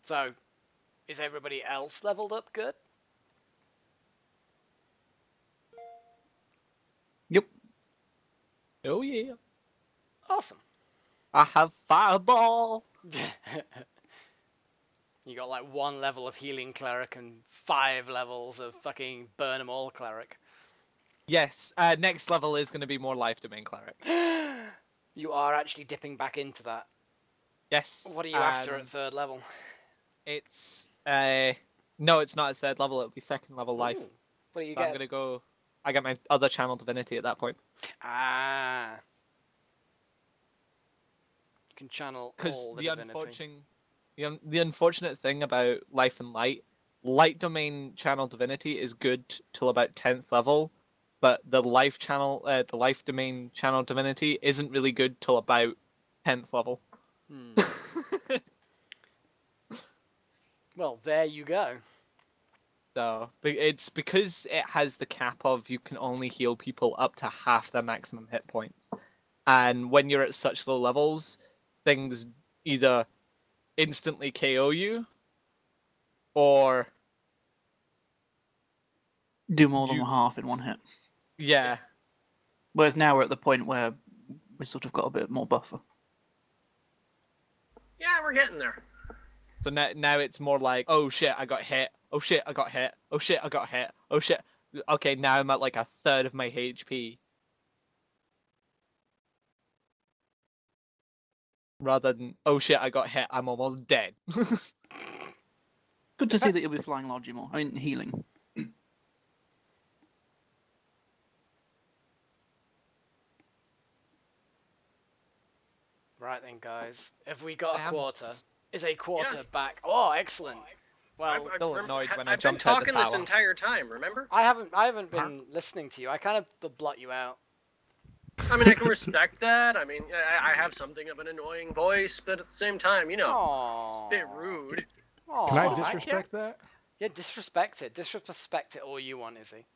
So, is everybody else leveled up good? Yep. Oh yeah. Awesome. I have fireball. You got like 1 level of healing cleric and 5 levels of fucking burn 'em all cleric. Yes. Next level is going to be more life domain cleric. You are actually dipping back into that. Yes. What are you after at 3rd level? It's no, it's not at 3rd level. It'll be 2nd level life. Ooh. What do you So get? I'm gonna go. I get my other channel divinity at that point. Ah. You can channel all the divinity. The unfortunate thing about life and light domain channel divinity is good till about 10th level, but the life domain channel divinity isn't really good till about 10th level. Well, there you go. So it's because it has the cap of you can only heal people up to half their maximum hit points, and when you're at such low levels, things either instantly KO you, or Do more than half in 1 hit. Yeah. Whereas now we're at the point where we sort of got a bit more buffer. Yeah, we're getting there. So now it's more like, oh shit, I got hit. Oh shit, I got hit. Oh shit, I got hit. Oh shit. Okay, now I'm at like 1/3 of my HP. Rather than, oh shit, I got hit, I'm almost dead. Good to see that you'll be flying largely more. I mean, healing. Right then, guys. Have we got a quarter? Is a quarter back? Oh, excellent. Well, I'm still annoyed when I I've been jumped out the talking this tower. entire time, remember? I haven't been listening to you. I kind of blot you out. I mean, I can respect that. I mean, I have something of an annoying voice, but at the same time, you know, Aww. it's a bit rude. Aww. Can I disrespect that? Yeah, disrespect it. Disrespect it all you want, Izzy.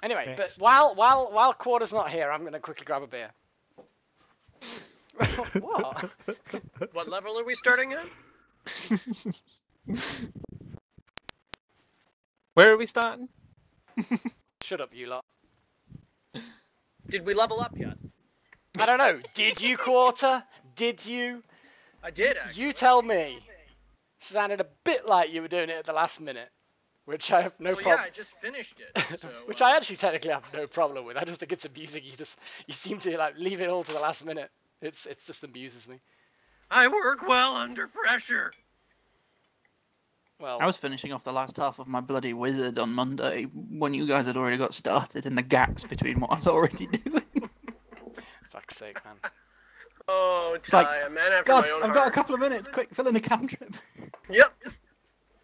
Anyway, Next. but while Quarter's not here, I'm gonna quickly grab a beer. What? What level are we starting at? Where are we starting? Shut up, you lot. Did we level up yet? I don't know. Did you, Quarter? Did you? I did, actually. You tell me. Sounded a bit like you were doing it at the last minute, which I have no problem. Yeah, I just finished it. So, which I actually technically have no problem with. I just think it's amusing. You seem to like leave it all to the last minute. It just amuses me. I work well under pressure. Well, I was finishing off the last half of my bloody wizard on Monday when you guys had already got started in the gaps between what I was already doing. Fuck's sake, man. Oh, Ty, a man after God, my own I've heart. got a couple of minutes. Quick, fill in the cantrip. Yep.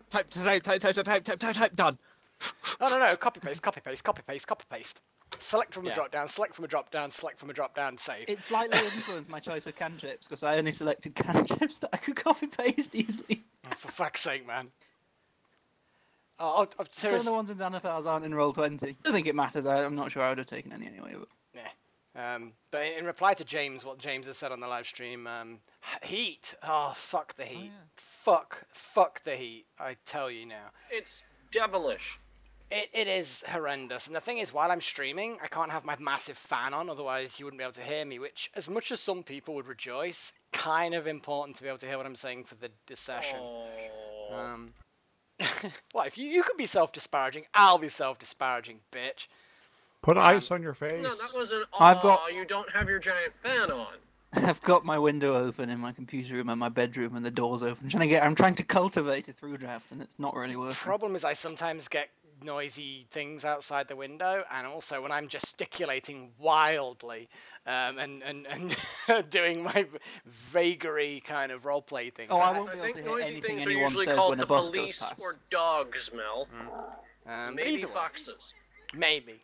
Type, done. No. Copy paste. Select from a drop down, select from a drop down, select from a drop down, save. It slightly influenced my choice of cantrips because I only selected cantrips that I could copy paste easily. Oh, for fuck's sake, man. Oh, Some of the ones in Xanathars aren't in Roll20. I think it matters. I'm not sure I would have taken any anyway. But... yeah. But in reply to James, what James has said on the live stream, heat. Oh, fuck the heat. Oh, yeah. Fuck the heat. I tell you now. It's devilish. It is horrendous. And the thing is, while I'm streaming, I can't have my massive fan on, otherwise you wouldn't be able to hear me, which, as much as some people would rejoice, kind of important to be able to hear what I'm saying for the session. What, if you could be self-disparaging, I'll be self-disparaging, bitch. Put ice on your face. No, that wasn't. You don't have your giant fan on. I've got my window open in my computer room and my bedroom, and the door's open. I'm trying to cultivate a through draft, and it's not really working. The problem is I sometimes get noisy things outside the window, and also when I'm gesticulating wildly and doing my vagary kind of roleplay thing. Oh, I won't be I able think to hear noisy anything things are anyone usually says called when the a bus goes police past. or dog smell. Maybe Either way. foxes. Maybe.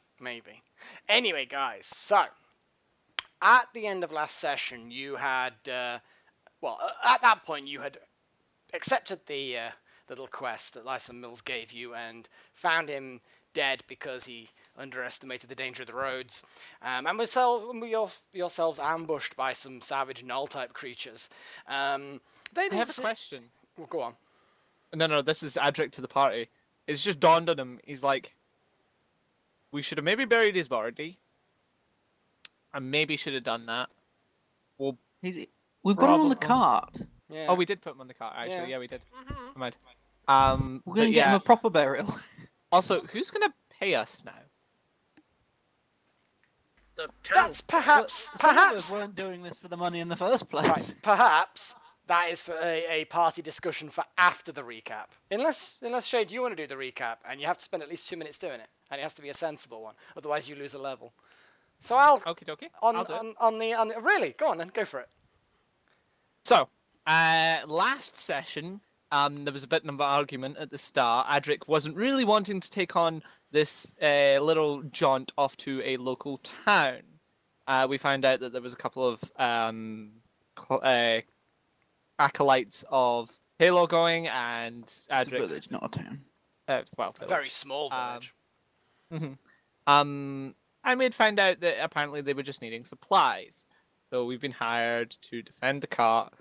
Anyway, guys, so at the end of last session, you had, at that point, you had accepted the little quest that Lyson Mills gave you and found him dead because he underestimated the danger of the roads, and yourselves ambushed by some savage null-type creatures. I have a question. Well, go on. No, this is Adrik to the party. It's just dawned on him. He's like, we should have maybe buried his body. I maybe should have done that. We'll We've got him on the cart. Yeah. Oh, we did put him on the cart, actually. Yeah. Yeah, we did. Mhm. Never mind. We're going to but get him yeah. a proper burial. Also, who's going to pay us now? The town. That's perhaps, Some of us perhaps, weren't doing this for the money in the first place. right, perhaps that is for a party discussion for after the recap. Unless Shade, you want to do the recap, and you have to spend at least 2 minutes doing it, and it has to be a sensible one. Otherwise, you lose a level. So I'll Okie dokie. on I'll do it. on the really go on then, go for it. So, last session, there was a bit of an argument at the start. Adrik wasn't really wanting to take on this little jaunt off to a local town. We found out that there was a couple of acolytes of Halo going, and It's a Adrik. village, not a town. A very small village. And we'd found out that apparently they were just needing supplies. So we've been hired to defend the cart.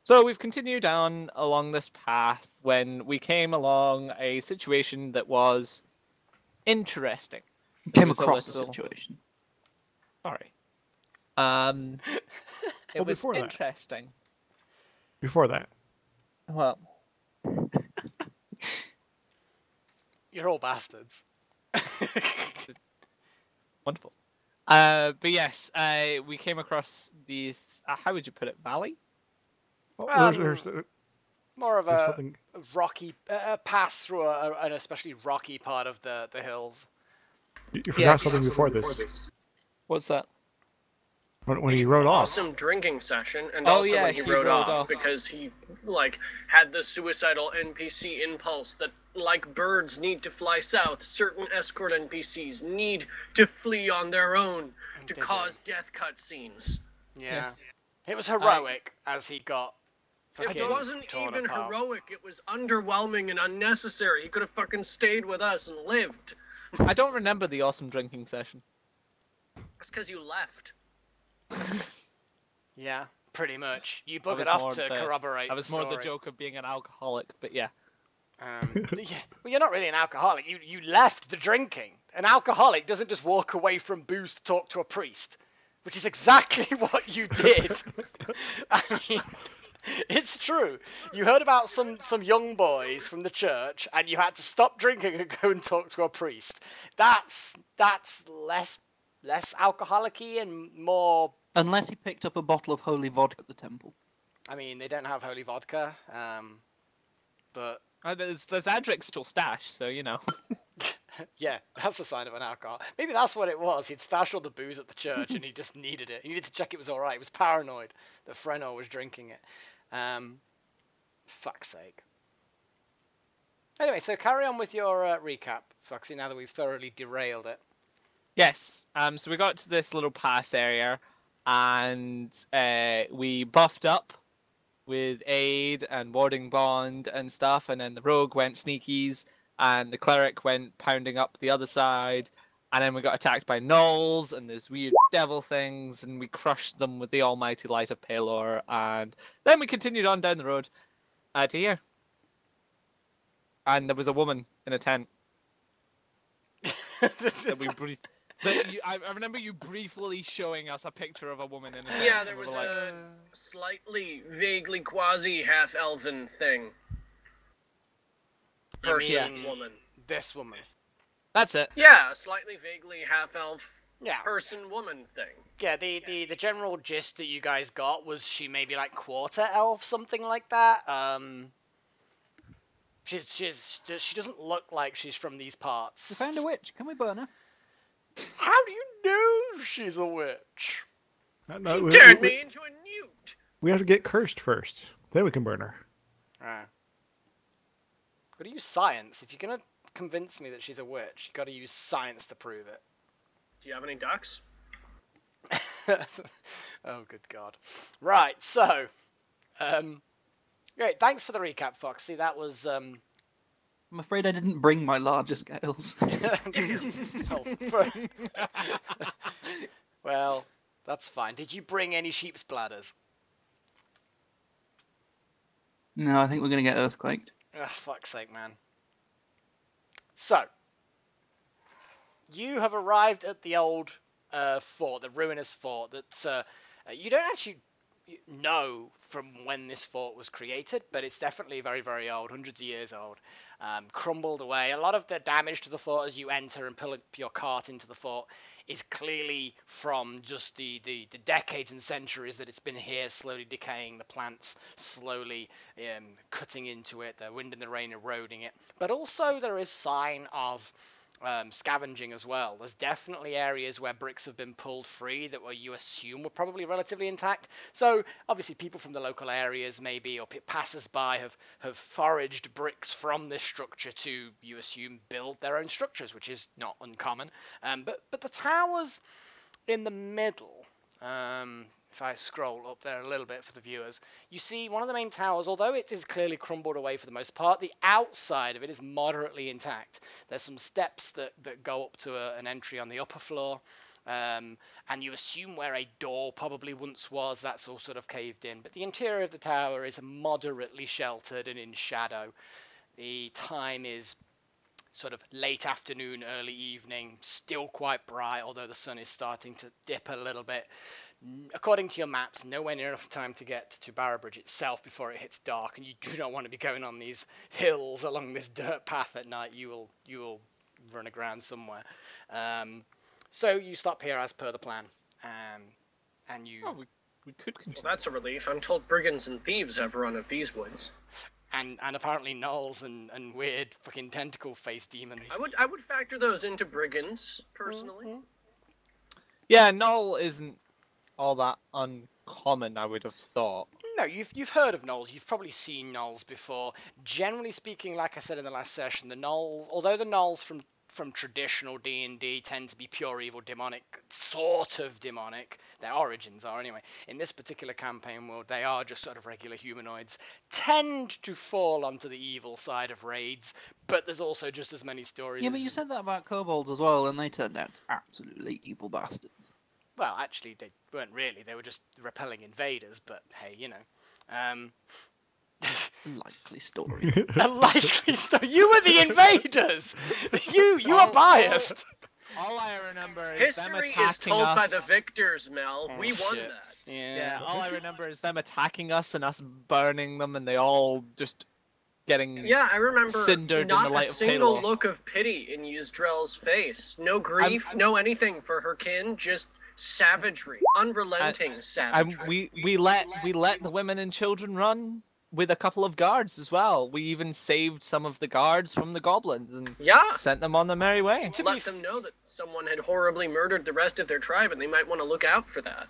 So we've continued on along this path when we came along a situation that was interesting. Came was a across the little- situation. Sorry. It Well, was before that. interesting. Before that. Well, You're all bastards. wonderful. But yes, we came across these. How would you put it? Valley? Oh, there's More of there's a something. rocky pass through an especially rocky part of the hills. You forgot something before this. What's that? When he rode off. Awesome drinking session, and Oh, also yeah, when he he rode rode off off. because he had the suicidal NPC impulse that, like birds need to fly south, certain escort NPCs need to flee on their own to They do. cause death cutscenes. Yeah. It was heroic as he got. It fucking wasn't torn even apart. heroic. It was underwhelming and unnecessary. He could have fucking stayed with us and lived. I don't remember the awesome drinking session. That's because you left. Yeah, pretty much. You That buggered was off more to the- corroborate. That was the more the story. joke of being an alcoholic, but yeah. Yeah. Well, you're not really an alcoholic. You left the drinking. An alcoholic doesn't just walk away from booze to talk to a priest, which is exactly what you did. I mean, it's true. You heard about some young boys from the church, and you had to stop drinking and go and talk to a priest. That's less alcoholic-y and more. Unless he picked up a bottle of holy vodka at the temple. I mean, they don't have holy vodka, but There's Adrik's still stash, so you know. yeah, that's a sign of an alcohol. Maybe that's what it was. He'd stashed all the booze at the church and he just needed it. He needed to check it was alright. He was paranoid that Frenor was drinking it. Fuck's sake. Anyway, so carry on with your recap, Foxy, now that we've thoroughly derailed it. Yes. So we got to this little pass area, and we buffed up with aid and warding bond and stuff, and then the rogue went sneakies, and the cleric went pounding up the other side, and then we got attacked by gnolls and these weird devil things, and we crushed them with the almighty light of Palor, and then we continued on down the road to here. And there was a woman in a tent that we breathed. I remember you briefly showing us a picture of a woman in a tent. Yeah, and there we was were like, a slightly, vaguely, quasi-half-elven thing. You Person, mean woman. This woman. That's it. Yeah, a slightly, vaguely, half-elf Yeah. person, woman thing. Yeah, the general gist that you guys got was she maybe like quarter elf, something like that. She doesn't look like she's from these parts. We found a witch. Can we burn her? How do you know she's a witch? No, She we, turned we- me into a newt! we have to get cursed first. Then we can burn her. Gotta use science. If you're gonna convince me that she's a witch, you gotta use science to prove it. Do you have any ducks? Oh, good God. Right, so, great. Thanks for the recap, Foxy. That was, I'm afraid I didn't bring my larger scales. Well, that's fine. Did you bring any sheep's bladders? No, I think we're going to get earthquaked. Ugh, fuck's sake, man. So, you have arrived at the old fort, the ruinous fort that you don't actually know from when this fort was created, but it's definitely very, very old, hundreds of years old. Crumbled away. A lot of the damage to the fort as you enter and pull up your cart into the fort is clearly from just the decades and centuries that it's been here, slowly decaying, the plants slowly cutting into it, the wind and the rain eroding it. But also there is sign of scavenging as well. There's definitely areas where bricks have been pulled free that you assume were probably relatively intact. So obviously people from the local areas maybe, or passers-by have foraged bricks from this structure to, you assume, build their own structures, which is not uncommon. But the towers in the middle, if I scroll up there a little bit for the viewers, you see one of the main towers, although it is clearly crumbled away for the most part, the outside of it is moderately intact. There's some steps that go up to an entry on the upper floor, and you assume where a door probably once was, that's all sort of caved in. But the interior of the tower is moderately sheltered and in shadow. The time is sort of late afternoon, early evening, still quite bright, although the sun is starting to dip a little bit. According to your maps, nowhere near enough time to get to Barrowbridge itself before it hits dark, and you do not want to be going on these hills along this dirt path at night. You will run aground somewhere. So you stop here as per the plan, and you. Oh, we could continue. Well, that's a relief. I'm told brigands and thieves have run of these woods. And apparently gnolls and weird fucking tentacle face demons. I would factor those into brigands personally. Mm-hmm. Yeah, Null isn't all that uncommon, I would have thought. No, you've heard of gnolls. You've probably seen gnolls before. Generally speaking, like I said in the last session, the gnolls, although the gnolls from traditional D&D tend to be pure evil, demonic, sort of demonic. Their origins are anyway. In this particular campaign world, they are just sort of regular humanoids. Tend to fall onto the evil side of raids, but there's also just as many stories. Yeah, but you said that about kobolds as well, and they turned out absolutely evil bastards. Well, actually, they weren't really. They were just repelling invaders, but hey, you know. Likely story. A likely story. You were the invaders! You are biased! All I remember is them History attacking is told us. by the victors, Mel. Oh, We won shit. that. Yeah, all I remember is them attacking us and us burning them, and they all just getting Yeah, I remember cindered in not the light a of single Halo. look of pity in Yzdrel's face. No grief, no anything for her kin, just savagery. Unrelenting savagery. And we let the women and children run with a couple of guards as well. We even saved some of the guards from the goblins and Yeah! sent them on their merry way. Let them know that someone had horribly murdered the rest of their tribe and they might want to look out for that.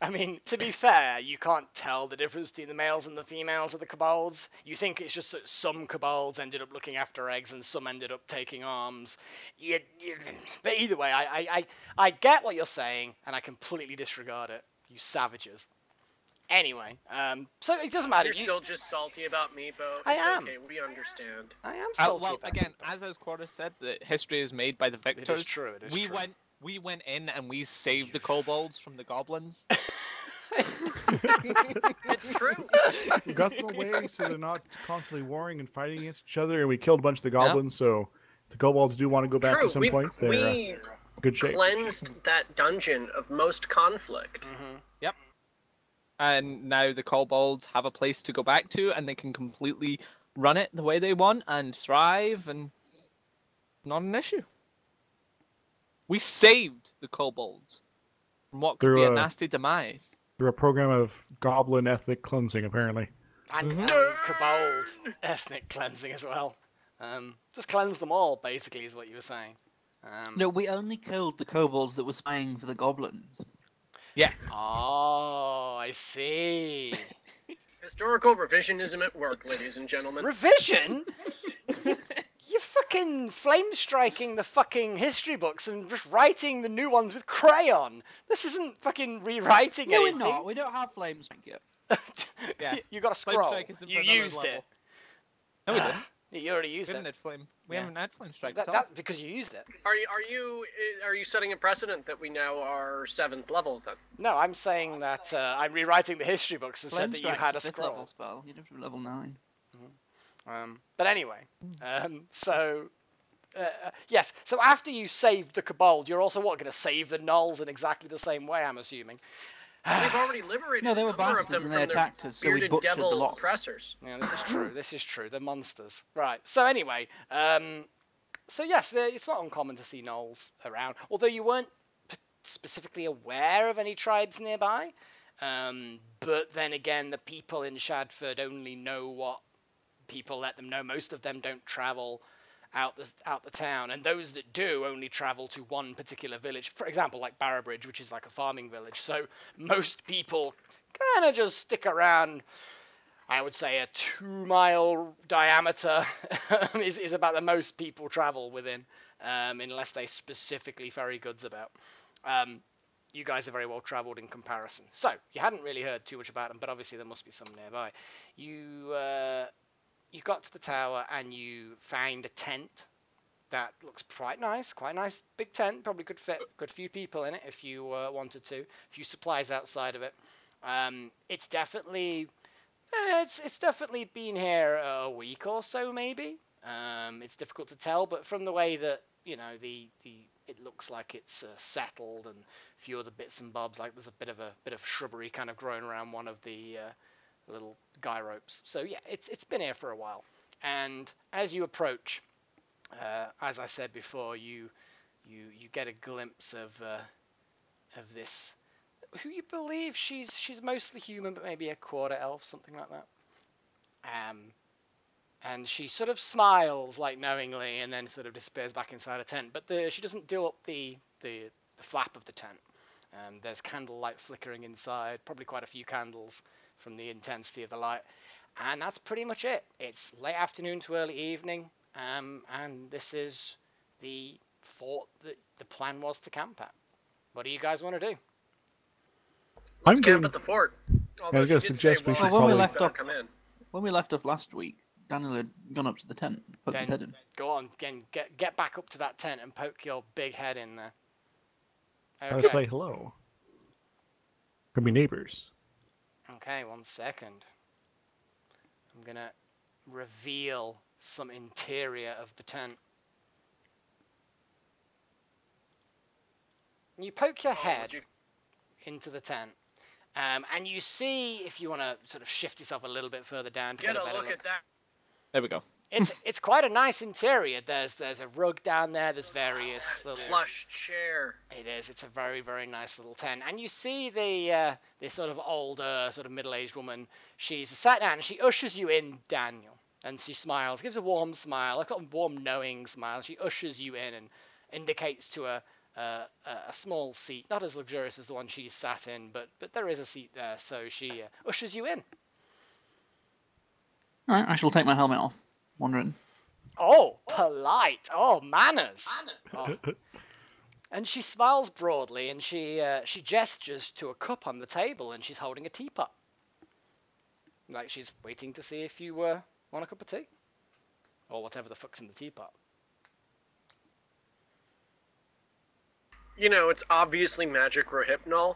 I mean, to be fair, you can't tell the difference between the males and the females of the kobolds. You think it's just that some kobolds ended up looking after eggs and some ended up taking arms. But either way, I get what you're saying, and I completely disregard it. You savages. Anyway, so it doesn't matter. You're still just salty about me, Bo. I It's am. okay, we understand. I am salty Well, about again, it, as Quarter said, the history is made by the but victors. it is true. It is we true. went in and we saved the kobolds from the goblins. It's true. We got them away so they're not constantly warring and fighting against each other, and we killed a bunch of the goblins, so if the kobolds do want to go back True. at some point, they're We good shape. cleansed that dungeon of most conflict. Mm-hmm. And now the kobolds have a place to go back to, and they can completely run it the way they want and thrive, and not an issue. We saved the kobolds from what could be a They're, nasty demise. They're a program of goblin ethnic cleansing, apparently. And kobold ethnic cleansing as well. Just cleanse them all, basically, is what you were saying. No, we only killed the kobolds that were spying for the goblins. Yeah. Oh, I see. Historical revisionism at work, ladies and gentlemen. Revision? You're fucking flame striking the fucking history books and just writing the new ones with crayon. This isn't fucking rewriting No, we're anything. not. We don't have flames yet. Yeah. You got a Flame scroll. strike isn't You for another used level. it. No, we didn't. You already used We it. haven't had flame. We Yeah. haven't had flame strike That, at all. that's because you used it. Are you setting a precedent that we now are 7th level then? No, I'm saying that I'm rewriting the history books and said Flame that you strike's had a fifth scroll. level spell. You'd have to be level 9. But anyway, yes. So after you saved the Kobold, you're also going to save the Gnolls in exactly the same way, I'm assuming. We've already liberated No, they a were number of bastards them and they from their attacked us, so we bearded butchered the devil lot. oppressors. Yeah, this is true. This is true. They're monsters. Right. So anyway, so yes, it's not uncommon to see gnolls around, although you weren't specifically aware of any tribes nearby. But then again, the people in Shadford only know what people let them know. Most of them don't travel out the town, and those that do only travel to one particular village. For example, like Barrowbridge, which is like a farming village. So most people kind of just stick around. I would say a 2-mile diameter is about the most people travel within, unless they specifically ferry goods about. You guys are very well travelled in comparison. So, you hadn't really heard too much about them, but obviously there must be some nearby. You got to the tower and you found a tent that looks quite nice big tent, probably could fit a good few people in it if you wanted to. A few supplies outside of it. It's definitely been here a week or so, maybe. It's difficult to tell, but from the way that it looks like it's settled, and a few other bits and bobs, like there's a bit of shrubbery kind of growing around one of the little guy ropes. So yeah, it's been here for a while. And as you approach, as I said before, you get a glimpse of this. Who you believe she's mostly human, but maybe a quarter elf, something like that. And she sort of smiles like knowingly, and then sort of disappears back inside a tent. But she doesn't do up the flap of the tent. There's candlelight flickering inside, probably quite a few candles from the intensity of the light, and that's pretty much it. It's late afternoon to early evening, and this is the fort that the plan was to camp at. What do you guys want to do? Let's camp at the fort. Although I she gotta did suggest say, we should well, when we probably- left better off, come in. when we left off last week, Daniel had gone up to the tent, poked his head in. Go on, again, get back up to that tent and poke your big head in there. I'll Okay. say hello. Could be neighbors. Okay, 1 second. I'm gonna reveal some interior of the tent. You poke your head into the tent, and you see, if you want to sort of shift yourself a little bit further down to Get get a better look at that. There we go. It's quite a nice interior. There's a rug down there. There's various little Plush chair. It is. It's a very, very nice little tent. And you see the this sort of older, sort of middle-aged woman. She's sat down and she ushers you in, Daniel. And she smiles, gives a warm smile, like a warm, knowing smile. She ushers you in and indicates to a small seat, not as luxurious as the one she sat in, but there is a seat there. So she ushers you in. All right, I shall take my helmet off. Wondering. Oh, polite. Oh, manners. Oh. And she smiles broadly, and she gestures to a cup on the table, and she's holding a teapot. Like she's waiting to see if you want a cup of tea. Or whatever the fuck's in the teapot. You know, it's obviously magic rohypnol.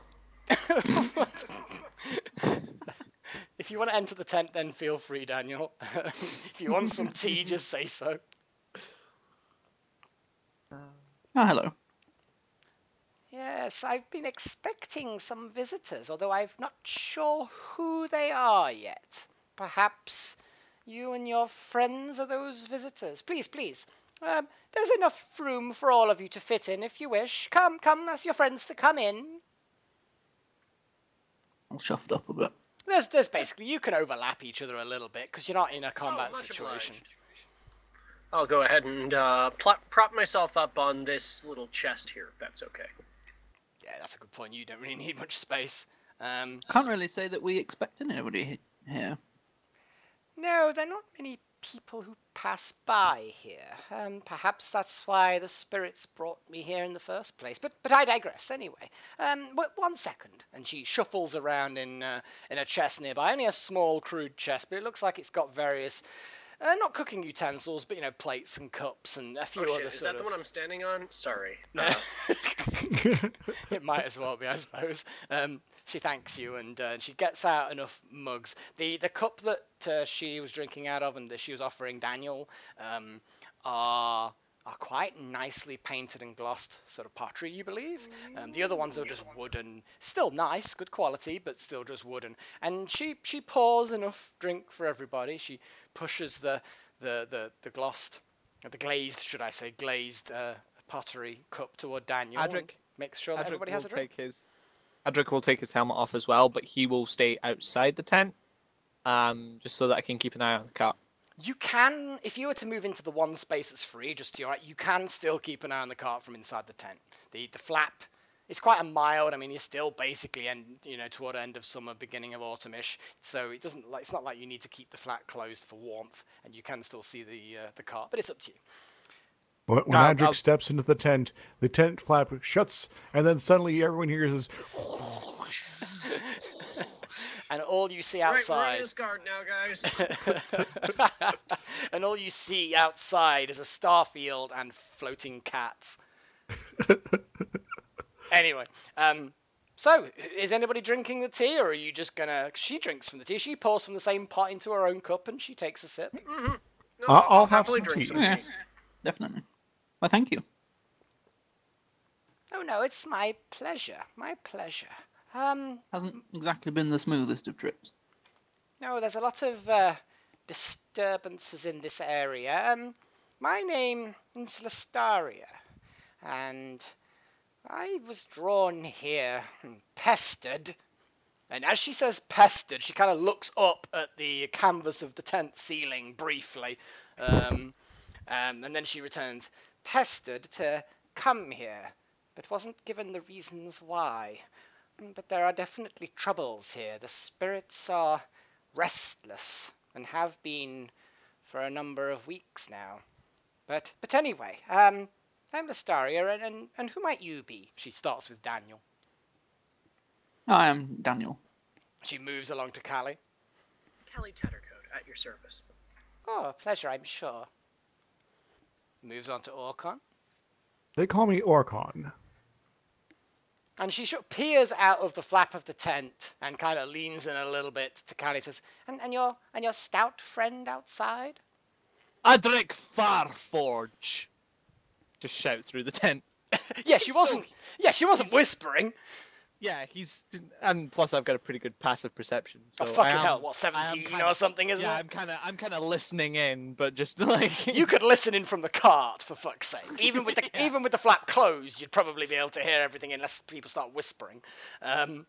If you want to enter the tent, then feel free, Daniel. If you want some tea, just say so. Oh, hello. Yes, I've been expecting some visitors, although I'm not sure who they are yet. Perhaps you and your friends are those visitors. Please, please. There's enough room for all of you to fit in if you wish. Come, ask your friends to come in. I'll shuffle up a bit. There's basically, you can overlap each other a little bit, because you're not in a combat much situation. obliged. I'll go ahead and prop myself up on this little chest here, if that's okay. Yeah, that's a good point. You don't really need much space. Can't really say that we expect anybody here. No, there are not many people who pass by here. Perhaps that's why the spirits brought me here in the first place. But I digress anyway. 1 second. And she shuffles around in a chest nearby. Only a small, crude chest, but it looks like it's got various not cooking utensils, but plates and cups and a few Oh shit, other is sort that the of. one I'm standing on? Sorry. No. It might as well be, I suppose. She thanks you, and she gets out enough mugs. The cup that she was drinking out of and that she was offering Daniel are quite nicely painted and glossed, sort of pottery, you believe. The other ones are just wooden, still nice, good quality, but still just wooden. And she pours enough drink for everybody. She pushes the glossed, the glazed, should I say, glazed pottery cup toward Daniel. Adrik, makes sure that everybody has a drink. Adrik will take his helmet off as well, but he will stay outside the tent, just so that I can keep an eye on the cart. You can, if you were to move into the one space that's free, just to your right, you can still keep an eye on the cart from inside the tent. The flap, it's quite a mild. I mean, you're still basically toward the end of summer, beginning of autumnish. So it's not like you need to keep the flap closed for warmth, and you can still see the cart. But it's up to you. When Adrik steps into the tent flap shuts, and then suddenly everyone hears this. And all you see outside. Right, we're in this garden now, guys. And all you see outside is a starfield and floating cats. Anyway, so is anybody drinking the tea, or are you just gonna? She drinks from the tea. She pours from the same pot into her own cup, and she takes a sip. Mm-hmm. No, I'll have happily some drink tea. some tea. Yes, definitely. Well, thank you. Oh no, it's my pleasure. My pleasure. Hasn't exactly been the smoothest of trips. No, there's a lot of disturbances in this area. My name is Lestaria, and I was drawn here and pestered. And as she says pestered, she kind of looks up at the canvas of the tent ceiling briefly, and then she returns, pestered to come here, but wasn't given the reasons why. But there are definitely troubles here. The spirits are restless and have been for a number of weeks now. But anyway, I'm Lestaria, and who might you be? She starts with Daniel. I am Daniel. She moves along to Callie. Callie Tattercoat, at your service. Oh, a pleasure, I'm sure. Moves on to Orkon. They call me Orkon. And she peers out of the flap of the tent and kind of leans in a little bit to Callie. Says, "And your stout friend outside?" Adrik Farforge! Just shout through the tent. Yeah, she wasn't whispering. Yeah, and plus I've got a pretty good passive perception. So fucking hell! What, 17 or something, isn't it? Yeah, I'm kind of listening in, but just like You could listen in from the cart, for fuck's sake. Even with the flap closed, you'd probably be able to hear everything unless people start whispering. It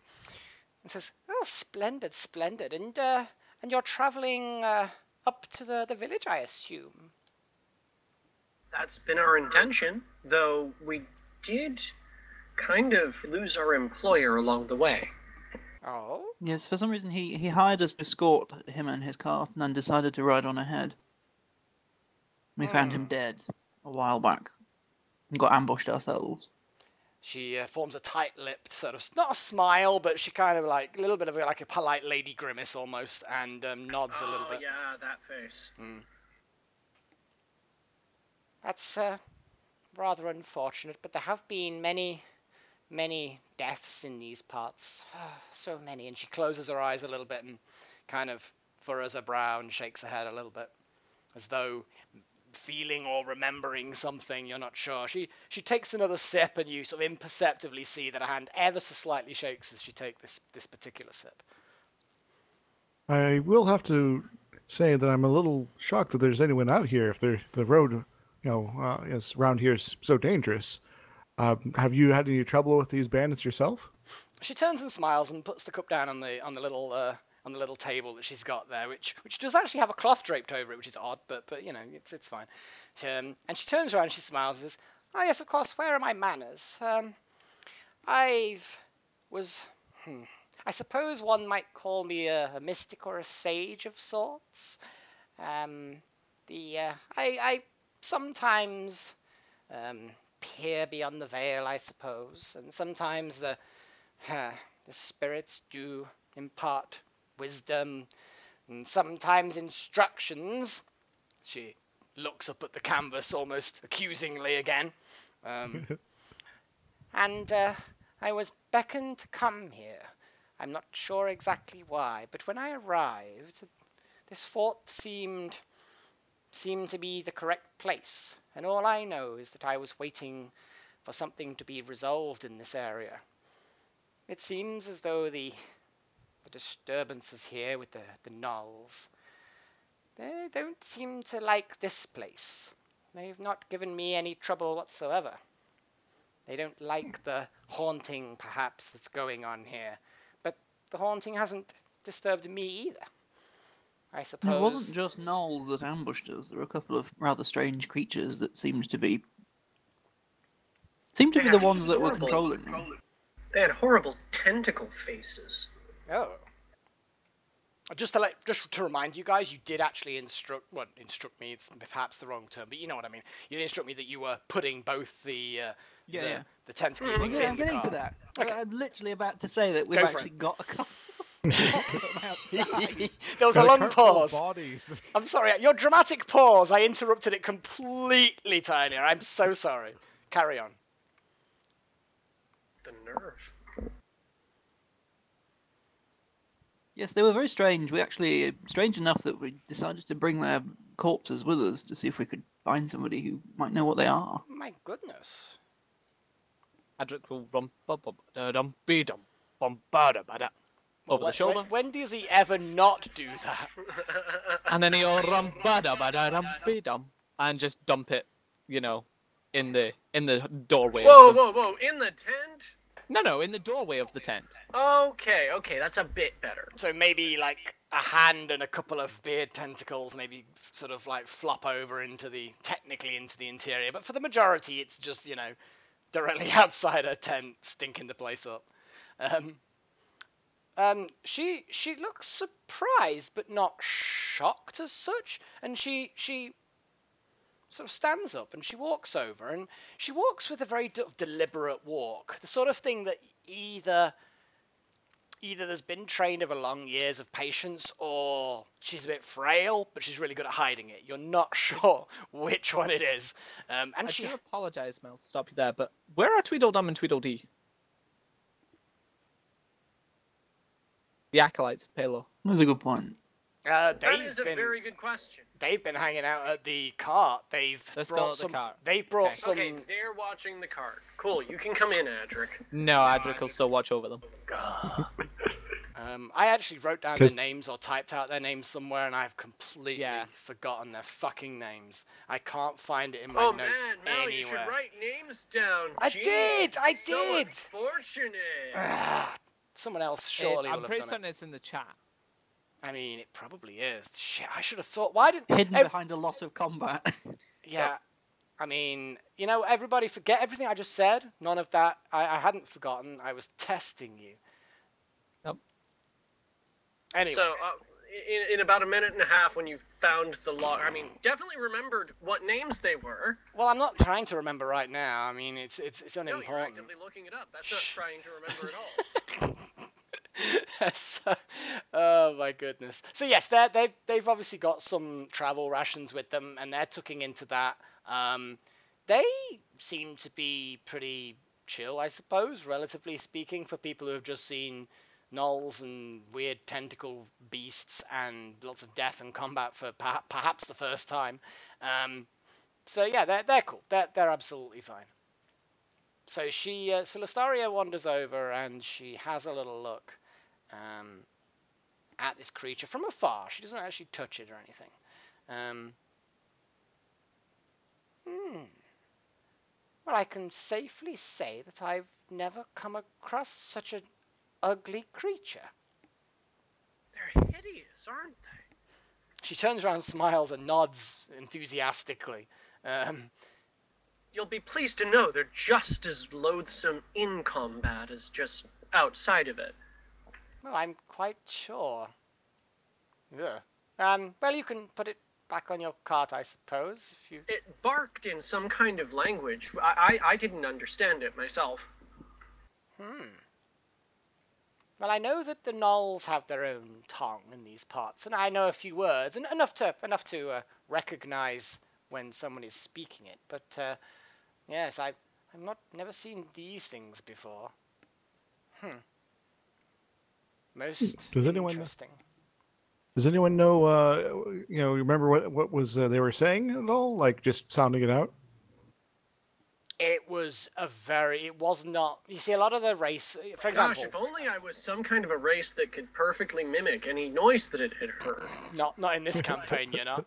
says, "Oh, splendid, splendid, and you're traveling up to the village, I assume." That's been our intention, though we did kind of lose our employer along the way. Oh. Yes, for some reason he hired us to escort him and his cart, and then decided to ride on ahead. We found him dead a while back, and got ambushed ourselves. She forms a tight-lipped sort of, not a smile, but she kind of like a little bit of like a polite lady grimace almost, and nods a little bit. Oh yeah, that face. That's rather unfortunate, but there have been many deaths in these parts. So many. And she closes her eyes a little bit and kind of furrows her brow and shakes her head a little bit, as though feeling or remembering something, you're not sure. She takes another sip, and you sort of imperceptibly see that her hand ever so slightly shakes as she takes this particular sip. I will have to say that I'm a little shocked that there's anyone out here if the road, is around here is so dangerous. Have you had any trouble with these bandits yourself? She turns and smiles and puts the cup down on the little table that she's got there, which does actually have a cloth draped over it, which is odd, but it's fine. And she turns around and she smiles and says, "Oh yes, of course. Where are my manners? I suppose one might call me a mystic or a sage of sorts. I sometimes peer beyond the veil, I suppose, and sometimes the spirits do impart wisdom and sometimes instructions, She looks up at the canvas almost accusingly again. And I was beckoned to come here. I'm not sure exactly why, but when I arrived, this fort seemed to be the correct place, and all I know is that I was waiting for something to be resolved in this area. It seems as though the disturbances here with the gnolls, they don't seem to like this place. They've not given me any trouble whatsoever. They don't like the haunting, perhaps, that's going on here, but the haunting hasn't disturbed me either. I suppose... It wasn't just gnolls that ambushed us. There were a couple of rather strange creatures that seemed to be the ones that were controlling them. They had horrible tentacle faces. Oh. Just to remind you guys, you did actually instruct me, it's perhaps the wrong term, but you know what I mean. You did instruct me that you were putting both the tentacle things Yeah, in I'm the getting car. to that. Okay. I'm literally about to say that we've Go for actually it. got a couple outside. There was a long pause. Bodies. I'm sorry, your dramatic pause, I interrupted it completely, Tyanir. I'm so sorry. Carry on. The nerve. Yes, they were very strange. We actually, strange enough that we decided to bring their corpses with us to see if we could find somebody who might know what they are. My goodness. Adrik will rum-ba-ba-da-dum-be-dum-bum-ba-da-ba-da. Over the shoulder. When does he ever not do that? And then he'll rum-ba-da-ba-da-dum-be-dum. And just dump it, you know, in the doorway. Whoa, in the tent? No, in the doorway of the tent. Okay, that's a bit better. So maybe like a hand and a couple of beard tentacles maybe sort of like flop over technically into the interior. But for the majority, it's just, you know, directly outside her tent, stinking the place up. She looks surprised but not shocked as such, and she sort of stands up and she walks over, and she walks with a very deliberate walk, the sort of thing that either there's been trained over long years of patience, or she's a bit frail but she's really good at hiding it. You're not sure which one it is. And I do apologise, Mel, to stop you there, but where are Tweedledum and Tweedledee? The acolytes of Palo. That's a good point. That is a very good question. They've been hanging out at the cart. They're still at the cart. They've brought Okay. some. Okay, they're watching the cart. Cool, you can come in, Adrik. No, Adrik will still watch over them. I actually wrote down their names or typed out their names somewhere, and I've completely forgotten their fucking names. I can't find it in my notes Mal, anywhere. you should write names down. I Jeez, did. So unfortunate. Someone else surely will I'm have pretty done certain it. it's in the chat. I mean, it probably is. Shit, I should have thought. Why didn't Hidden behind a lot of combat. Yeah, I mean, you know, everybody forget everything I just said. None of that. I hadn't forgotten. I was testing you. Yep. Anyway. So, in about a minute and a half, when you found the log, I mean, definitely remembered what names they were. Well, I'm not trying to remember right now. I mean, it's unimportant. No, you're actively looking it up. That's not trying to remember at all. So, oh my goodness. So yes, they've obviously got some travel rations with them, and they're tucking into that. They seem to be pretty chill, I suppose, relatively speaking, for people who have just seen gnolls and weird tentacle beasts and lots of death and combat for perhaps the first time. So yeah, they're cool. They're absolutely fine. So so Lestaria wanders over and she has a little look at this creature from afar. She doesn't actually touch it or anything. Well, I can safely say that I've never come across such an ugly creature. They're hideous, aren't they? She turns around, smiles, and nods enthusiastically. You'll be pleased to know they're just as loathsome in combat as just outside of it. Well, I'm quite sure. Yeah. Well, you can put it back on your cart, I suppose, if you... It barked in some kind of language. I didn't understand it myself. Well, I know that the gnolls have their own tongue in these parts, and I know a few words, and enough to recognize when someone is speaking it. But yes, I've never seen these things before. Most Does interesting. anyone know? Remember what was they were saying at all? Like just sounding it out. It was not. You see, a lot of the race, for example. Gosh, if only I was some kind of a race that could perfectly mimic any noise that it had heard. Not in this campaign, you're not.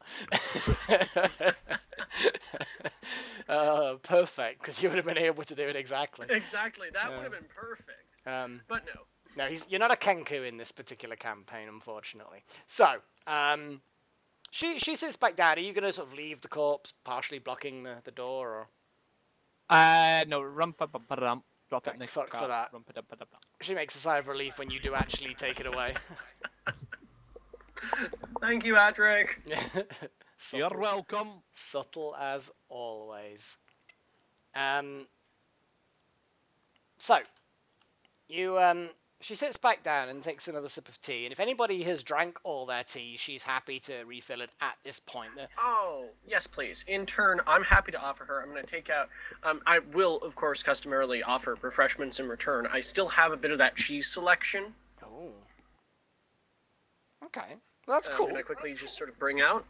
Perfect, because you would have been able to do it exactly. Exactly, that would have been perfect. But no. No, you're not a Kenku in this particular campaign, unfortunately. So, she sits back down. Are you going to sort of leave the corpse, partially blocking the door, or? No, rump, drop it Thank in the fuck for cart, that. rump-a-dum-pa-dum. She makes a sigh of relief when you do actually take it away. Thank you, Adrik. You're welcome. Subtle as always. So, you she sits back down and takes another sip of tea, and if anybody has drank all their tea, she's happy to refill it at this point. Oh, yes, please. In turn, I'm happy to offer her. I'm going to take out... I will, of course, customarily offer refreshments in return. I still have a bit of that cheese selection. Oh. Okay. Well, that's cool. Can I quickly just sort of bring out?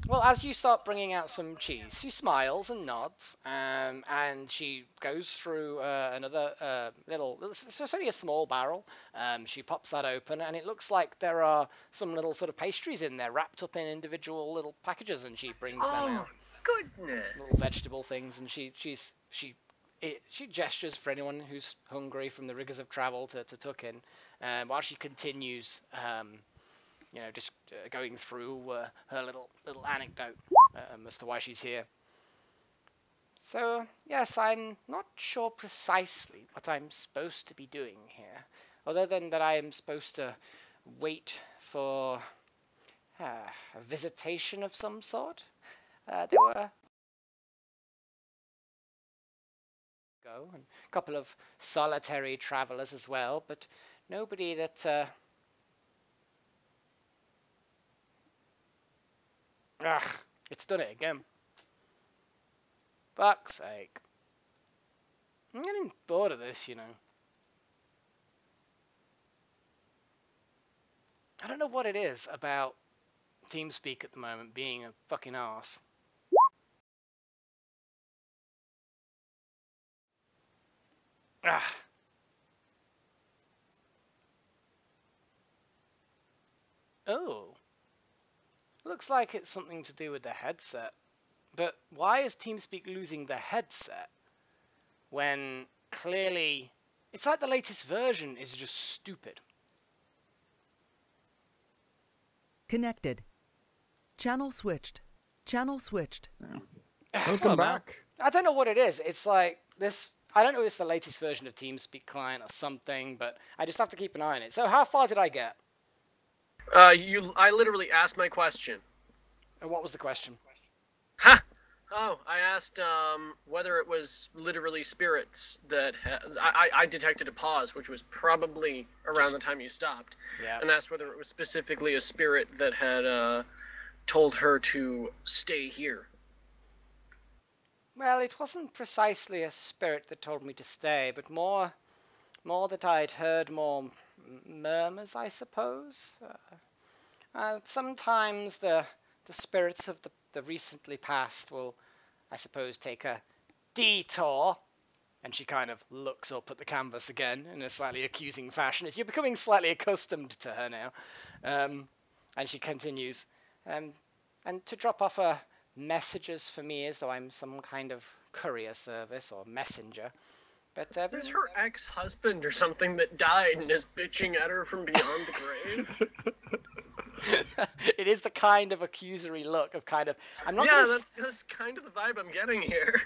Well, as you start bringing out some cheese, she smiles and nods, and she goes through another little... It's only a small barrel. She pops that open, and it looks like there are some little sort of pastries in there, wrapped up in individual little packages, and she brings them out. Goodness! Little vegetable things, and she gestures for anyone who's hungry from the rigors of travel to tuck in, while she continues... just going through her little anecdote as to why she's here. So, yes, I'm not sure precisely what I'm supposed to be doing here, other than that I am supposed to wait for a visitation of some sort. There were and a couple of solitary travelers as well, but nobody that... Ugh, it's done it again. Fuck's sake. I'm getting bored of this, you know. I don't know what it is about TeamSpeak at the moment being a fucking arse. Ah. Oh. Looks like it's something to do with the headset. But why is TeamSpeak losing the headset when clearly it's like the latest version is just stupid? Connected. Channel switched. Channel switched. Welcome back. I don't know what it is. It's like this. I don't know if it's the latest version of TeamSpeak client or something, but I just have to keep an eye on it. So how far did I get? I literally asked my question. And what was the question? Ha! Oh, I asked whether it was literally spirits that... I detected a pause, which was probably around the time you stopped. Yeah. And asked whether it was specifically a spirit that had told her to stay here. Well, it wasn't precisely a spirit that told me to stay, but more that I'd heard more murmurs, I suppose. Sometimes the spirits of the recently passed will, I suppose, take a detour. And she kind of looks up at the canvas again in a slightly accusing fashion, as you're becoming slightly accustomed to her now. And she continues, and to drop off her messages for me as though I'm some kind of courier service or messenger. But is this her ex-husband or something that died and is bitching at her from beyond the grave? It is the kind of accusory look of kind of... that's kind of the vibe I'm getting here.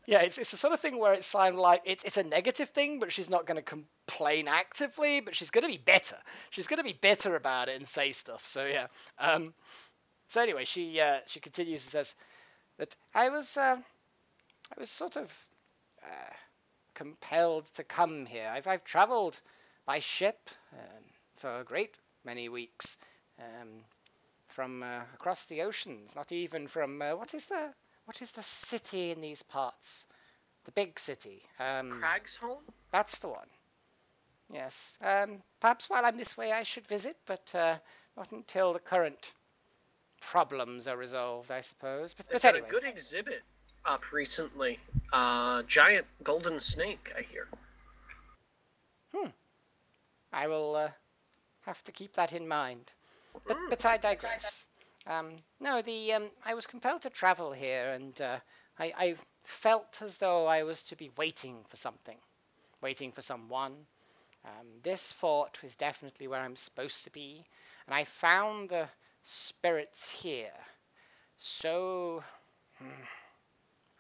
It's the sort of thing where it sounds like it's a negative thing, but she's not going to complain actively, but she's going to be bitter. She's going to be bitter about it and say stuff. So yeah. So anyway, she continues and says that I was sort of compelled to come here. I've travelled by ship for a great many weeks from across the oceans. Not even from what is the city in these parts? The big city. Cragsholm? That's the one. Yes. Perhaps while I'm this way I should visit, but not until the current problems are resolved, I suppose. But They've had anyway. a good exhibit up recently. Giant golden snake, I hear. I will have to keep that in mind. But I digress. No, I was compelled to travel here, and I felt as though I was to be waiting for something, waiting for someone. This fort was definitely where I'm supposed to be, and I found the spirits here. So,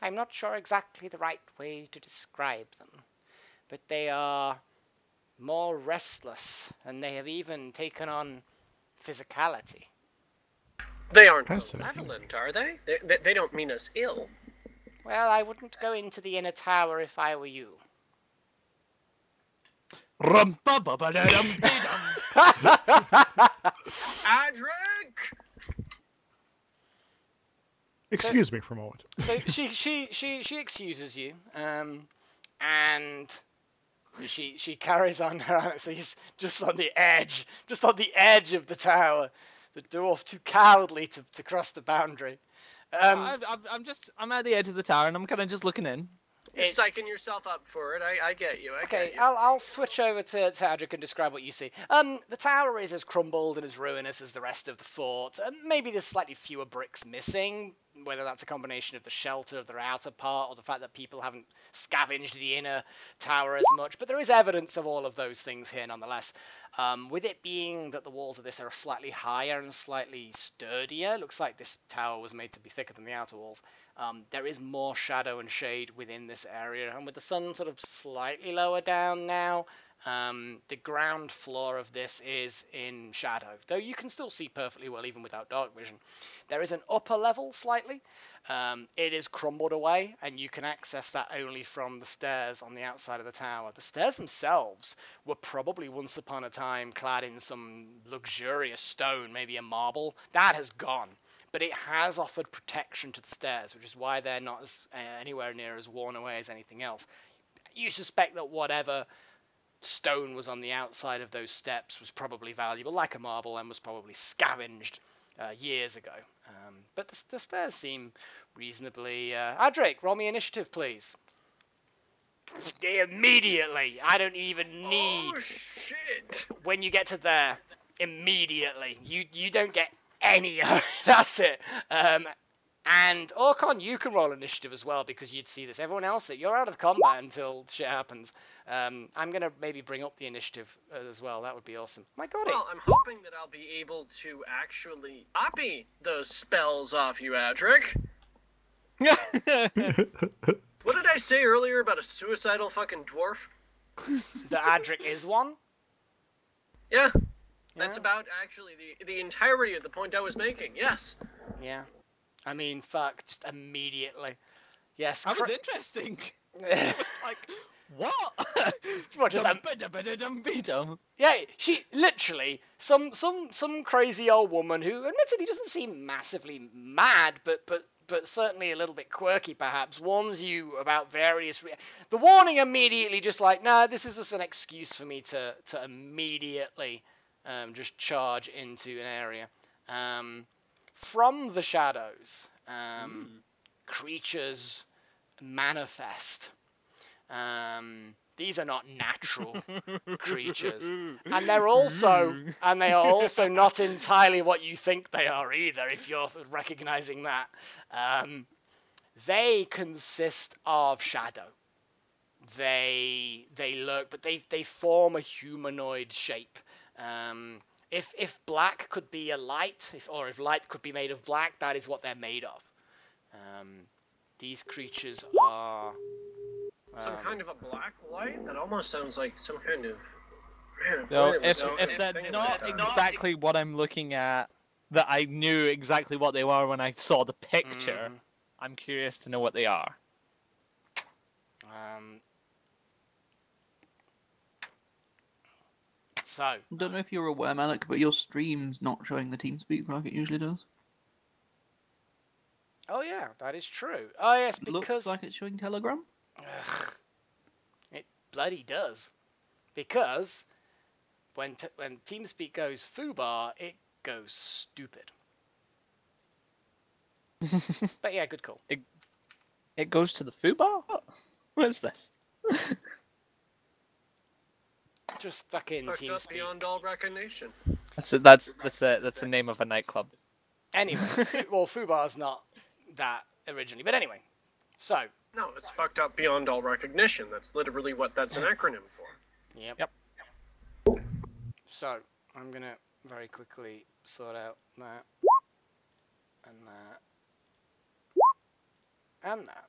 I'm not sure exactly the right way to describe them, but they are more restless, and they have even taken on physicality. They aren't Fascinating. malevolent, are they? They don't mean us ill. Well, I wouldn't go into the inner tower if I were you. Adrik! Excuse me for a moment. So she excuses you, and she carries on her. So he's just on the edge of the tower. The dwarf too cowardly to cross the boundary. I'm at the edge of the tower and I'm kind of just looking in. You're psyching yourself up for it. I get you. I Okay, get you. I'll switch over to Adrik and describe what you see. The tower is as crumbled and as ruinous as the rest of the fort. Maybe there's slightly fewer bricks missing, whether that's a combination of the shelter of their outer part or the fact that people haven't scavenged the inner tower as much. But there is evidence of all of those things here nonetheless. With it being that the walls of this are slightly higher and slightly sturdier, looks like this tower was made to be thicker than the outer walls. There is more shadow and shade within this area, and with the sun sort of slightly lower down now, the ground floor of this is in shadow, though you can still see perfectly well even without dark vision. There is an upper level slightly. It is crumbled away, and you can access that only from the stairs on the outside of the tower. The stairs themselves were probably once upon a time clad in some luxurious stone, maybe a marble. That has gone. But it has offered protection to the stairs, which is why they're not anywhere near as worn away as anything else. You suspect that whatever stone was on the outside of those steps was probably valuable, like a marble, and was probably scavenged years ago. But the stairs seem reasonably... Adrik, roll me initiative, please. Immediately! I don't even need... Oh, shit! When you get to there, immediately. You don't get any. That's it. And Orkon, you can roll initiative as well because you'd see this. Everyone else, that you're out of combat until shit happens. I'm gonna maybe bring up the initiative as well. That would be awesome. My God. Well, I'm hoping that I'll be able to actually copy those spells off you, Adrik. What did I say earlier about a suicidal fucking dwarf? The Adrik is one. Yeah. That's about actually the entirety of the point I was making. Yes. Yeah. I mean, fuck, just immediately. Yes. That was interesting. It was like, what? What, just yeah, she literally some crazy old woman who admittedly doesn't seem massively mad, but certainly a little bit quirky perhaps, warns you about various the warning immediately just like, nah, this is just an excuse for me to immediately just charge into an area. From the shadows, creatures manifest. These are not natural creatures, and they are also not entirely what you think they are either. If you're recognizing that, they consist of shadow. They lurk, but they form a humanoid shape. If black could be a light, if light could be made of black, that is what they're made of. These creatures are some kind of a black light? That almost sounds like some kind of... So if they're not exactly what I'm looking at, that I knew exactly what they were when I saw the picture, I'm curious to know what they are. So, I don't know if you're aware, Malik, but your stream's not showing the TeamSpeak like it usually does. oh yeah, that is true. Oh yes, It looks because like it's showing Telegram. Ugh, it bloody does. Because when TeamSpeak goes foobar, it goes stupid. But yeah, good call. It goes to the foobar? What is this? Just fucking Fucked up TeamSpeak. beyond all recognition. That's the name of a nightclub. Anyway, well, foobar's not that originally, but anyway. So, No, it's fucked up beyond all recognition. That's literally what that's an acronym for. yep. So, I'm gonna very quickly sort out that and that and that.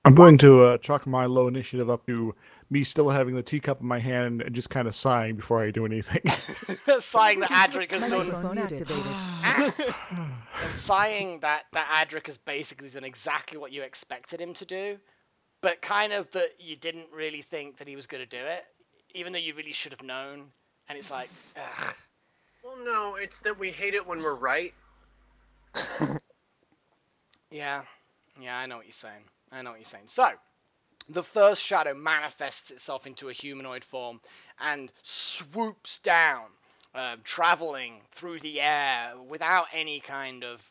I'm going to chalk my low initiative up to me still having the teacup in my hand and just kind of sighing before I do anything. Sighing that Adrik has done. Microphone activated. And sighing that Adrik has basically done exactly what you expected him to do, but kind of that you didn't really think that he was going to do it, even though you really should have known. And it's like, ugh. Well, no, it's that we hate it when we're right. Yeah, I know what you're saying. So, the first shadow manifests itself into a humanoid form and swoops down, traveling through the air without any kind of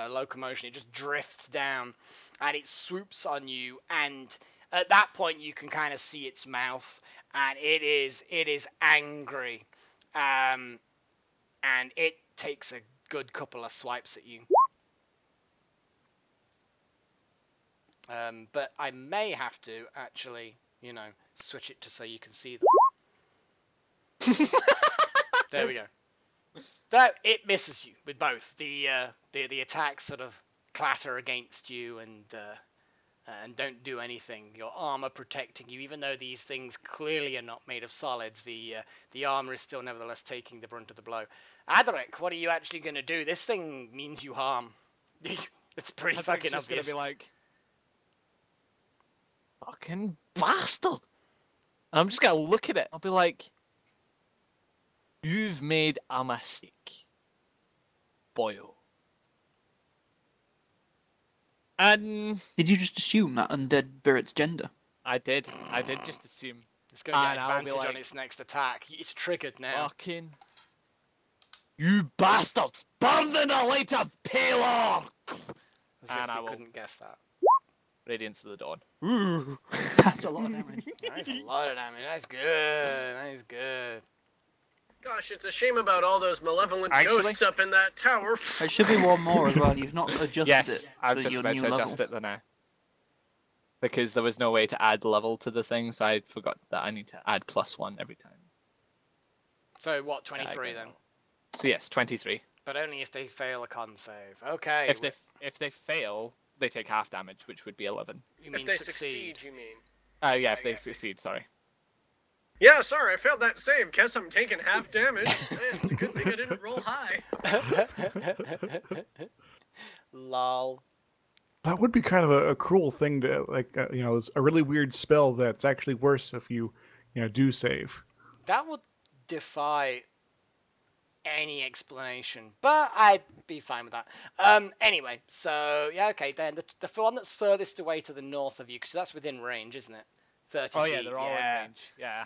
locomotion. It just drifts down and it swoops on you, and at that point you can kind of see its mouth, and it is angry, and it takes a good couple of swipes at you. But I may have to actually, switch it to so you can see them. There we go. That it misses you with both. The attacks sort of clatter against you and don't do anything. Your armor protecting you, even though these things clearly are not made of solids. The armor is still nevertheless taking the brunt of the blow. Adrik, what are you actually gonna do? This thing means you harm. It's pretty fucking just obvious. gonna be like, fucking bastard. And I'm just gonna look at it. I'll be like, you've made a mistake, boyo. And Did you just assume that undead spirit's gender? I did just assume. It's going to get And I'll be advantage on like, its next attack. It's triggered now. fucking, you bastards, burn in the light of Palor! As if and I you will- couldn't guess that. Radiance of the Dawn. That's a lot of damage. That's a lot of damage. That's good. Gosh, it's a shame about all those malevolent Actually- ghosts up in that tower. There should be one more as well. You've not adjusted Yes, it I'm for just your about new to level. adjust it now. Because there was no way to add level to the thing, so I forgot that I need to add +1 every time. So what, 23 then? So yes, 23. But only if they fail a con save. Okay. If they fail, they take half damage, which would be 11. You mean If they succeed. succeed, you mean? Yeah, if they succeed, sorry. Yeah, sorry, I failed that save. Guess I'm taking half damage. Man, it's a good thing I didn't roll high. Lol. That would be kind of a cruel thing to, it's a really weird spell that's actually worse if you, do save. That would defy any explanation, but I'd be fine with that. Anyway, so yeah, okay, then the one that's furthest away to the north of you, because that's within range, isn't it? 30 Oh feet. yeah, they're all in range. Yeah.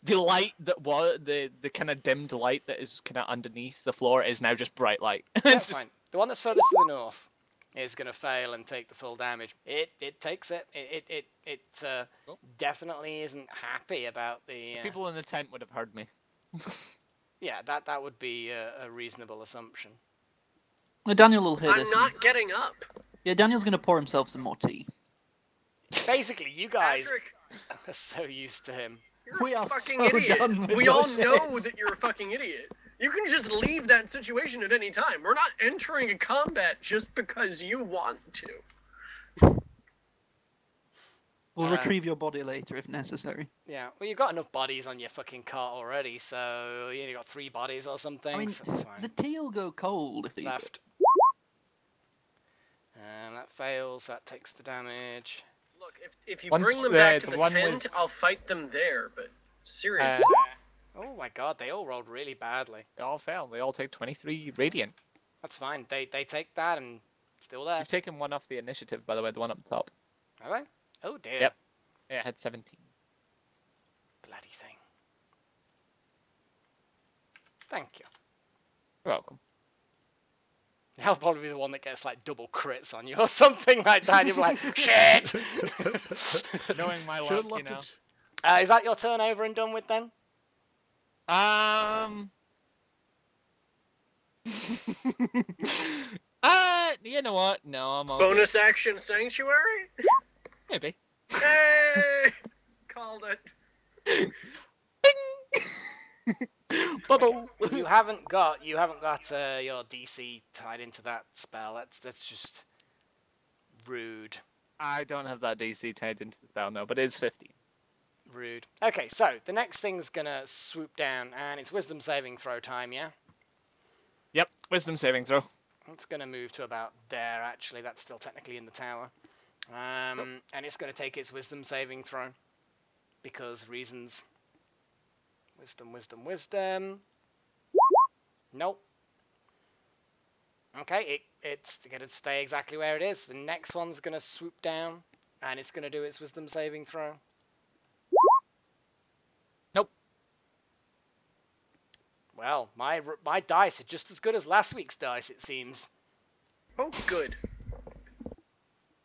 The light that was the kind of dimmed light that is kind of underneath the floor is now just bright light. That's fine. The one that's furthest to the north is going to fail and take the full damage. It takes it. It definitely isn't happy about the. People in the tent would have heard me. Yeah, that would be a reasonable assumption. Daniel will hear I'm this. not getting up. Yeah, Daniel's going to pour himself some more tea. Basically, you guys Adrik, are so used to him. you're We a are fucking so idiot. done with We your all shit. know that you're a fucking idiot. You can just leave that situation at any time. We're not entering a combat just because you want to. We'll retrieve your body later if necessary. Yeah, well, you've got enough bodies on your fucking cart already, so you only got 3 bodies or something. I mean, so that's fine. the tea will go cold if you Left. And that fails. That takes the damage. Look, if you Once- bring them yeah, back to the the one tent, with- I'll fight them there, but seriously. Oh my god, they all rolled really badly. They all fail. They all take 23 radiant. That's fine. They take that and still there. You've taken one off the initiative, by the way, the one up top. Have they? Oh dear. Yep. Yeah, it had 17. Bloody thing. Thank you. You're welcome. That'll probably be the one that gets like double crits on you or something like that. You're like, shit! Knowing my Should've luck, you left know. it. Is that your turn over and done with then? You know what? No, I'm okay. Bonus action sanctuary? Maybe. Hey! Called it. Bubble. You haven't got your DC tied into that spell. That's just rude. I don't have that DC tied into the spell, no, but it is 15. Rude. Okay, so the next thing's gonna swoop down, and it's Wisdom saving throw time, yeah? Yep, wisdom saving throw. It's gonna move to about there, actually. That's still technically in the tower. And it's gonna take its Wisdom saving throw. Because reasons. Wisdom. Nope. Okay, it's gonna stay exactly where it is. The next one's gonna swoop down, and it's gonna do its Wisdom saving throw. Nope. Well, my dice are just as good as last week's dice, it seems. Oh, good.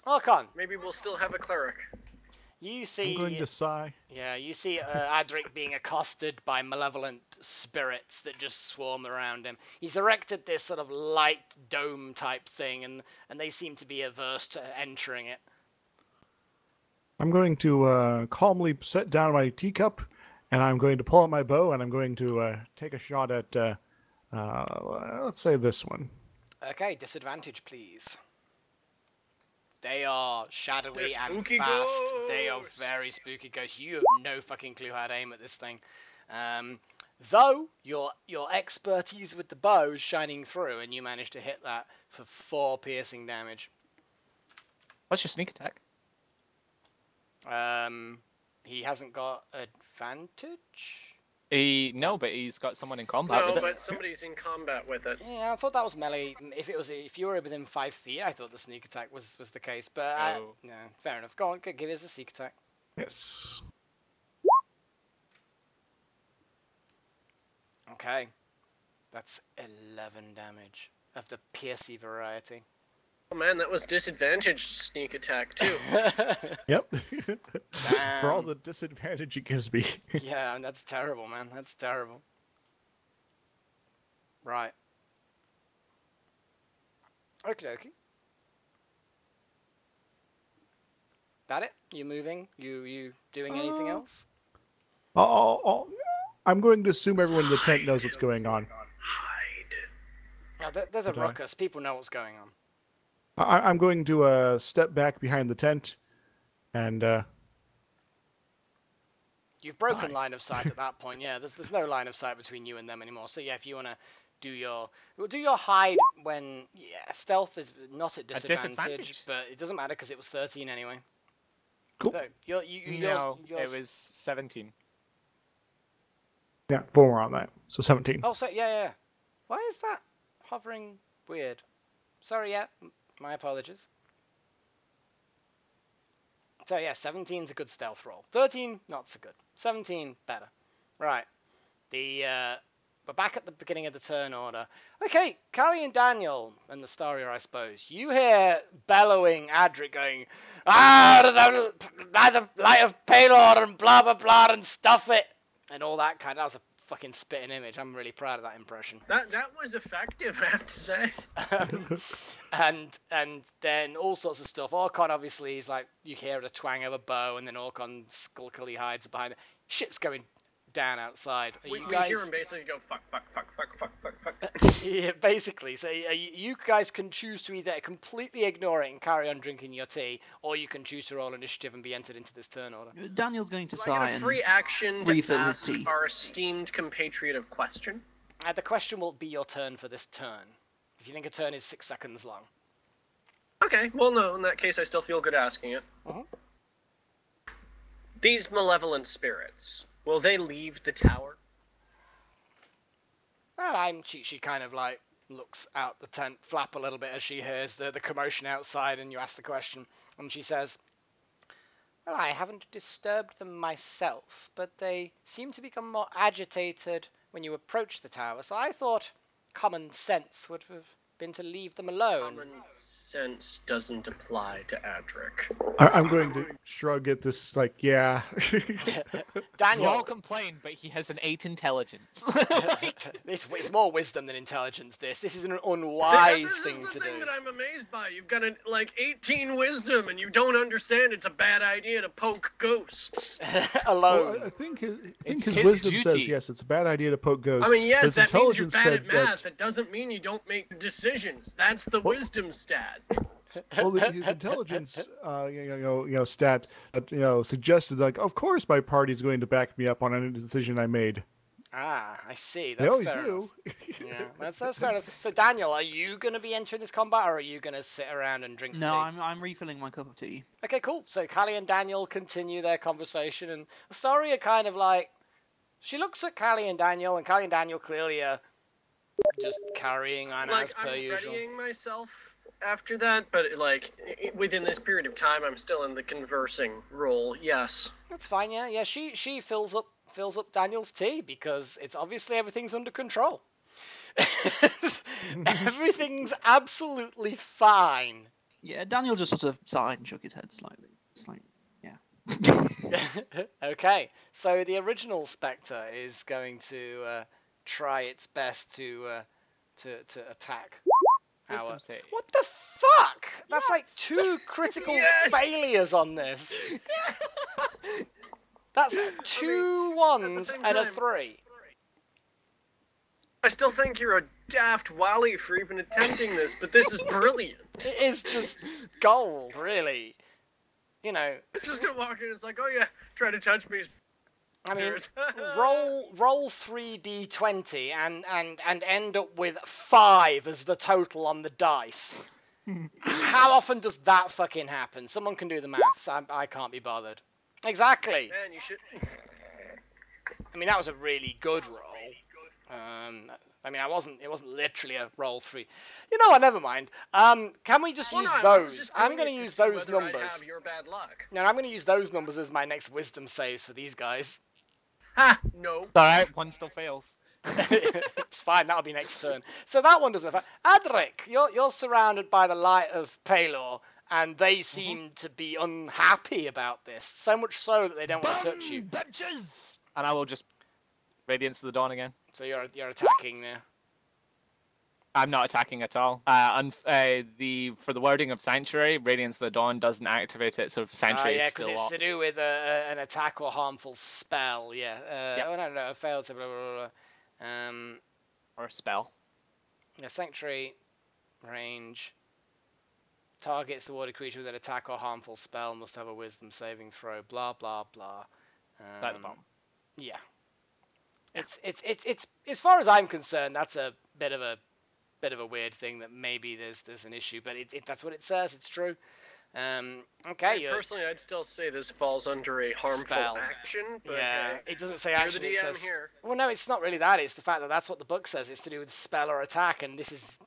Orkon, Maybe we'll still have a cleric. you see... I'm going to sigh. Yeah, you see Adrik being accosted by malevolent spirits that just swarm around him. He's erected this sort of light dome type thing, and they seem to be averse to entering it. I'm going to calmly set down my teacup, and I'm going to pull out my bow, and I'm going to take a shot at, let's say this one. Okay, disadvantage, please. They are shadowy They're and spooky fast. They are ghosts. very spooky ghosts. You have no fucking clue how to aim at this thing. Though your expertise with the bow is shining through, and you managed to hit that for 4 piercing damage. What's your sneak attack? He hasn't got advantage? No, but he's got someone in combat No, with it. but somebody's in combat with it. Yeah, I thought that was melee. If you were within 5 feet, I thought the sneak attack was the case. But Oh. no, fair enough. Go on, give us a sneak attack. Yes. Okay, that's 11 damage of the piercy variety. Oh man, that was disadvantaged sneak attack too. Yep. For all Damn. the disadvantage it gives me. Yeah, and that's terrible, man. That's terrible. Right. Okie dokie. That it? You moving? You doing anything else? I'm going to assume everyone in the tent knows what's going on. Hide. No, there's a Okay. ruckus. People know what's going on. I'm going to step back behind the tent, and You've broken Hi. line of sight at that point. Yeah, there's no line of sight between you and them anymore. So yeah, if you wanna do your hide when stealth is not at disadvantage, disadvantage? but it doesn't matter because it was 13 anyway. cool. So No, yours... it was 17. Yeah, 4 on that, so 17. Oh, so yeah. Why is that hovering weird? Sorry, yeah. My apologies. So yeah, 17's a good stealth roll. 13, not so good. 17, better. Right. We're back at the beginning of the turn order. Okay, Callie and Daniel, and the Staria, I suppose. You hear bellowing Adrik going, by the light of Palor and blah blah blah and stuff it, and all that kind. That was a fucking spitting image. I'm really proud of that impression. That was effective, I have to say. And then all sorts of stuff. Orkon obviously is like, you hear the twang of a bow, and then Orkon skulkily hides behind it. Shit's going down outside. Are We you guys... hear him basically go fuck. Yeah, basically. So you guys can choose to either completely ignore it and carry on drinking your tea, or you can choose to roll initiative and be entered into this turn order. Daniel's going to Do I sigh get a and free action to refill his ask tea. our esteemed compatriot a question? The question will be your turn for this turn. If you think a turn is 6 seconds long. Okay, well no, in that case I still feel good asking it. Mhm. These malevolent spirits, will they leave the tower? Well, she kind of like looks out the tent flap a little bit as she hears the commotion outside, and you ask the question, and she says, "Well, I haven't disturbed them myself, but they seem to become more agitated when you approach the tower, so I thought common sense would have been to leave them alone." Common sense doesn't apply to Adrik. I'm going to shrug at this, like, yeah. We Daniel, all complain, but he has an 8 intelligence. it's more wisdom than intelligence. This is an unwise This thing is to the thing do. that I'm amazed by. You've got like 18 wisdom, and you don't understand it's a bad idea to poke ghosts. Alone. Well, I think his his wisdom duty. says yes, it's a bad idea to poke ghosts. I mean, yes, His that means you're intelligence bad at said math. That doesn't mean you don't make decisions. That's the wisdom stat. well, his intelligence, stat, suggested like, of course, my party's going to back me up on any decision I made. Ah, I see. They That's always fair do. enough. Yeah, that's fair enough. So, Daniel, are you going to be entering this combat, or are you going to sit around and drink No, tea? I'm refilling my cup of tea. Okay, cool. So, Callie and Daniel continue their conversation, and Astoria kind of like... She looks at Callie and Daniel clearly are just carrying on Like, as per I'm usual. readying myself after that, but like within this period of time, I'm still in the conversing role. Yes. That's fine, yeah. Yeah, she fills up Daniel's tea because it's obviously everything's under control. Everything's absolutely fine. Yeah, Daniel just sort of sighed and shook his head slightly. Just like, yeah. Okay, so the original Spectre is going to try its best to attack our... Wisdom save. What the fuck? That's like 2 critical Yes! failures on this. That's 2 ones same and a time- 3. I still think you're a daft wally for even attempting this, but this is brilliant. It is just gold, really. You know, Just to walk in, it's like, oh yeah, try to touch me. I mean, Cheers. roll 3d20 and end up with 5 as the total on the dice. How often does that fucking happen? Someone can do the maths. I can't be bothered. Exactly. Man, you should. I mean, that was a really good roll. I mean, it wasn't literally a roll 3. You know what? Never mind. Can we just Well, use no, I was those? just I'm doing going it to to use see those whether I'd numbers. have your bad luck. No, I'm going to use those numbers as my next wisdom saves for these guys. Ha! No. It's alright, one still fails. It's fine. That'll be next turn. So that one doesn't affect. Adrik, you're surrounded by the light of Palor, and they seem to be unhappy about this. So much so that they don't want to touch you. Bitches! And I will just Radiance to the Dawn again. So you're attacking now. I'm not attacking at all. For the wording of Sanctuary, Radiance to the Dawn doesn't activate it, so Sanctuary Yeah, is because still it's up. to do with an attack or harmful spell. Yeah. Yep. Oh no, failed to blah blah blah. Or a spell. Yeah, Sanctuary range. Targets the warded creature with an attack or harmful spell must have a Wisdom saving throw. Blah blah blah. At the bottom. Yeah. It's as far as I'm concerned, that's a bit of a weird thing that maybe there's an issue, but that's what it says. It's true. Okay. Personally, I'd still say this falls under a harmful Spell. action. But Yeah, okay. it doesn't say You're action. the It DM says, here. well, no, it's not really that. It's the fact that that's what the book says. It's to do with spell or attack, and this is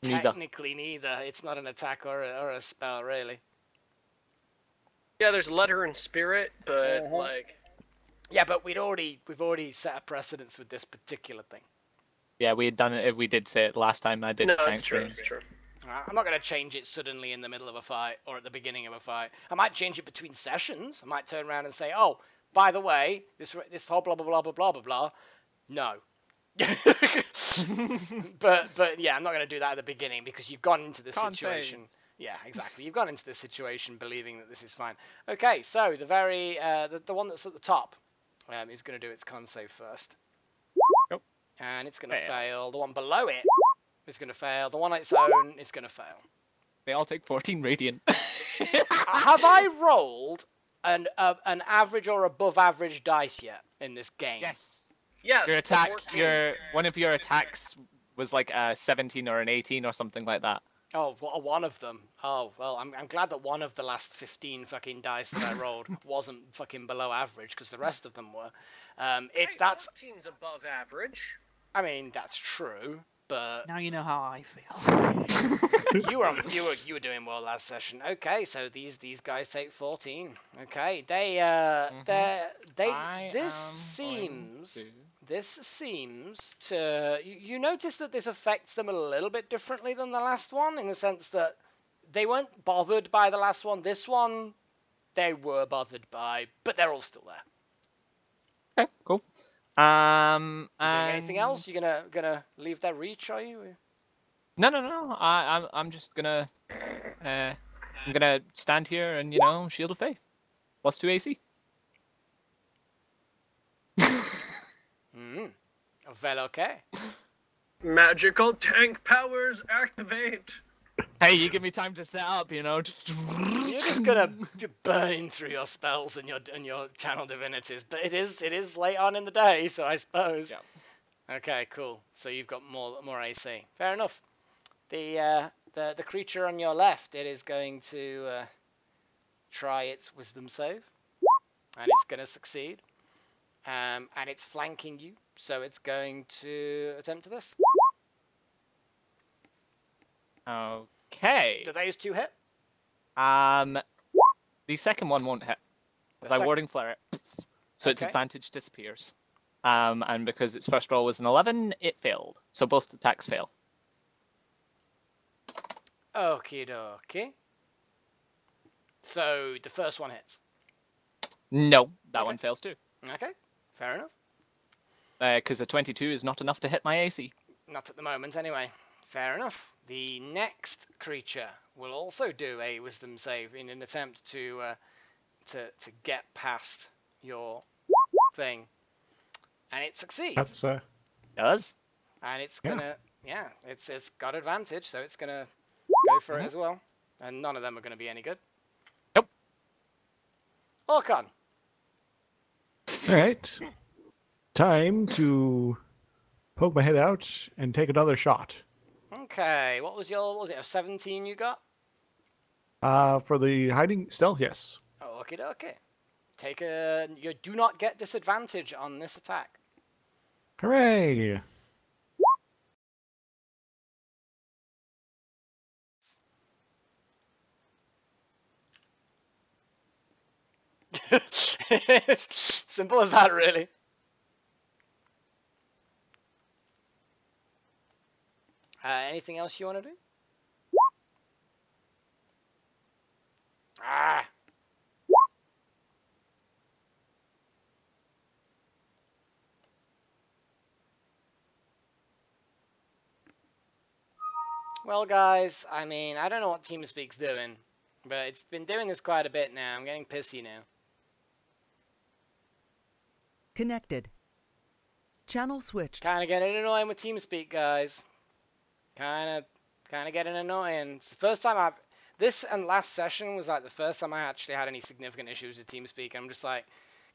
Neither. technically neither. It's not an attack or a spell, really. Yeah, there's letter and spirit, but Uh-huh. like. Yeah, but we've already set a precedence with this particular thing. Yeah, we had done it. We did say it last time. I did. No, it's true. Sanctuary. It's true. I'm not going to change it suddenly in the middle of a fight or at the beginning of a fight. I might change it between sessions. I might turn around and say, "Oh, by the way, this whole blah blah blah blah blah blah blah." No. but yeah, I'm not going to do that at the beginning because you've gone into this Can't situation. say. Yeah, exactly. You've gone into this situation believing that this is fine. Okay, so the very the one that's at the top is going to do its con save first. Yep. And it's going to Fail. fail. The one below it is going to fail. The one on its own is going to fail. They all take 14 radiant. Have I rolled an average or above average dice yet in this game? Yes. Yes. Your the attack. 14. One of your attacks was like a 17 or an 18 or something like that. Oh, one of them. Oh, well, I'm glad that one of the last 15 fucking dice that I rolled wasn't fucking below average, because the rest of them were. Hey, That's 14's above average. I mean, that's true, but Now you know how I feel. you were doing well last session. Okay, so these guys take 14. Okay, they I this am seems going this seems to you notice that this affects them a little bit differently than the last one, in the sense that they weren't bothered by the last one. This one they were bothered by, but they're all still there. Okay, cool. You doing anything And- else? You gonna leave their reach? Are you? No. I'm just gonna I'm gonna stand here and shield of faith. +2 AC. Well, okay. Magical tank powers activate. Hey, you give me time to set up, You're just gonna be burning through your spells and your channel divinities, but it is late on in the day, so I suppose. Yeah. Okay, cool. So you've got more AC. Fair enough. The creature on your left, it is going to try its wisdom save, and it's gonna succeed. And it's flanking you, so it's going to attempt this. Okay. Do those two hit? The second one won't hit. The Because I sec- warding flare it. So its Okay. advantage disappears. And because its first roll was an 11, it failed. So both attacks fail. Okie dokie. So the first one hits. No, that Okay. one fails too. Okay, fair enough. Because a 22 is not enough to hit my AC. Not at the moment, anyway. Fair enough. The next creature will also do a wisdom save in an attempt to get past your thing, and it succeeds. That's Does? And it's Yeah. gonna, it's got advantage, so it's gonna go for it as well. And none of them are gonna be any good. Nope. Orkon. all right. Time to poke my head out and take another shot. Okay, what was it a 17 you got? For the hiding stealth, yes. Oh, okay, okay. You do not get disadvantage on this attack. Hooray! It's simple as that, really. Anything else you want to do? Ah. Well, guys, I mean, I don't know what TeamSpeak's doing, but it's been doing this quite a bit now. I'm getting pissy now. Connected. Channel switched. Kind of getting annoying with TeamSpeak, guys. Kind of getting annoying. It's the first time this and last session was like the first time I actually had any significant issues with TeamSpeak. I'm just like,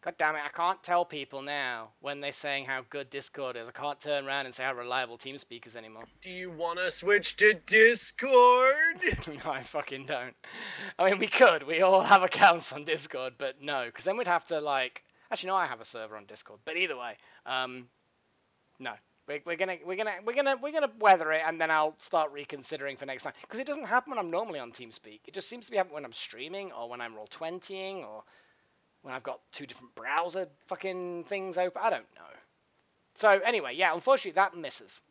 God damn it, I can't tell people now when they're saying how good Discord is. I can't turn around and say how reliable TeamSpeak is anymore. Do you want to switch to Discord? No, I fucking don't. I mean, we could. We all have accounts on Discord, but no, because then we'd have to like. Actually, no, I have a server on Discord. But either way, no. We're gonna weather it, and then I'll start reconsidering for next time. Because it doesn't happen when I'm normally on TeamSpeak. It just seems to be happening when I'm streaming, or when I'm Roll20ing, or when I've got two different browser fucking things open. I don't know. So anyway, yeah, unfortunately that misses.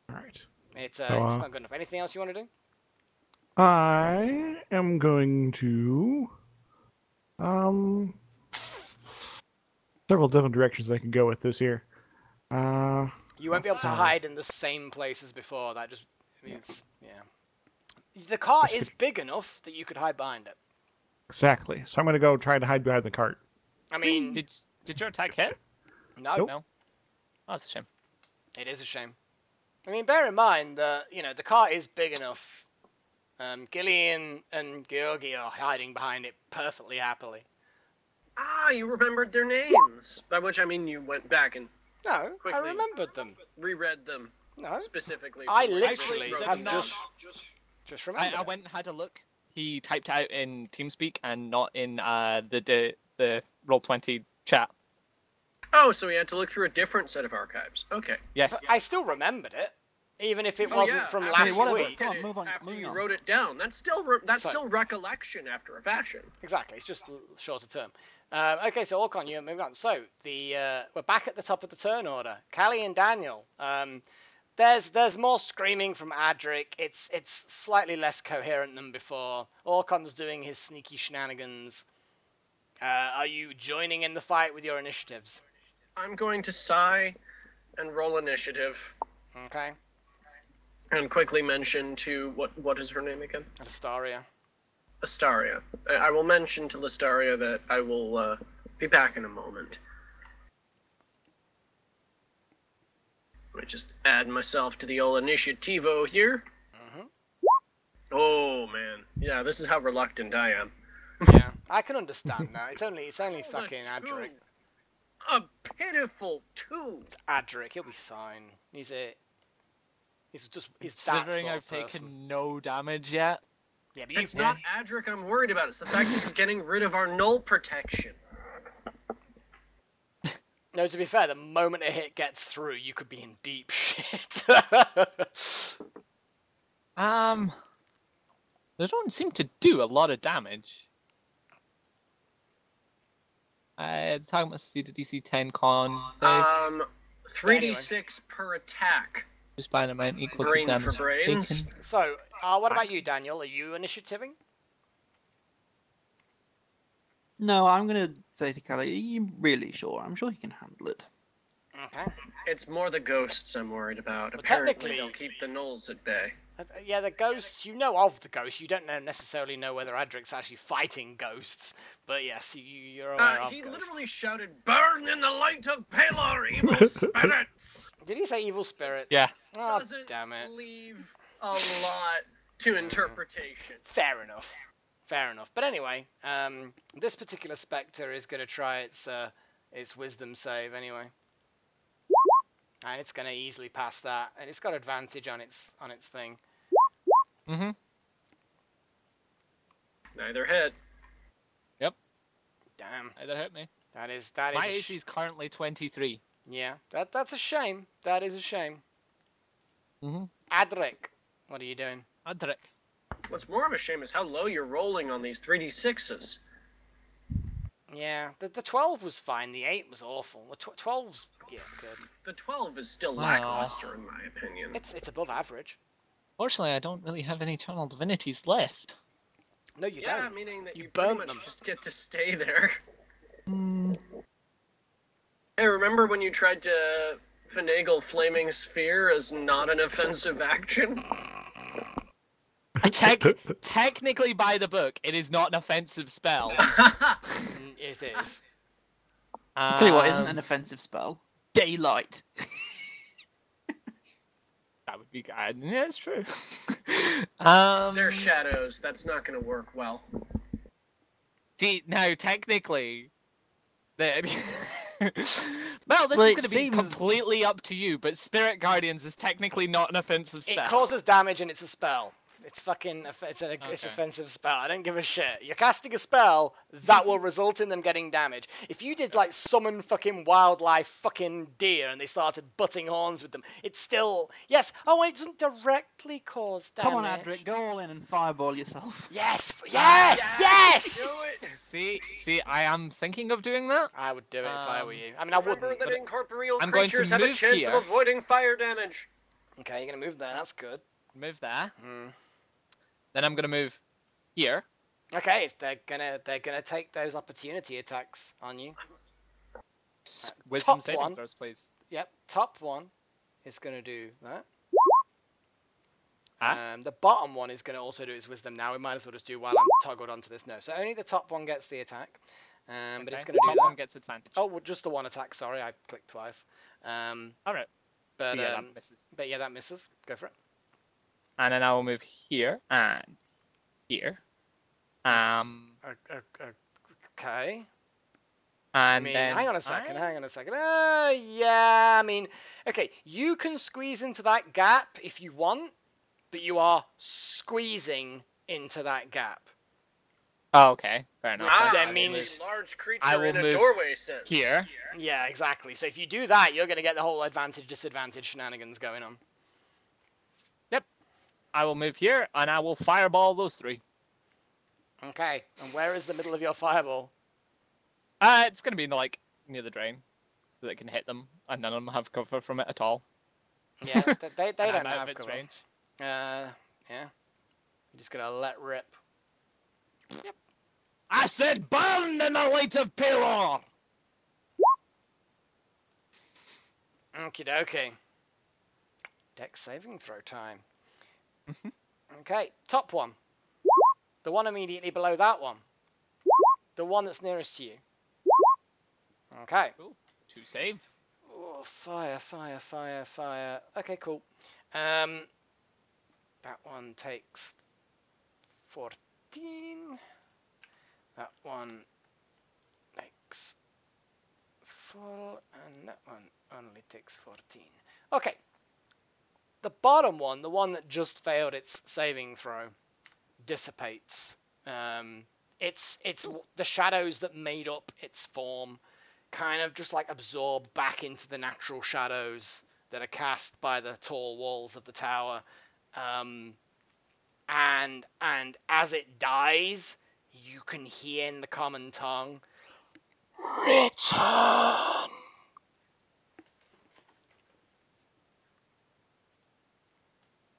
All right. It's So, not good enough. Anything else you want to do? I am going to several different directions I can go with this here. You won't be able to hide in the same place as before. That just means, yeah. The car This is big enough that you could hide behind it. Exactly. So I'm going to go try to hide behind the cart. I mean, Did your attack hit? no, Nope. No. Oh, that's a shame. it is a shame. I mean, bear in mind that, the car is big enough. Gillian and Georgi are hiding behind it perfectly happily. Ah, you remembered their names. By which I mean you went back and No, I Quickly. remembered them. reread them No, specifically. I for literally wrote have them just remembered I it. went and had a look. He typed out in TeamSpeak and not in the Roll20 chat. Oh, so we had to look through a different set of archives. Okay. Yes. But I still remembered it, even if it Oh, wasn't yeah, from after last you whatever. week. did Come on, it, move on, after moving you on. wrote it down, that's still So- still recollection after a fashion. Exactly, it's just shorter term. Okay, so Orkon, you're moving on. So we're back at the top of the turn order. Callie and Daniel. There's more screaming from Adrik. It's slightly less coherent than before. Orkon's doing his sneaky shenanigans. Are you joining in the fight with your initiatives? I'm going to sigh and roll initiative Okay, and quickly mention to what is her name again? Astaria. Astaria. I will mention to Listaria that I will be back in a moment. Let me just add myself to the old initiativo here. Mhm. Oh man, yeah, this is how reluctant I am. Yeah, I can understand that. It's only fucking The Adrik. two. A pitiful 2. Adrik, he'll be fine. He's that Considering sort I've of person. taken no damage yet. Yeah, but It's not Adrik I'm worried about. It's the fact that you're getting rid of our null protection. No, to be fair, the moment a hit gets through, you could be in deep shit. They don't seem to do a lot of damage. Talking about see the DC 10 con save. 3d6 per attack. Just by an amount equal Brain to for damage brains. taken. So, what about you, Daniel? Are you initiativing? No, I'm gonna say to Callie, are you really sure? I'm sure he can handle it. Okay. It's more the ghosts I'm worried about. Well, Apparently technically- they'll keep the nulls at bay. Yeah, the ghosts, you know of the ghosts. You don't necessarily know whether Adric's actually fighting ghosts. But yes, you're aware of He ghosts. literally shouted, "Burn in the light of Pelor, evil spirits!" Did he say evil spirits? Yeah. Oh, Doesn't damn it. leave a lot to interpretation. Fair enough. Fair enough. But anyway, this particular spectre is going to try its wisdom save anyway. And it's going to easily pass that. And it's got advantage on its thing. Mm-hmm. Neither hit. Damn. That hit me. That is My a AC is currently 23. yeah. That's a shame. That is a shame. Mm-hmm. Adrik, what are you doing? Adrik. What's more of a shame is how low you're rolling on these 3d6s. Yeah, the 12 was fine. The 8 was awful. The 12's yeah, good. The 12 is still Wow. lackluster in my opinion. It's above average. Fortunately, I don't really have any Eternal Divinities left. No, you Yeah, don't. meaning that You you pretty burnt much them. just get to stay there. Hmm. Hey, remember when you tried to finagle Flaming Sphere as not an offensive action? Technically, by the book, it is not an offensive spell. It is. I'll tell you what isn't Um, an offensive spell. Daylight. That would be good. Yeah, it's true. They're shadows. That's not going to work well. See, now technically, well, this Well, is it going to be seems- completely up to you. But Spirit Guardians is technically not an offensive spell. It causes damage and it's a spell. It's fucking. It's an Okay. offensive spell. I don't give a shit. You're casting a spell that will result in them getting damage. If you did like summon fucking wildlife fucking deer and they started butting horns with them, it's still yes. Oh, it doesn't directly cause damage. Come on, Adrik, go all in and fireball yourself. Yes, yes. Do it! See, I am thinking of doing that. I would do it if I were you. I mean, I Remember wouldn't. that But... incorporeal I'm going to creatures have a move chance here. of avoiding fire damage. Okay, you're gonna move there. That's good. Move there. Hmm. Then I'm gonna move here. Okay, they're gonna take those opportunity attacks on you. Wisdom top saving one. throws, please. Yep, top one is gonna do that. Ah. The bottom one is gonna also do its wisdom. Now we might as well just do while I'm toggled onto this. No, so only the top one gets the attack. But it's Okay. gonna do Top one that. gets advantage. Oh, well, just the one attack. Sorry, I clicked twice. All right. But Yeah, that misses. but yeah, that misses. Go for it. And then I will move here and here. Okay. And I mean, then hang on a second. Yeah, I mean, okay, you can squeeze into that gap if you want, but you are squeezing into that gap. Oh, okay, fair enough. Ah, that I will means- move large I creature will in a move doorway sense. here. Yeah, exactly. So if you do that, you're going to get the whole advantage disadvantage shenanigans going on. I will move here, and I will fireball those 3. Okay. And where is the middle of your fireball? It's gonna be like near the drain, so that it can hit them, and none of them have cover from it at all. Yeah, they And don't I'm out have of its cover. range. Yeah. You're just gonna let rip. I said burn in the light of Pelor! Okie dokie. Dex saving throw time. Okay, top one. The one immediately below that one. The one that's nearest to you. Okay. Cool. 2 save. Oh, fire. Okay, cool. That one takes 14. That one takes 4, and that one only takes 14. Okay. The bottom one, the one that just failed its saving throw, dissipates. It's the shadows that made up its form kind of just like absorb back into the natural shadows that are cast by the tall walls of the tower. And as it dies, you can hear in the common tongue, "Return."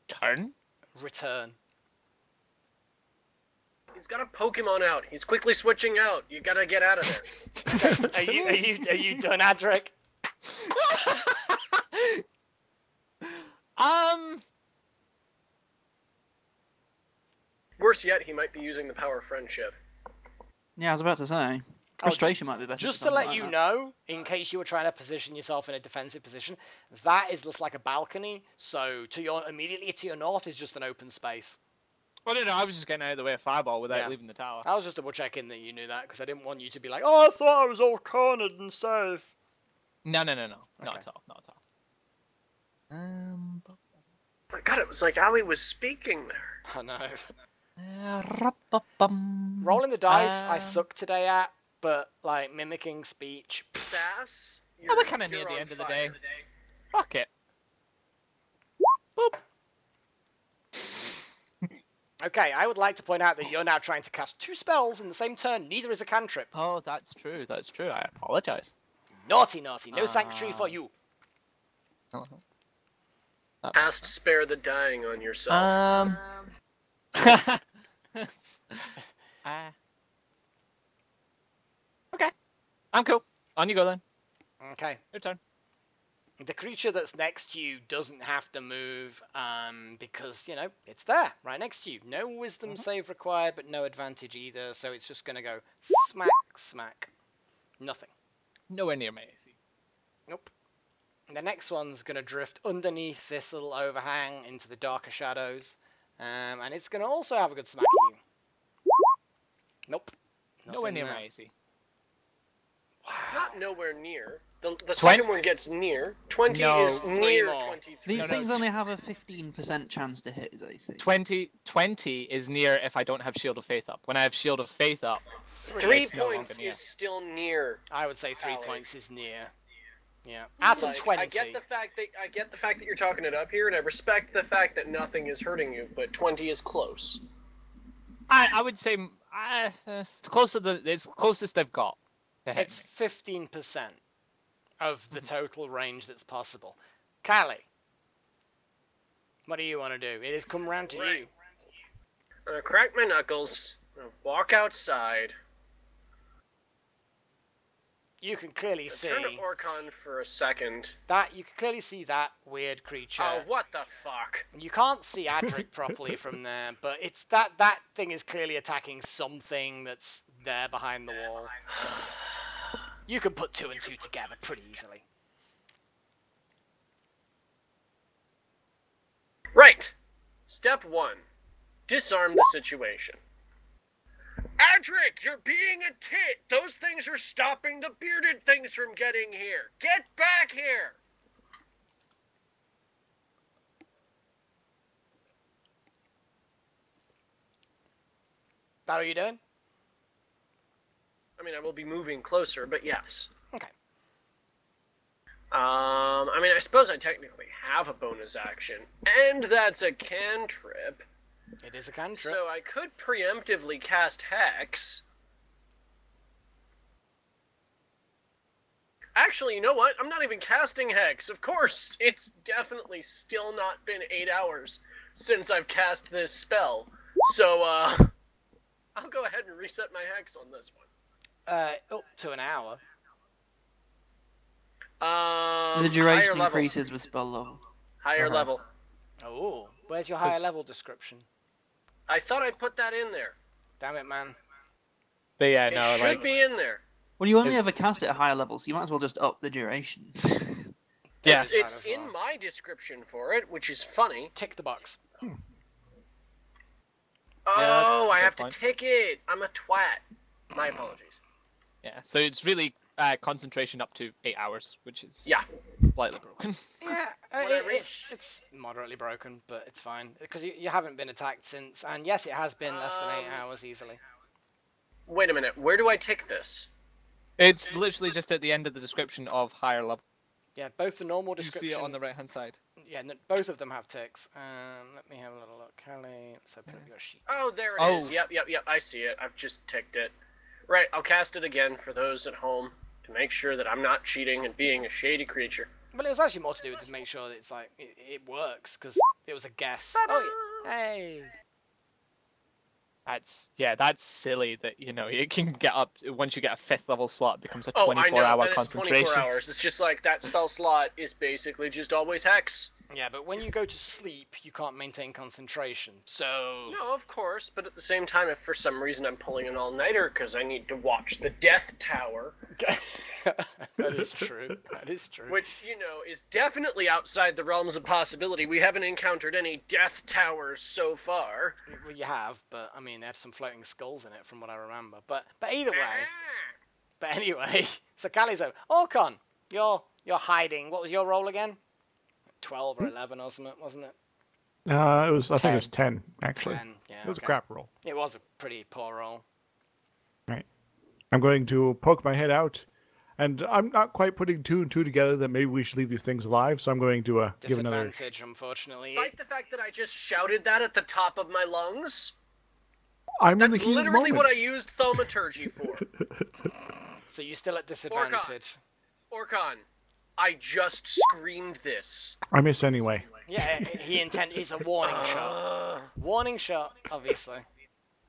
Turn? Return. He's got a Pokemon out. He's quickly switching out. You gotta get out of there. Are you done, Adrik? Worse yet, he might be using the power of friendship. Yeah, I was about to say. Frustration might be better. Just for to something let like you that. know, in case you were trying to position yourself in a defensive position, that is just like a balcony. So immediately to your north is just an open space. Well, no, I was just getting out of the way of fireball without Yeah. leaving the tower. I was just double checking that you knew that because I didn't want you to be like, "Oh, I thought I was all cornered and safe." No. Not Okay. at all. Not at all. My God, it was like Ali was speaking there. I know. Rolling the dice, I suck today at, but like mimicking speech. Sass? Oh, we're kind of near You're the on end of the fire. day. Fuck it. Boop. Okay, I would like to point out that you're now trying to cast 2 spells in the same turn. Neither is a cantrip. Oh, that's true. I apologize. Naughty. No sanctuary for you. Cast Spare the Dying on yourself. Okay. I'm cool. On you go then. Okay. Your turn. The creature that's next to you doesn't have to move, because, it's there, right next to you. No wisdom save required, but no advantage either, so it's just gonna go smack. Nothing. Nowhere near my AC. Nope. The next one's gonna drift underneath this little overhang into the darker shadows, and it's gonna also have a good smack at you. Nope. Nowhere Nothing near there. my AC. Not nowhere near. The second one gets near. 20 No, is 3 near more. 23. These No, things only have a 15% chance to hit his AC. 20 is near if I don't have Shield of Faith up. When I have Shield of Faith up, 3 it's no longer points near. is still near. I would say 3 Callie. points is near. Yeah. Out of Like, 20. I get the fact that you're talking it up here, and I respect the fact that nothing is hurting you, but 20 is close. I would say it's it's closest I've got. To hitting It's me. 15% of the total range that's possible. Callie, what do you want to do? It has come round to you. I'm gonna crack my knuckles, I'm gonna walk outside, You can clearly I'll see turn to Orkon for a second. that. You can clearly see that weird creature. Oh, what the fuck? You can't see Adrik properly from there, but it's that thing is clearly attacking something that's there behind the wall. You can put 2 and 2 together pretty easily. Right. Step 1. Disarm the situation. Adrik, you're being a tit! Those things are stopping the bearded things from getting here! Get back here! That what you doing? I mean, I will be moving closer, but yes. Okay. I mean, I suppose I technically have a bonus action, and that's a cantrip. It is a cantrip. So I could preemptively cast Hex. Actually, you know what? I'm not even casting Hex. Of course, it's definitely still not been 8 hours since I've cast this spell. So, I'll go ahead and reset my Hex on this one. Up to an hour. The duration higher increases level. with spell level. Higher Uh-huh. level. Oh, where's your higher level description? I thought I put that in there. Damn it, man. But yeah, It no, should like be in there. Well, you only It's- ever cast it at higher levels, so you might as well just up the duration. Yeah. It's Might as in well. my description for it, which is funny. Tick the box. Oh, I good have point. to tick it. I'm a twat. My apologies. yeah. So it's really concentration up to 8 hours, which is Yeah. slightly broken. Yeah, When I reach- it's moderately broken, but it's fine because you haven't been attacked since, and yes, it has been less than 8 hours easily. Wait a minute. Where do I tick this? It's literally just at the end of the description of higher level. Yeah, both the normal You description. see it on the right hand side. Yeah, both of them have ticks. Let me have a little look. Callie, let's open up your sheet. Oh, there it is. Oh. Yep. I see it. I've just ticked it. Right, I'll cast it again for those at home to make sure that I'm not cheating and being a shady creature. Well, it was actually more to do with to make sure that it's like it works because it was a guess. Oh, yeah. Hey. That's silly that it can get up once you get a 5th level slot, it becomes a Oh, I know. 24-hour Then it's 24 concentration. hours. It's just like that spell slot is basically just always Hex. Yeah, but when you go to sleep, you can't maintain concentration. So. No, of course, but at the same time, if for some reason I'm pulling an all-nighter because I need to watch the Death Tower, That is true. That is true. which, is definitely outside the realms of possibility. We haven't encountered any Death Towers so far. Well, you have, but I mean, they have some floating skulls in it, from what I remember. But either way. But anyway, so Callie's over. Orkon, you're hiding. What was your roll again? 12 or 11 or something, wasn't it? I think it was 10, actually. 10. Yeah. It was a okay. crap roll. It was a pretty poor roll. I'm going to poke my head out, and I'm not quite putting 2 and 2 together that maybe we should leave these things alive, so I'm going to give another... Disadvantage, unfortunately. Despite the fact that I just shouted that at the top of my lungs, I'm in the that's heat of the literally what I moment. used thaumaturgy for. So you're still at disadvantage. Orkon, I just screamed this. I miss anyway. Yeah, he's a warning shot. Warning shot, obviously.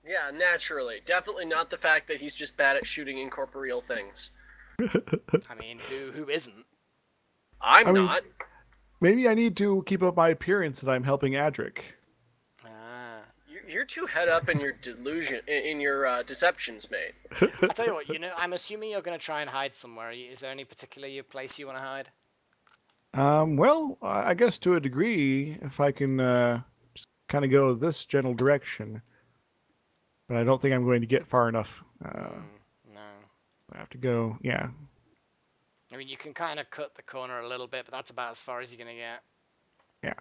Yeah, naturally. Definitely not the fact that he's just bad at shooting incorporeal things. I mean, who isn't? I'm I mean- not. Maybe I need to keep up my appearance that I'm helping Adrik. Ah. You're too head up in your delusion, in your deceptions, mate. I tell you what, I'm assuming you're going to try and hide somewhere. Is there any particular place you want to hide? Well, I guess to a degree, if I can just kind of go this general direction. But I don't think I'm going to get far enough. No. I have to go, yeah. I mean, you can kind of cut the corner a little bit, but that's about as far as you're going to get. Yeah.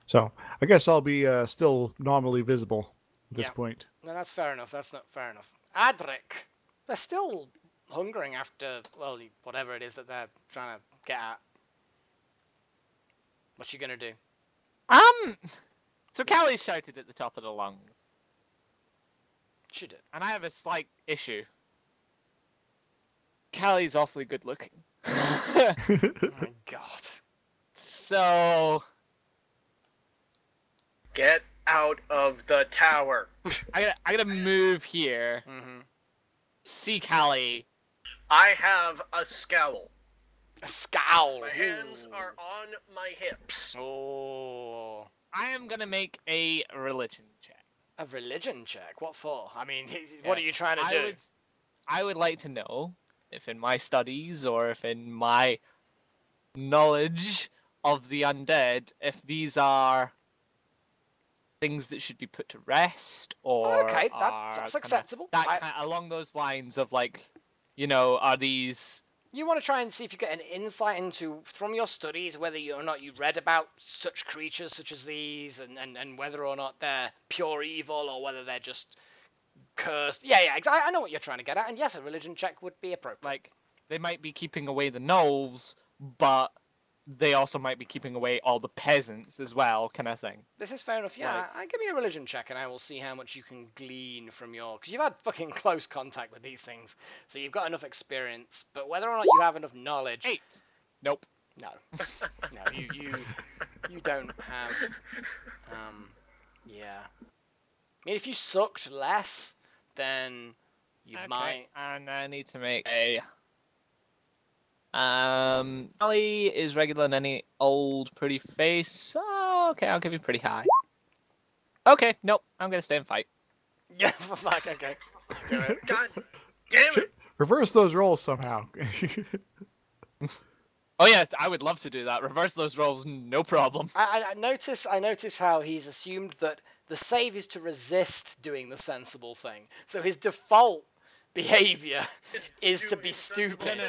So, I guess I'll be still nominally visible at this Yeah. point. No, that's fair enough. That's not fair enough. Adrik, they're still hungering after, well, whatever it is that they're trying to get at. What you going to do? So Callie shouted at the top of the lungs, She did. and I have a slight issue. Callie's awfully good looking. Oh my god. So Get out of the tower. I gotta move here. Mm-hmm. See Callie. I have a scowl. A scowl. My hands are on my hips. Oh. I am gonna make a religion check. A religion check? What for? I mean, what are you trying to do? I would like to know if in my studies or if in my knowledge of the undead, if these are things that should be put to rest or Okay, are that's kinda- acceptable. along those lines of like, are these... You want to try and see if you get an insight into, from your studies, whether or not you read about such creatures such as these, and whether or not they're pure evil, or whether they're just cursed. Yeah, I know what you're trying to get at, and yes, a religion check would be appropriate. Like, they might be keeping away the gnolls, but they also might be keeping away all the peasants as well, kind of thing. This is fair enough. Yeah, Right. give me a religion check, and I will see how much you can glean from your. Because you've had fucking close contact with these things, so you've got enough experience. But whether or not you have enough knowledge, 8. Nope. no, you don't have. Yeah. I mean, if you sucked less, then you might. And I need to make a. Callie is regular in any old pretty face. Oh, okay, I'll give you pretty high. Okay, nope, I'm gonna stay and fight. Yeah, fuck. Okay. Do it. God damn it! Reverse those rolls somehow. Oh yes, I would love to do that. Reverse those rolls, no problem. I notice how he's assumed that the save is to resist doing the sensible thing. So his default behavior is to be stupid.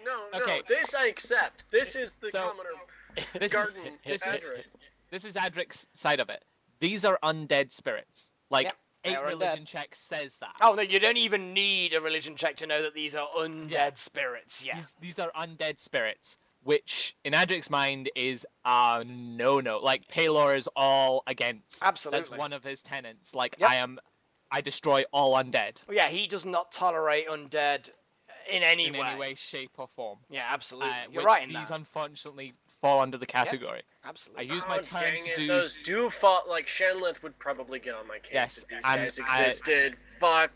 No. Okay. This I accept. This is the So, commoner garden Adrik. This is Adrik's side of it. These are undead spirits. Like, Yep, they 8 are religion undead. check says that. Oh no, you don't even need a religion check to know that these are undead Yeah. spirits. Yeah. These are undead spirits, which in Adrik's mind is a no-no. Like, Paylor is all against. Absolutely. That's one of his tenets. Like, Yep. I destroy all undead. Well, yeah, he does not tolerate undead in any in any way, shape, or form. Yeah, absolutely. You're which right in these that. unfortunately fall under the category. I Absolutely. use my turn dang to it. do. Those do fall. Like, Shanlith would probably get on my case Yes, if these and guys existed. Fuck.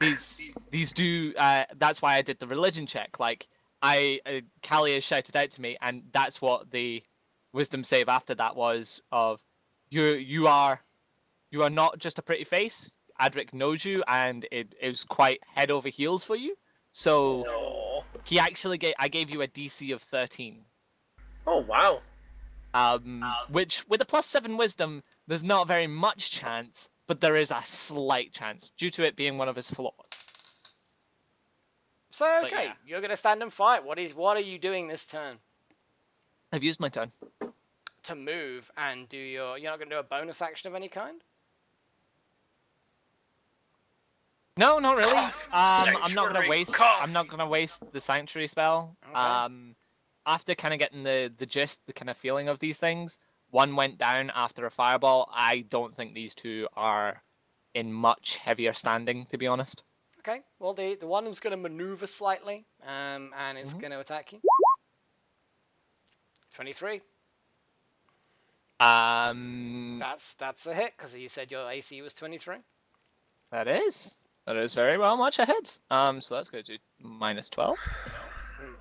These do. That's why I did the religion check. Like, Callie has shouted out to me, and that's what the wisdom save after that was of. You are not just a pretty face. Adrik knows you, and it was quite head over heels for you. So No. he actually I gave you a DC of 13. Oh, wow. Which with a +7 wisdom, there's not very much chance, but there is a slight chance due to it being one of his flaws. So But okay, yeah. you're gonna stand and fight. What are you doing this turn? I've used my turn. To move and do you're not gonna do a bonus action of any kind? No, not really. Cough. I'm not Sanctuary, gonna waste. cough. I'm not gonna waste the sanctuary spell. Okay. After kind of getting the gist, the kind of feeling of these things, one went down after a fireball. I don't think these two are in much heavier standing, to be honest. Okay. Well, the one is gonna maneuver slightly, and it's Mhm. gonna attack you. 23. That's a hit because you said your AC was 23. That is very well much ahead. So let's go to -12.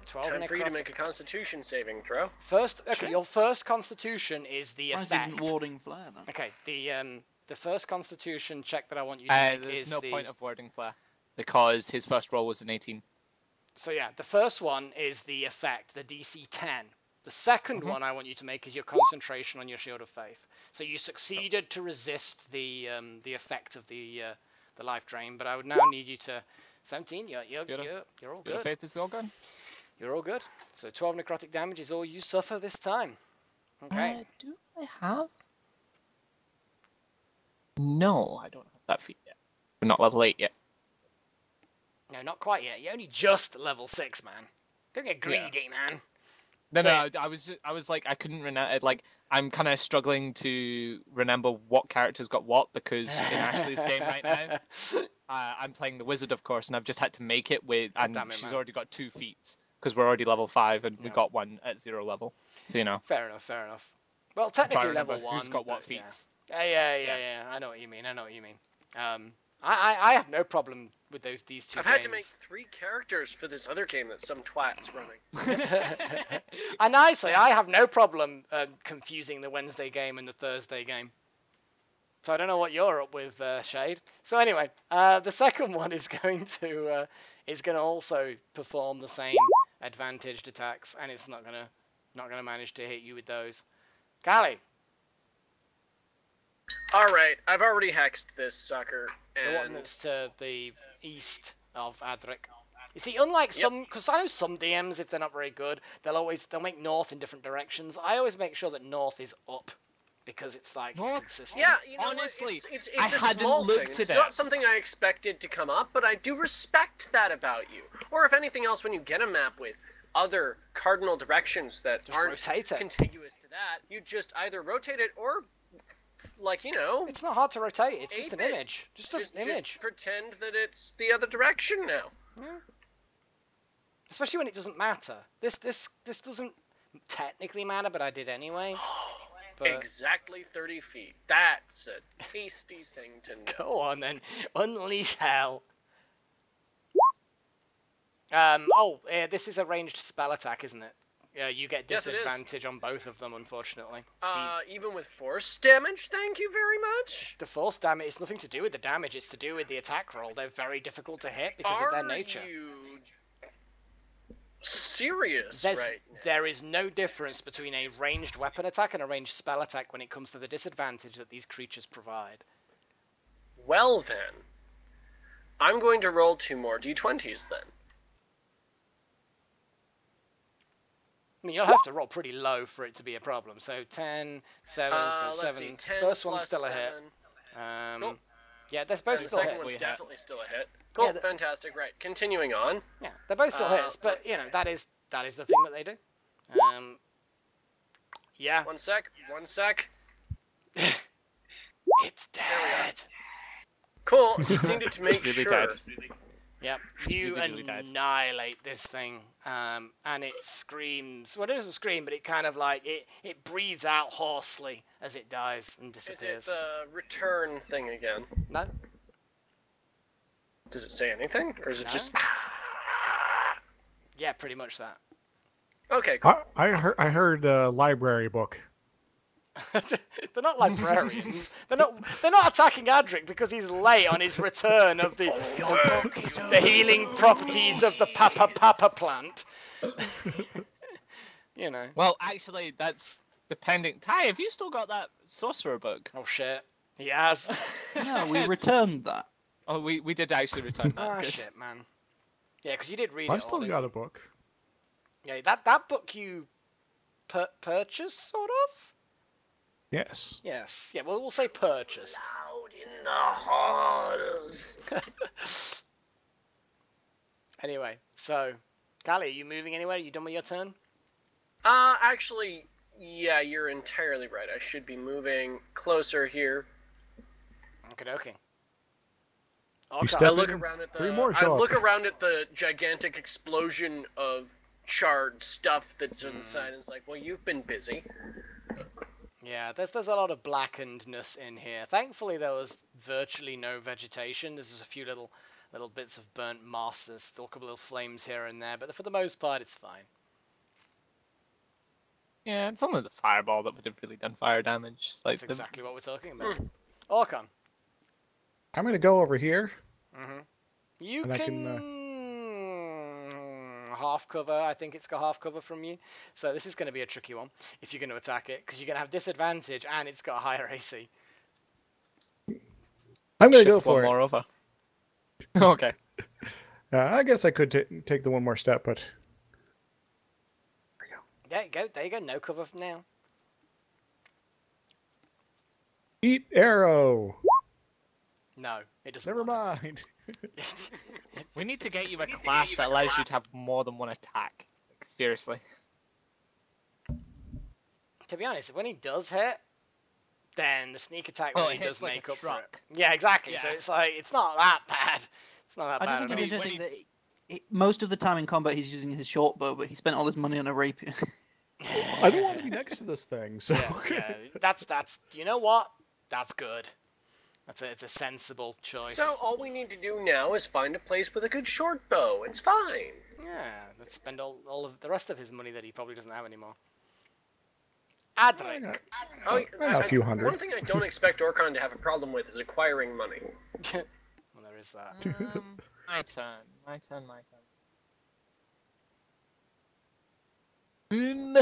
12 Time for you to necrotic. make a Constitution saving throw. First, okay, Sure. your first Constitution is the Why effect. didn't Warding Flare then? Okay, the first Constitution check that I want you to make There's is no the. point of wording flare because his first roll was an 18. So yeah, the first one is the effect, the DC 10. The second Mhm. one I want you to make is your concentration on your Shield of Faith. So you succeeded to resist the effect of the life drain, but I would now need you to 17. You're all Your good. faith is all good. You're all good. So 12 necrotic damage is all you suffer this time. Okay. Do I have? No, I don't have that feat yet. We're not level 8 yet. No, not quite yet. You're only just level 6, man. Don't get greedy, man. No, So- no, I was like, I couldn't remember. Like, I'm kind of struggling to remember what characters got what because in Ashley's game right now, I'm playing the wizard, of course, and I've just had to make it with, and Damn it, she's man. already got 2 feats because we're already level 5 and we Yeah. got one at 0 level. So you know, Fair enough. Well, if I technically remember level 1. who's got what but yeah. feats. Yeah. I know what you mean. I have no problem with these two I've games. had to make 3 characters for this other game that some twat's running. And nicely, I have no problem confusing the Wednesday game and the Thursday game. So I don't know what you're up with, Shade. So anyway, the second one is going to also perform the same advantaged attacks, and it's not gonna manage to hit you with those. Callie, Alright, I've already hexed this sucker. the And one that's to the east of Adrik. You see, unlike some, because I know some DMs, if they're not very good, they'll make north in different directions. I always make sure that north is up, because it's like Well, it's consistent. Yeah, you know Honestly, what? It's I a hadn't small looked thing. at It's it. not something I expected to come up, but I do respect that about you. Or if anything else, when you get a map with other cardinal directions that Just aren't rotate it. contiguous to that, you just either rotate it or, like, you know, It's not hard to rotate. It's just an Ape it. image. Just an image. just pretend that it's the other direction now. Yeah. Especially when it doesn't matter. This doesn't technically matter, but I did anyway. But Exactly 30 feet. That's a tasty thing to know. go on then, unleash hell. This is a ranged spell attack, isn't it? Yeah, you get Yes, it is. disadvantage on both of them, unfortunately. Even with force damage, thank you very much. The force damage is nothing to do with the damage, it's to do with the attack roll. They're very difficult to hit because of their nature. Are you serious right now? There is no difference between a ranged weapon attack and a ranged spell attack when it comes to the disadvantage that these creatures provide. Well then, I'm going to roll 2 more d20s then. I mean, you'll have to roll pretty low for it to be a problem. So 10, 7, so Let's 7. see, 10 First one's plus still a 7. hit. Cool. Yeah, they're both And the still second hits. one's hit. definitely still a hit. Cool, Yeah, fantastic. Right, continuing on. Yeah, they're both still hits, but you know that is the thing that they do. Yeah. One sec. It's dead. Cool, just needed to make Really sure. dead. Yep, you Really dead. annihilate this thing, and it screams. Well, it doesn't scream, but it kind of like it breathes out hoarsely as it dies and Is disappears. it the return thing again? No, Does it say anything? Or is it No. just... yeah, pretty much that. Okay, cool. I heard library book. They're not librarians. they're not attacking Adrik because he's late on his return of the healing properties of the papa plant. You know. Well, actually, that's depending. Ty, have you still got that sorcerer book? Oh shit. He has. No, we returned that. Oh, we did actually return that. Ah Good. shit, man. Yeah, because you did read I it. still all, didn't got you? a book. Yeah, that book you purchased, sort of. Yes. Yes. Yeah. Well, we'll say purchased. Out in the halls. Anyway, so Callie, are you moving anywhere? You done with your turn? Actually, yeah, you're entirely right. I should be moving closer here. Okay. You Okay. step I look in, around at 3 more I show up. look around at the gigantic explosion of charred stuff that's inside, and it's like, well, you've been busy. Yeah, there's a lot of blackenedness in here. Thankfully, there was virtually no vegetation. There's just a few little bits of burnt moss. There's still a couple of little flames here and there, but for the most part, it's fine. Yeah, it's only the fireball that would have really done fire damage. Like That's exactly what we're talking about. Orkon. I'm gonna go over here. You And I can half cover. I think it's got half cover from you. So this is going to be a tricky one if you're going to attack it, because you're going to have disadvantage and it's got a higher AC. I'm gonna shift go one for it. more over. Okay. I guess I could take the one more step, but There you go. There you go. No cover from now. eat arrow. No, it doesn't. Never want mind. it. We need to get you a class that allows you to have more than one attack. Like, seriously. To be honest, when he does hit, then the sneak attack Oh, really it hits does like make a up for it. truck. Yeah, exactly. So Yeah. it's like it's not that bad. It's not that I bad. just at think it's all. interesting that most of the time in combat he's using his short bow, but he spent all his money on a rapier. I don't want to be next to this thing. So Yeah. That's. You know what? That's good. It's a sensible choice. So all we need to do now is find a place with a good short bow. It's fine. Yeah, let's spend all of the rest of his money that he probably doesn't have anymore. Adrik. Oh, a few hundred. One thing I don't expect Orkon to have a problem with is acquiring money. Well, there is that. My turn.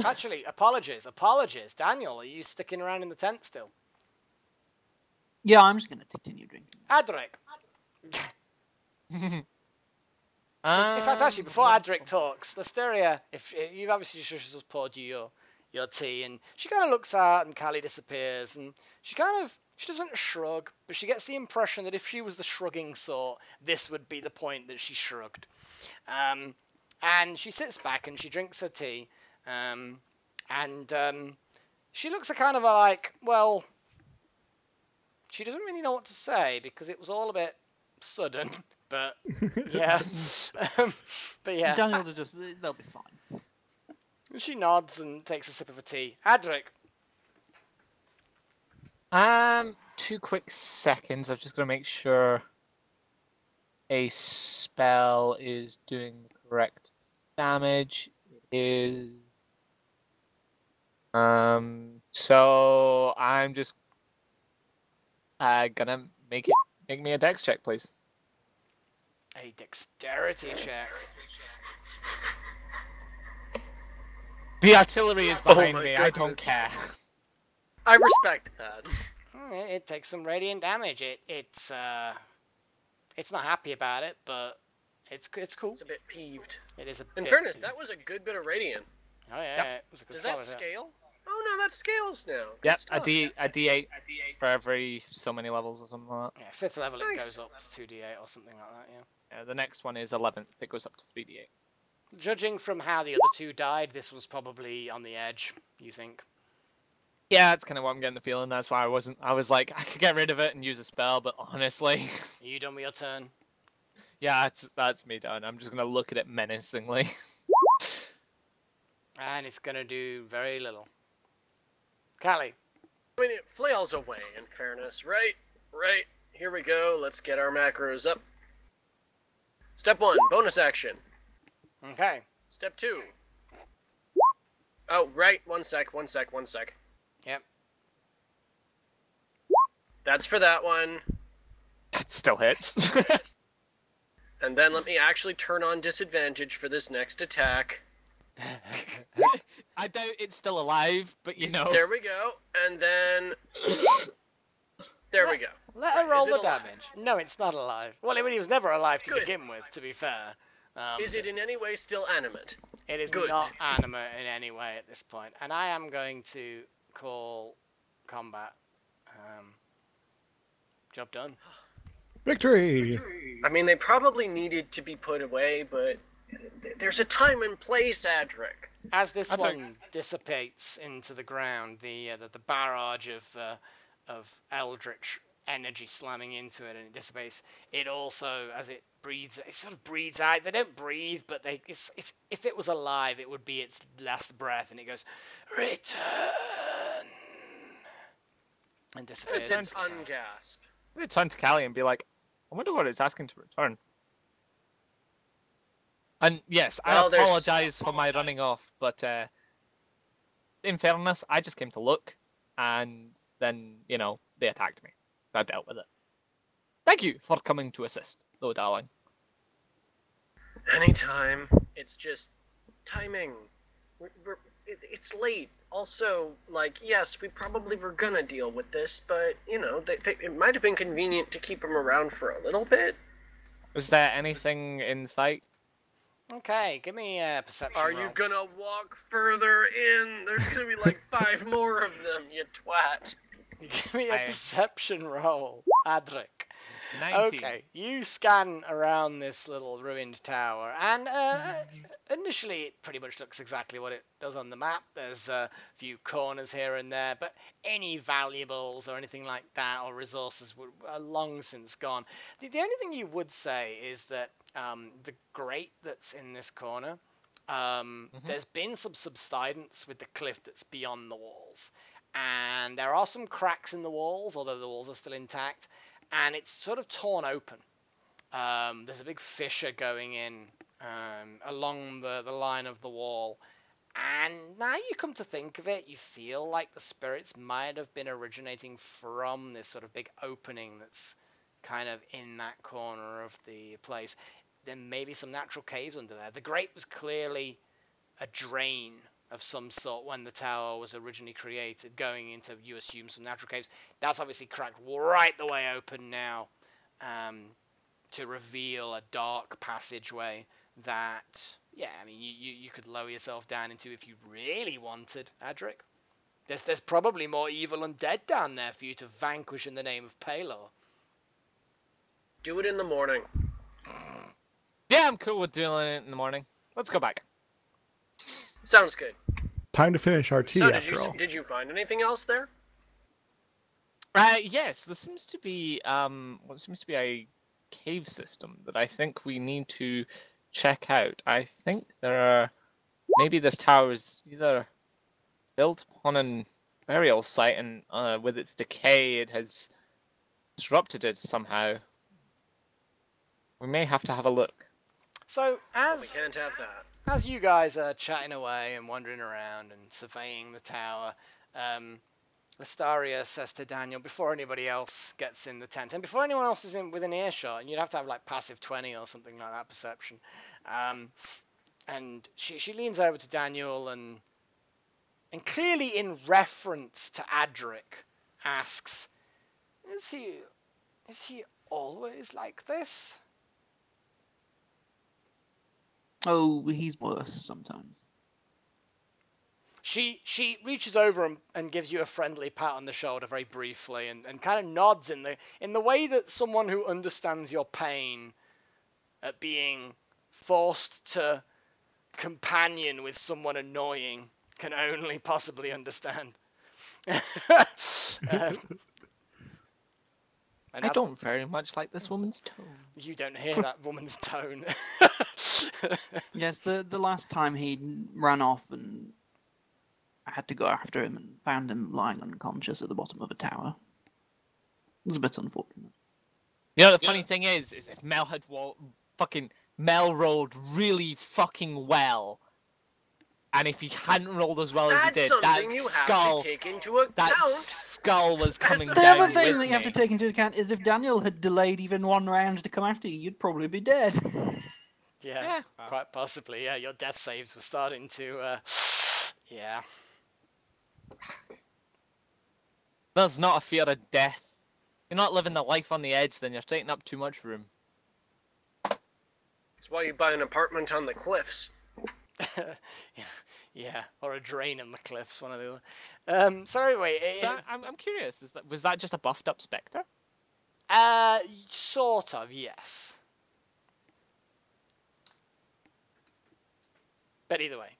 Actually, apologies. Daniel, are you sticking around in the tent still? Yeah, I'm just gonna continue drinking. Adrik. In fact, actually, before Adrik talks, Listeria, if you've obviously just poured you your your tea, and she kind of looks out, and Callie disappears, and she doesn't shrug, but she gets the impression that if she was the shrugging sort, this would be the point that she shrugged. And she sits back and she drinks her tea, and she looks kind of like, well, she doesn't really know what to say because it was all a bit sudden, but yeah. But yeah. Daniel will just, they'll be fine. She nods and takes a sip of her tea. Adrik. 2 quick seconds. I'm just gonna make sure a spell is doing the correct damage. It is. So I'm just gonna make me a dex check, please. A dexterity check. The artillery is behind my me. I goodness. don't care. I respect that. It takes some radiant damage. It's not happy about it, but it's cool. It's a bit peeved. It is a In bit fairness, peeved. that was a good bit of radiant. Oh yeah, Yep. it was a good Does that solid hit. scale? Oh no, that scales now. Good Yep, stuff. a D8 for every so many levels or something like that. Yeah, 5th level it Nice. goes up to 2d8 or something like that. Yeah. The next one is 11th. It goes up to 3d8. Judging from how the other two died, this was probably on the edge. You think? Yeah, that's kind of what I'm getting the feeling. That's why I was like, I could get rid of it and use a spell, but honestly, Are you done with your turn? yeah, that's me done. I'm just gonna look at it menacingly. And it's gonna do very little. Callie. I mean, it flails away, in fairness. Right. Here we go. Let's get our macros up. Step 1, bonus action. Okay. Step 2. Oh, right. One sec. Yep. That's for that one. That still hits. And then let me actually turn on disadvantage for this next attack. I doubt it's still alive, but you know. There we go. And then... There we go. Let her Right, roll is it the alive? damage. No, it's not alive. Well, I mean, he was never alive to Good. begin with, to be fair. Is it in any way still animate? It is Good. not animate in any way at this point. And I am going to call combat. Job done. Victory! I mean, they probably needed to be put away, but there's a time and place, Adrik. As this That's one dissipates into the ground, the barrage of eldritch energy slamming into it, and it dissipates. It also, as it breathes, it sort of breathes out. They don't breathe, but it's if it was alive, it would be its last breath, and it goes, return, and disappears. It's into the ground. ungasp. I'm gonna turn to Callie and be like, I wonder what it's asking to return. And yes, Well, I there's- apologize for my running off, but in fairness, I just came to look, and then, you know, they attacked me. I dealt with it. Thank you for coming to assist, though, darling. Anytime. It's just timing. It's late. Also, like, yes, we probably were gonna deal with this, but, you know, it might have been convenient to keep him around for a little bit. Was there anything in sight? Okay, give me a perception Are roll. you gonna walk further in? There's gonna be like 5 more of them, you twat. Give me a I- perception roll, Adrik. 19. Okay, you scan around this little ruined tower, and initially it pretty much looks exactly what it does on the map. There's a few corners here and there, but any valuables or anything like that, or resources, are long since gone. The only thing you would say is that the grate that's in this corner, there's been some subsidence with the cliff that's beyond the walls. And there are some cracks in the walls, although the walls are still intact. And it's sort of torn open. There's a big fissure going in along the line of the wall. And now you come to think of it, you feel like the spirits might have been originating from this sort of big opening that's kind of in that corner of the place. There may be some natural caves under there. The grate was clearly a drain of some sort when the tower was originally created, going into, you assume, some natural caves. That's obviously cracked right the way open now. to reveal a dark passageway that, yeah, I mean, you could lower yourself down into if you really wanted, Adrik. There's probably more evil undead down there for you to vanquish in the name of Palor. Do it in the morning. Yeah, I'm cool with doing it in the morning. Let's go back. Sounds good. Time to finish our tea, So after all. did you find anything else there? Yes, there seems to be what seems to be a cave system that I think we need to check out. I think there are maybe this tower is either built upon a burial site, and with its decay, it has disrupted it somehow. We may have to have a look. So We can't have that. as you guys are chatting away and wandering around and surveying the tower, Lestaria says to Daniel, before anybody else gets in the tent, and before anyone else is within earshot, and you'd have to have like passive 20 or something like that perception, and she leans over to Daniel and clearly in reference to Adrik asks, is he always like this? Oh, he's worse sometimes. She reaches over and gives you a friendly pat on the shoulder very briefly and kind of nods in the way that someone who understands your pain at being forced to companion with someone annoying can only possibly understand. I don't very much like this woman's tone. You don't hear that woman's tone. Yes, the last time he ran off and I had to go after him and found him lying unconscious at the bottom of a tower. It was a bit unfortunate. You know, the funny thing is if Mel had Mel rolled really fucking well, and if he hadn't rolled as well as he That's did, that something you have skull, to take into that account. skull was coming The down other thing with that you have to me. take into account is if Daniel had delayed even one round to come after you, you'd probably be dead. Yeah, quite possibly. Yeah, your death saves were starting to. Yeah. There's not a fear of death. You're not living the life on the edge, then you're taking up too much room. That's why you buy an apartment on the cliffs. Yeah, or a drain in the cliffs, one or the other. So anyway, So I'm curious. Was that just a buffed up spectre? sort of, yes. But either way,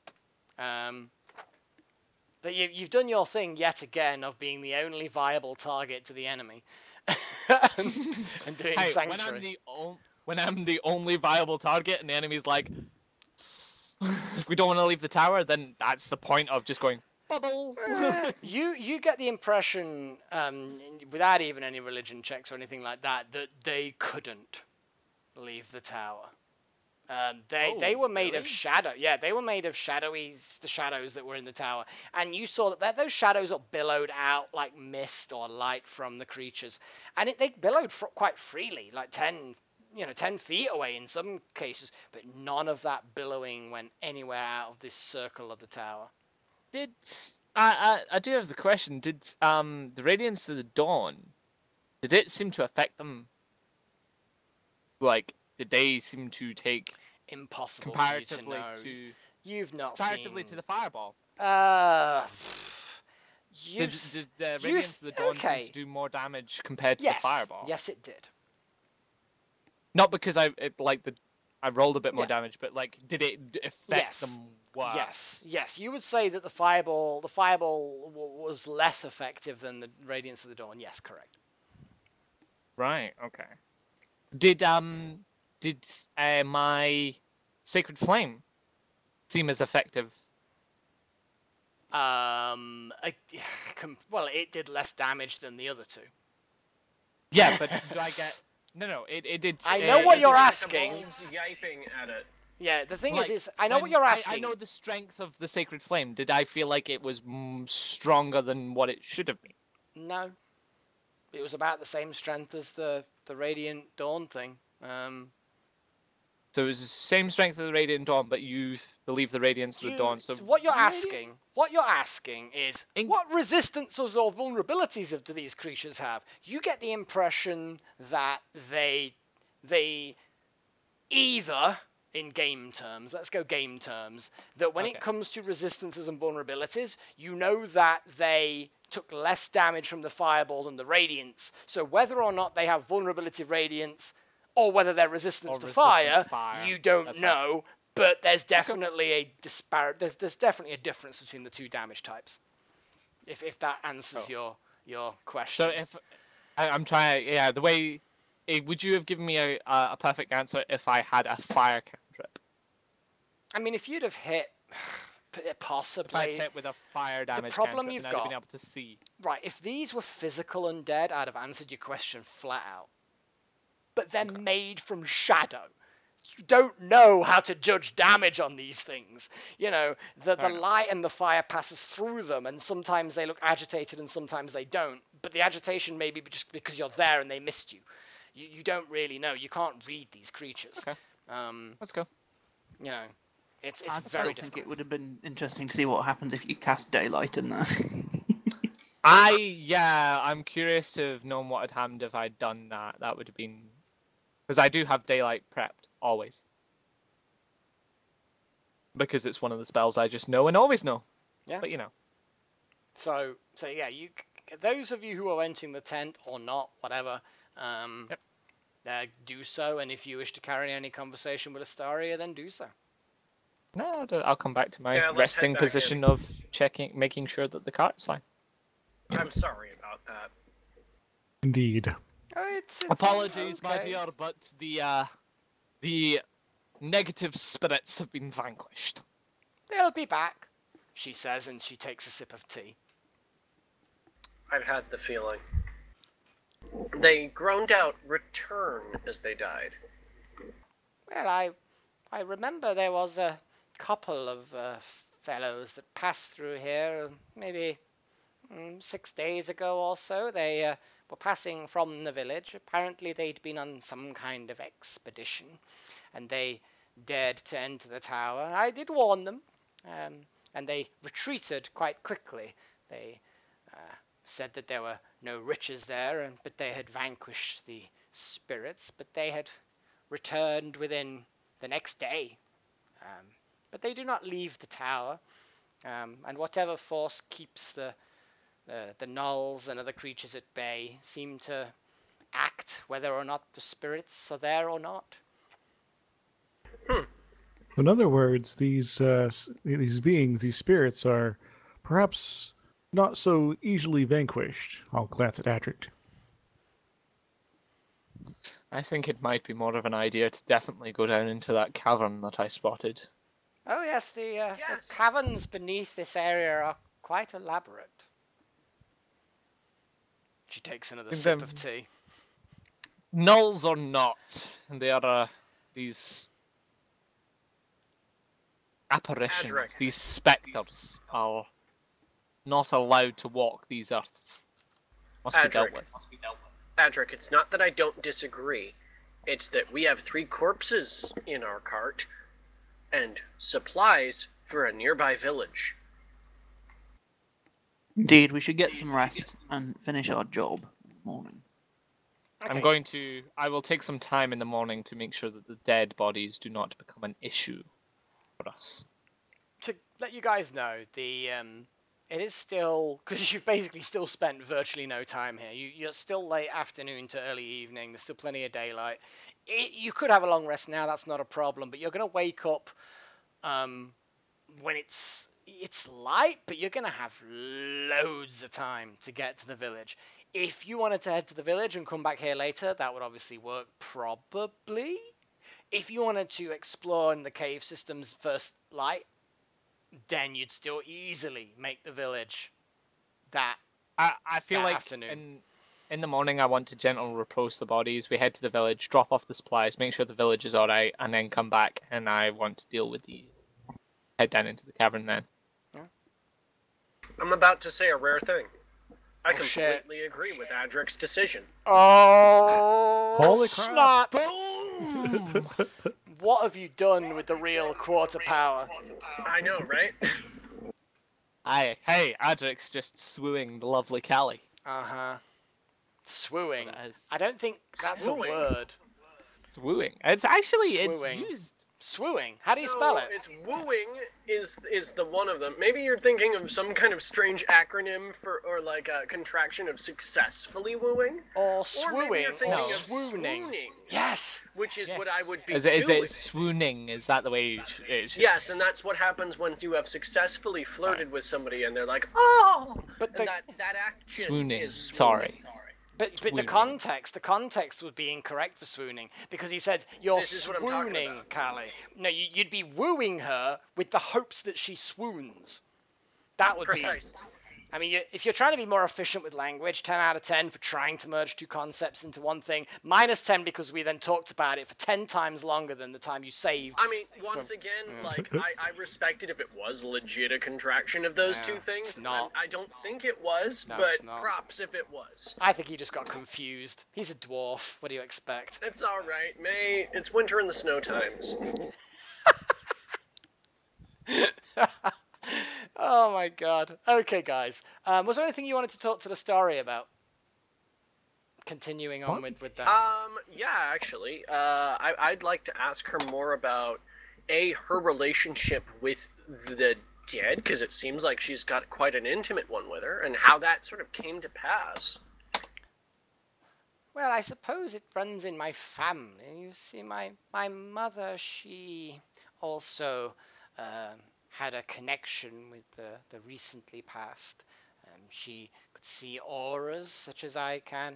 but you've done your thing yet again of being the only viable target to the enemy, and doing Hey, sanctuary. when I'm the only viable target, and the enemy's like, if we don't want to leave the tower, then that's the point of just going bubble. You get the impression, without even any religion checks or anything like that, that they couldn't leave the tower. They were made of shadow. Yeah, they were made of the shadows that were in the tower, and you saw that those shadows are billowed out like mist or light from the creatures, and they billowed quite freely, like 10 feet away in some cases, but none of that billowing went anywhere out of this circle of the tower. Did I do have the question? Did the Radiance of the Dawn, did it seem to affect them? Like, did they seem to take Impossible comparatively for you to know. to You've not comparatively seen. to the fireball? You've... Did the Radiance of the Dawn seem to do more damage compared to the fireball? Yes, it did. Not because I rolled a bit more Yeah. damage, but like, did it affect them worse? Yes. You would say that the fireball was less effective than the Radiance of the Dawn. Yes, correct. Right. Okay. Did my Sacred Flame seem as effective? Well, it did less damage than the other two. Yeah, but do I get? No. It did. I know what you're Like asking. the bulbs yiping at it. Yeah, the thing Like, is I know what you're asking. I know the strength of the Sacred Flame. Did I feel like it was stronger than what it should have been? No, it was about the same strength as the Radiant Dawn thing. So it was the same strength as the Radiant Dawn, but you believe the Radiance of the Dawn. So what you're asking is what resistances or vulnerabilities do these creatures have? You get the impression that they they either, in game terms, let's go game terms, that when it comes to resistances and vulnerabilities, you know that they took less damage from the fireball than the radiance. So whether or not they have vulnerability radiance, or whether they're resistant to fire, you don't know. But there's definitely a disparate. There's definitely a difference between the two damage types. If that answers your question. So if I'm trying, the way, would you have given me a perfect answer if I had a fire cantrip? I mean, if you'd have hit, possibly. If I hit with a fire damage the problem cantrip, you've and got, I'd have been able to see. Right, if these were physical undead, I'd have answered your question flat out. But they're made from shadow. You don't know how to judge damage on these things. You know, the light and the fire passes through them, and sometimes they look agitated and sometimes they don't. But the agitation may be just because you're there and they missed you. You don't really know. You can't read these creatures. Okay. Let's go. You know, it's I very still difficult. think it would have been interesting to see what happened if you cast daylight in there. I'm curious to have known what had happened if I'd done that. That would have been... Because I do have daylight prepped, always. Because it's one of the spells I just know and always know. Yeah. But you know. So yeah, those of you who are entering the tent or not, whatever, do so. And if you wish to carry any conversation with Astaria, then do so. No, I'll come back to my let's resting head back position in. of making sure that the cart's fine. I'm sorry about that. Indeed. Oh, it's Apologies, okay. my dear, but the negative spirits have been vanquished. They'll be back, she says, and she takes a sip of tea. I've had the feeling. They groaned out return as they died. Well, I remember there was a couple of fellows that passed through here, maybe 6 days ago or so. They were passing from the village. Apparently they'd been on some kind of expedition, and they dared to enter the tower. I did warn them, and they retreated quite quickly. They said that there were no riches there, but they had vanquished the spirits, but they had returned within the next day. But they do not leave the tower, and whatever force keeps the gnolls and other creatures at bay seem to act whether or not the spirits are there or not. In other words, these beings, these spirits, are perhaps not so easily vanquished. I'll glance at Adrik. I think it might be more of an idea to definitely go down into that cavern that I spotted. Oh yes, the caverns beneath this area are quite elaborate. She takes another sip of tea. Gnolls or not, they are these apparitions, Adrik. these spectres are not allowed to walk these earths. Must be dealt Adrik. with. Adrik, it's not that I don't disagree. It's that we have 3 corpses in our cart and supplies for a nearby village. Indeed, we should get some rest and finish our job in the morning. Okay. I will take some time in the morning to make sure that the dead bodies do not become an issue for us. To let you guys know, it is still, because you've basically still spent virtually no time here. You're still late afternoon to early evening. There's still plenty of daylight. You could have a long rest now. That's not a problem. But you're going to wake up when it's light, but you're going to have loads of time to get to the village. If you wanted to head to the village and come back here later, that would obviously work probably. If you wanted to explore in the cave systems first light, then you'd still easily make the village that I feel that like afternoon. in the morning I want to gently repose the bodies. We head to the village, drop off the supplies, make sure the village is alright, and then come back, and I want to deal with head down into the cavern then. I'm about to say a rare thing. I shit. completely agree with Adrik's decision. Oh, Holy crap. snap! Boom! What have you done with the real quarter power? I know, right? Hey, Adrik's just swooing the lovely Callie. Uh-huh. Swooing. That is- I don't think that's Swooing? a word. Swooing. It's actually Swooing. it's used. Swooing. How do you spell it? It's wooing is the one of them. Maybe you're thinking of some kind of strange acronym or like a contraction of successfully wooing. Or Or swooing. maybe you're thinking Or of swooning. Yes. Which is what I would be Is doing. it swooning? Is that the way it should? Yes, and that's what happens once you have successfully flirted with somebody and they're like, oh! But And the, that action Swooning. is Sorry. swooning. but the swooning. context would be incorrect for swooning because he said you're This is what I'm talking swooning, about. Callie. No, you'd be wooing her with the hopes that she swoons. That would be. Precisely. I mean, if you're trying to be more efficient with language, 10 out of 10 for trying to merge two concepts into one thing, minus 10 because we then talked about it for 10 times longer than the time you saved. I mean, once again, like, I respect it if it was legit a contraction of those Yeah, two things. it's not. I don't think it was, No, but it's not. props if it was. I think he just got confused. He's a dwarf. What do you expect? It's alright, May. It's winter in the snow times. Oh my god. Okay, guys. Was there anything you wanted to talk to the story about? Continuing on with that. Yeah, actually, I'd like to ask her more about her relationship with the dead, because it seems like she's got quite an intimate one with her, and how that sort of came to pass. Well, I suppose it runs in my family. You see, my mother, she also had a connection with the recently passed. She could see auras such as I can,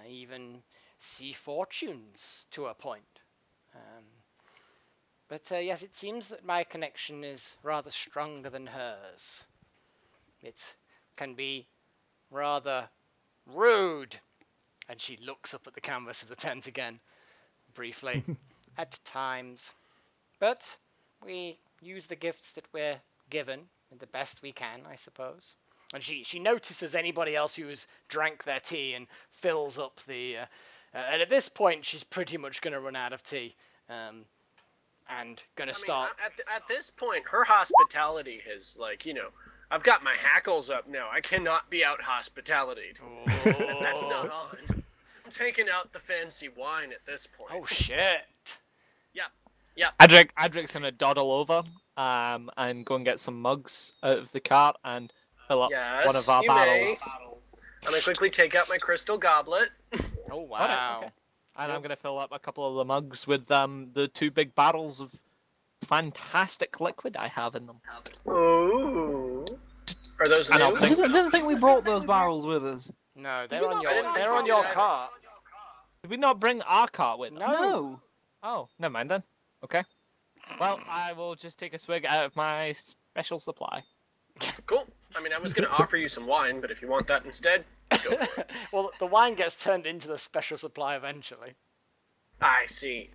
even see fortunes to a point. But yes, it seems that my connection is rather stronger than hers. It can be rather rude. And she looks up at the canvas of the tent again, briefly, at times. But we use the gifts that we're given the best we can, I suppose. And she notices anybody else who's drank their tea and fills up the... and at this point, she's pretty much going to run out of tea. And going to start... At this point, her hospitality has, like, you know, I've got my hackles up now. I cannot be out hospitality. That's not on. I'm taking out the fancy wine at this point. Oh, shit. Yeah. Adrik's gonna dawdle over and go and get some mugs out of the cart and fill up Yes, one of our you barrels. I'm gonna quickly take out my crystal goblet. Oh, wow. Alright, okay. And I'm gonna fill up a couple of the mugs with the two big barrels of fantastic liquid I have in them. Ooh. Are those And I'll new? I didn't think we brought those barrels with us. No, Did they're we on not- your I didn't they're think on we your did. cart. Did we not bring our cart with us? No. Oh, never mind then. Okay. Well, I will just take a swig out of my special supply. Cool. I mean, I was gonna offer you some wine, but if you want that instead, go for it. Well, the wine gets turned into the special supply eventually. I see.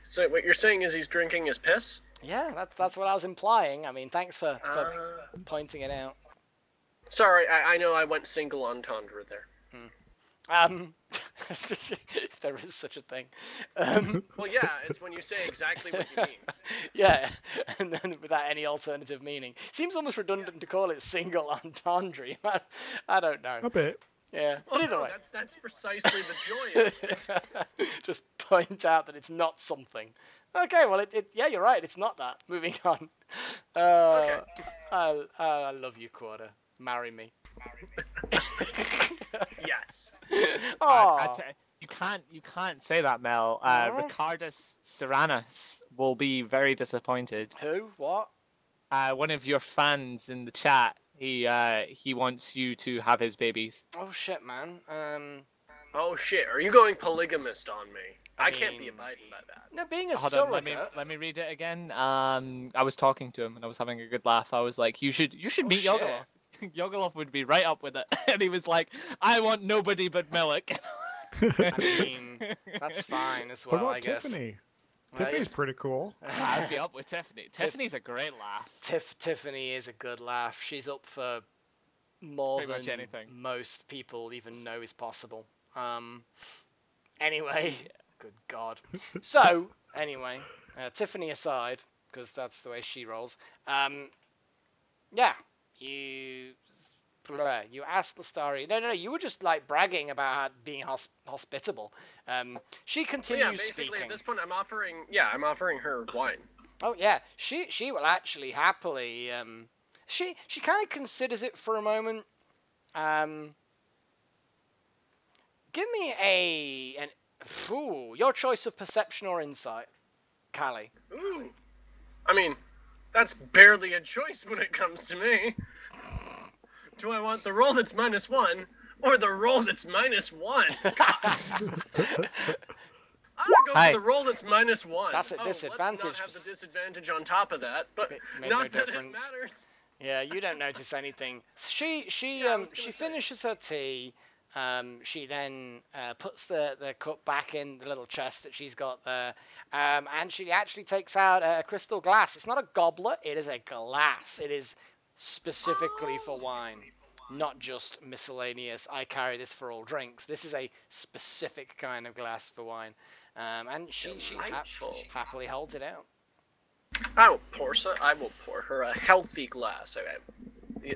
So what you're saying is he's drinking his piss? Yeah, that's what I was implying. I mean, thanks for pointing it out. Sorry, I know I went single entendre there. If there is such a thing. Well, yeah, it's when you say exactly what you mean. Yeah, and then without any alternative meaning. Seems almost redundant to call it single entendre. I don't know. A bit. Yeah, but either No, way. that's precisely the joy of it. Just point out that it's not something. Okay, well, yeah, you're right. It's not that. Moving on. Okay. I love you, Quarter. Marry me. Yes. Oh, You can't say that, Mel. No? Ricardus Serranus will be very disappointed. who? What? One of your fans in the chat, he wants you to have his babies. Oh shit, man. Oh shit, are you going polygamist on me? I can't be mean- abiding by that. No, being a Hold on, surrogate. let me read it again. I was talking to him and I was having a good laugh. I was like, you should meet shit. Yogoloth. Yogoloth would be right up with it. And he was like, I want nobody but Milik. I mean, that's fine as What well, about I guess. Tiffany? Well, Tiffany's pretty cool. I'd be up with Tiffany. Tiffany's a great laugh. Tiffany is a good laugh. She's up for more Pretty much than anything. most people even know is possible. Anyway, good God. So, anyway, Tiffany aside, because that's the way she rolls. Yeah, you You asked Lestari. No, you were just like bragging about her being hospitable. She Well, continues yeah, basically speaking. at this point I'm offering her wine. Oh yeah, she will actually happily. She kind of considers it for a moment. Give me your choice of perception or insight, Callie. Ooh. I mean, that's barely a choice when it comes to me. Do I want the roll that's -1 or the roll that's -1? I'm gonna go for the roll that's -1. That's a disadvantage. Let's not have the disadvantage on top of that, but Made not no that difference. it matters. Yeah, you don't notice anything. She finishes her tea. She then puts the cup back in the little chest that she's got there, and she actually takes out a crystal glass. It's not a goblet; it is a glass. It is specifically for wine, not just miscellaneous. I carry this for all drinks. This is a specific kind of glass for wine, and she happily holds it out. I will pour her a healthy glass.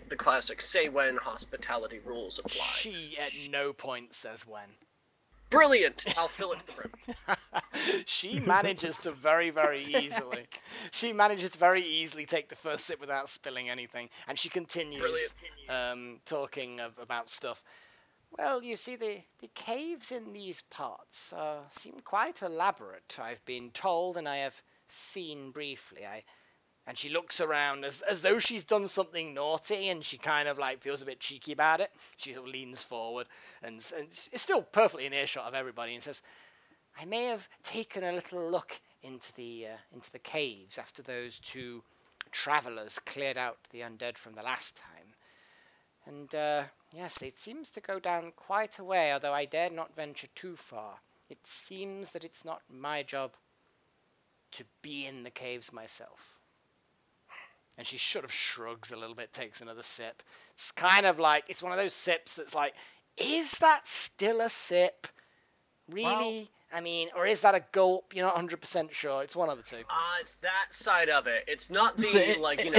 The classic say when hospitality rules apply. She at no point says when. Brilliant! I'll fill it to the brim. She manages to very easily. She manages to very easily take the first sip without spilling anything, and she continues talking about stuff. Well, you see, the caves in these parts seem quite elaborate. I've been told, and I have seen briefly. And she looks around as though she's done something naughty, and she kind of like feels a bit cheeky about it. She sort of leans forward and is still perfectly in earshot of everybody and says, "I may have taken a little look into the caves after those two travelers cleared out the undead from the last time. And yes, it seems to go down quite a way, although I dare not venture too far. It seems that it's not my job to be in the caves myself." And she sort of shrugs a little bit, takes another sip. It's kind of like, it's one of those sips that's like, is that still a sip? Really? Well, I mean, or is that a gulp? You're not 100% sure. It's one of the two. It's that side of it. It's not the,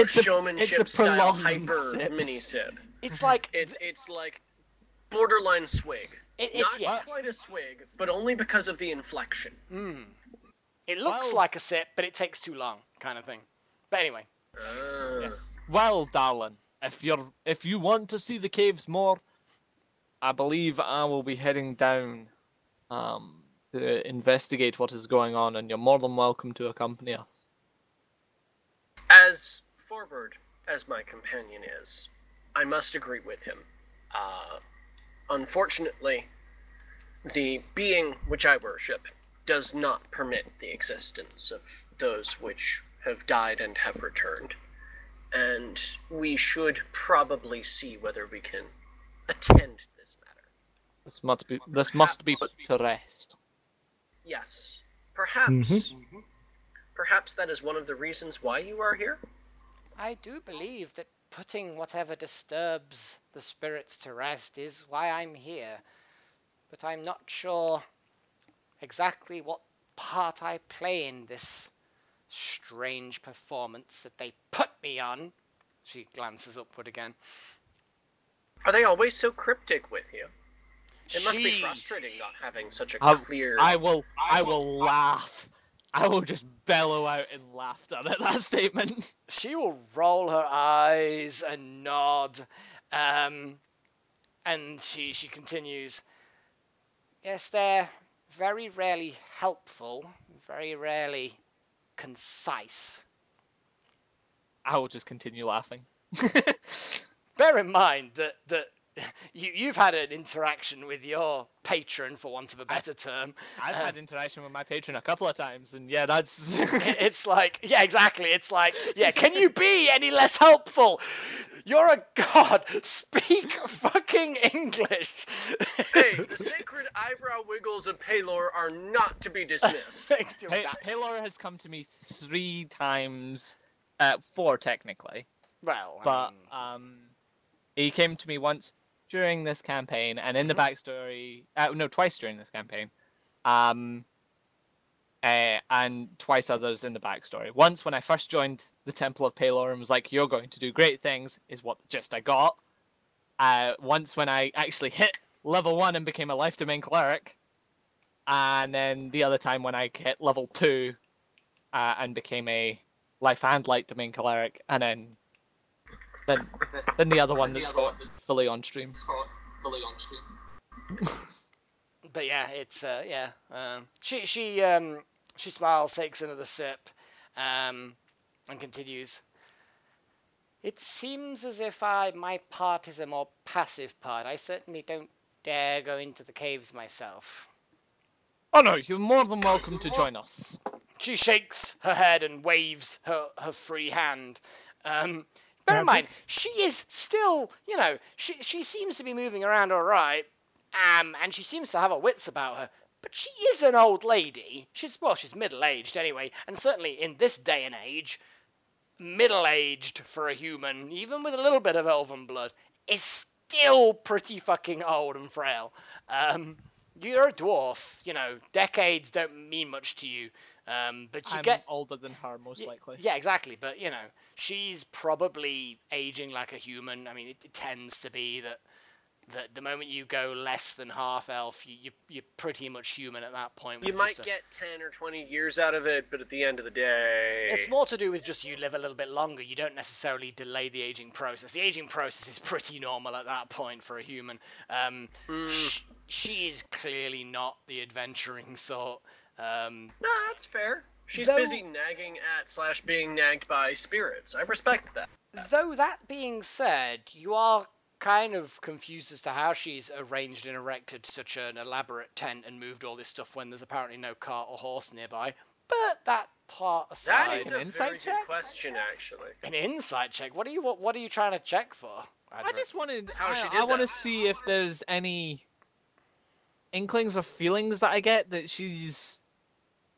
showmanship style hyper mini sip. It's like... It's like borderline swig. Not quite a swig, but only because of the inflection. It looks like a sip, but it takes too long, kind of thing. But anyway. Yes. Well, darling, if you want to see the caves more, I believe I will be heading down to investigate what is going on, and you're more than welcome to accompany us. As forward as my companion is, I must agree with him. Unfortunately, the being which I worship does not permit the existence of those which have died and have returned, and we should probably see whether we can attend to this matter. This must be put to rest. Yes, perhaps that is one of the reasons why you are here. I do believe that putting whatever disturbs the spirits to rest is why I'm here, but I'm not sure exactly what part I play in this strange performance that they put me on. She glances upward again. Are they always so cryptic with you? It must be frustrating not having such a clear... I will laugh. I will just bellow out in laughter at that statement. She will roll her eyes and nod. And she continues. Yes, they're very rarely helpful, very rarely concise. I will just continue laughing. Bear in mind that you've had an interaction with your patron, for want of a better term. I've had interaction with my patron a couple of times, and yeah, that's... It's like, yeah, exactly. It's like, yeah, can you be any less helpful? You're a god. Speak fucking English. Hey, the sacred eyebrow wiggles of Paylor are not to be dismissed. Paylor has come to me 3 times, 4 technically. Well, but he came to me once during this campaign, and in the backstory, twice during this campaign, and twice others in the backstory. Once when I first joined the Temple of Paylor and was like, "You're going to do great things," is what the gist I got. Once when I actually hit level 1 and became a life domain cleric, and then the other time when I hit level 2 and became a life and light domain cleric, and then the other one that's got fully on stream. But yeah, it's she smiles, takes another sip, and continues. It seems as if my part is a more passive part. I certainly don't dare go into the caves myself. Oh no, you're more than welcome to join us. She shakes her head and waves her free hand. Bear in mind, she is still, she seems to be moving around all right, and she seems to have her wits about her. But she is an old lady. She's middle-aged anyway, and certainly in this day and age, middle-aged for a human, even with a little bit of elven blood, is still pretty fucking old and frail. You're a dwarf, decades don't mean much to you. But you I'm older than her, most likely. Yeah, exactly. But, she's probably aging like a human. I mean, it tends to be that the moment you go less than half elf, you're pretty much human at that point. You might get 10 or 20 years out of it, but at the end of the day... It's more to do with just you live a little bit longer. You don't necessarily delay the aging process. The aging process is pretty normal at that point for a human. She is clearly not the adventuring sort. No, that's fair. She's busy nagging at / being nagged by spirits. I respect that. Though that being said, you are kind of confused as to how she's arranged and erected such an elaborate tent and moved all this stuff when there's apparently no cart or horse nearby. But that part aside, that is a very good question, actually. An insight check. What are you trying to check for, Adrik? I just wanted. I want to see if there's any inklings or feelings that I get that she's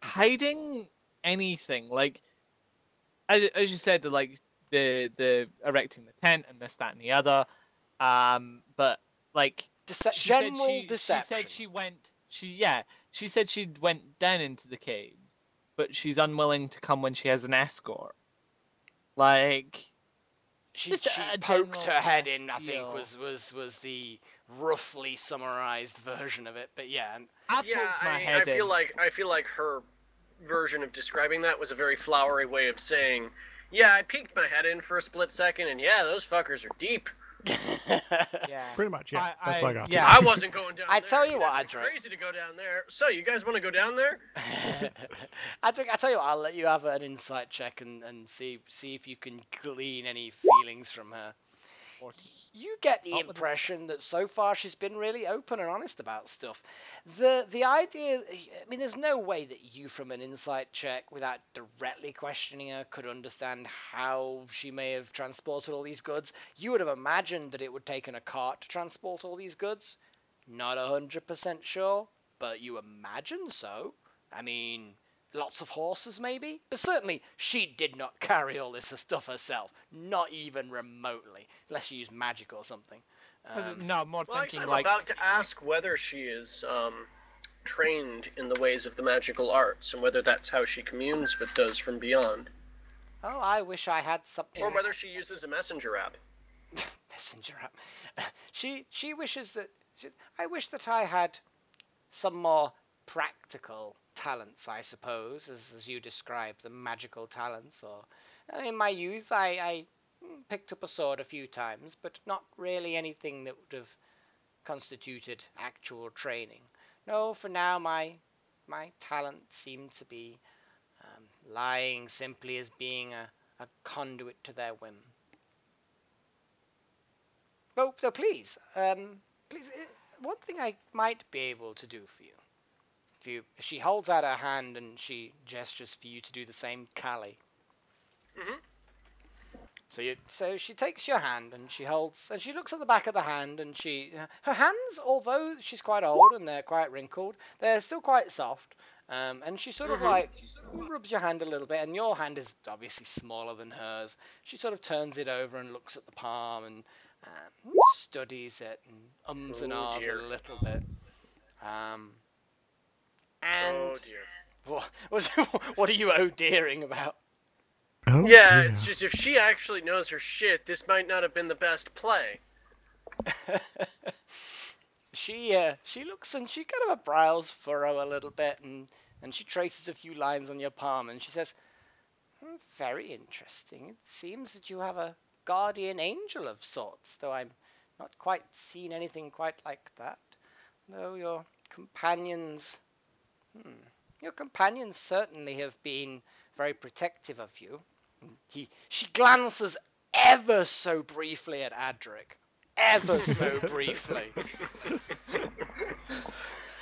hiding anything. Like, as you said, like the erecting the tent and this, that, and the other. But like general deception. She said she said she went down into the caves, but she's unwilling to come when she has an escort. Like she poked her head in, I think was the roughly summarized version of it. But yeah, I feel like her version of describing that was a very flowery way of saying, yeah, I peeked my head in for a split second, and yeah, those fuckers are deep. Yeah, pretty much. Yeah, that's what I got. Yeah, I wasn't going down. I tell you what, Adrik. Crazy to go down there. So, you guys want to go down there? Adrik, I tell you what, I'll let you have an insight check and see if you can glean any feelings from her. You get the impression that so far she's been really open and honest about stuff. The idea, I mean, there's no way that you, from an insight check, without directly questioning her, could understand how she may have transported all these goods. You would have imagined that it would take a cart to transport all these goods. Not 100% sure, but you imagine so. I mean, lots of horses maybe, but certainly she did not carry all this stuff herself, not even remotely, unless she used magic or something. No, more well, thinking I'm like... about to ask whether she is trained in the ways of the magical arts, and whether that's how she communes with those from beyond. Oh, I wish I had something... Or whether she uses a messenger app. Messenger app. She wishes that... I wish that I had some more practical talents, I suppose, as you described, the magical talents. Or in my youth, I picked up a sword a few times, but not really anything that would have constituted actual training. No, for now, my talents seem to be lying simply as being a conduit to their whim. Oh, so please, one thing I might be able to do for you. She holds out her hand and she gestures for you to do the same, Callie. Mm-hmm. So she takes your hand and she looks at the back of the hand, and her hands, although she's quite old and they're quite wrinkled, they're still quite soft. And she sort of like rubs your hand a little bit, and your hand is obviously smaller than hers. She sort of turns it over and looks at the palm and studies it and ums and ahs a little bit. And oh dear. What are you oh-deering about? Oh, yeah, dear. it's just if she actually knows her shit, this might not have been the best play. She looks and she kind of a brows furrow a little bit and she traces a few lines on your palm and she says, very interesting. It seems that you have a guardian angel of sorts, though I'm not quite seen anything quite like that. Though your companions certainly have been very protective of you. She glances ever so briefly at Adrik. Ever so briefly.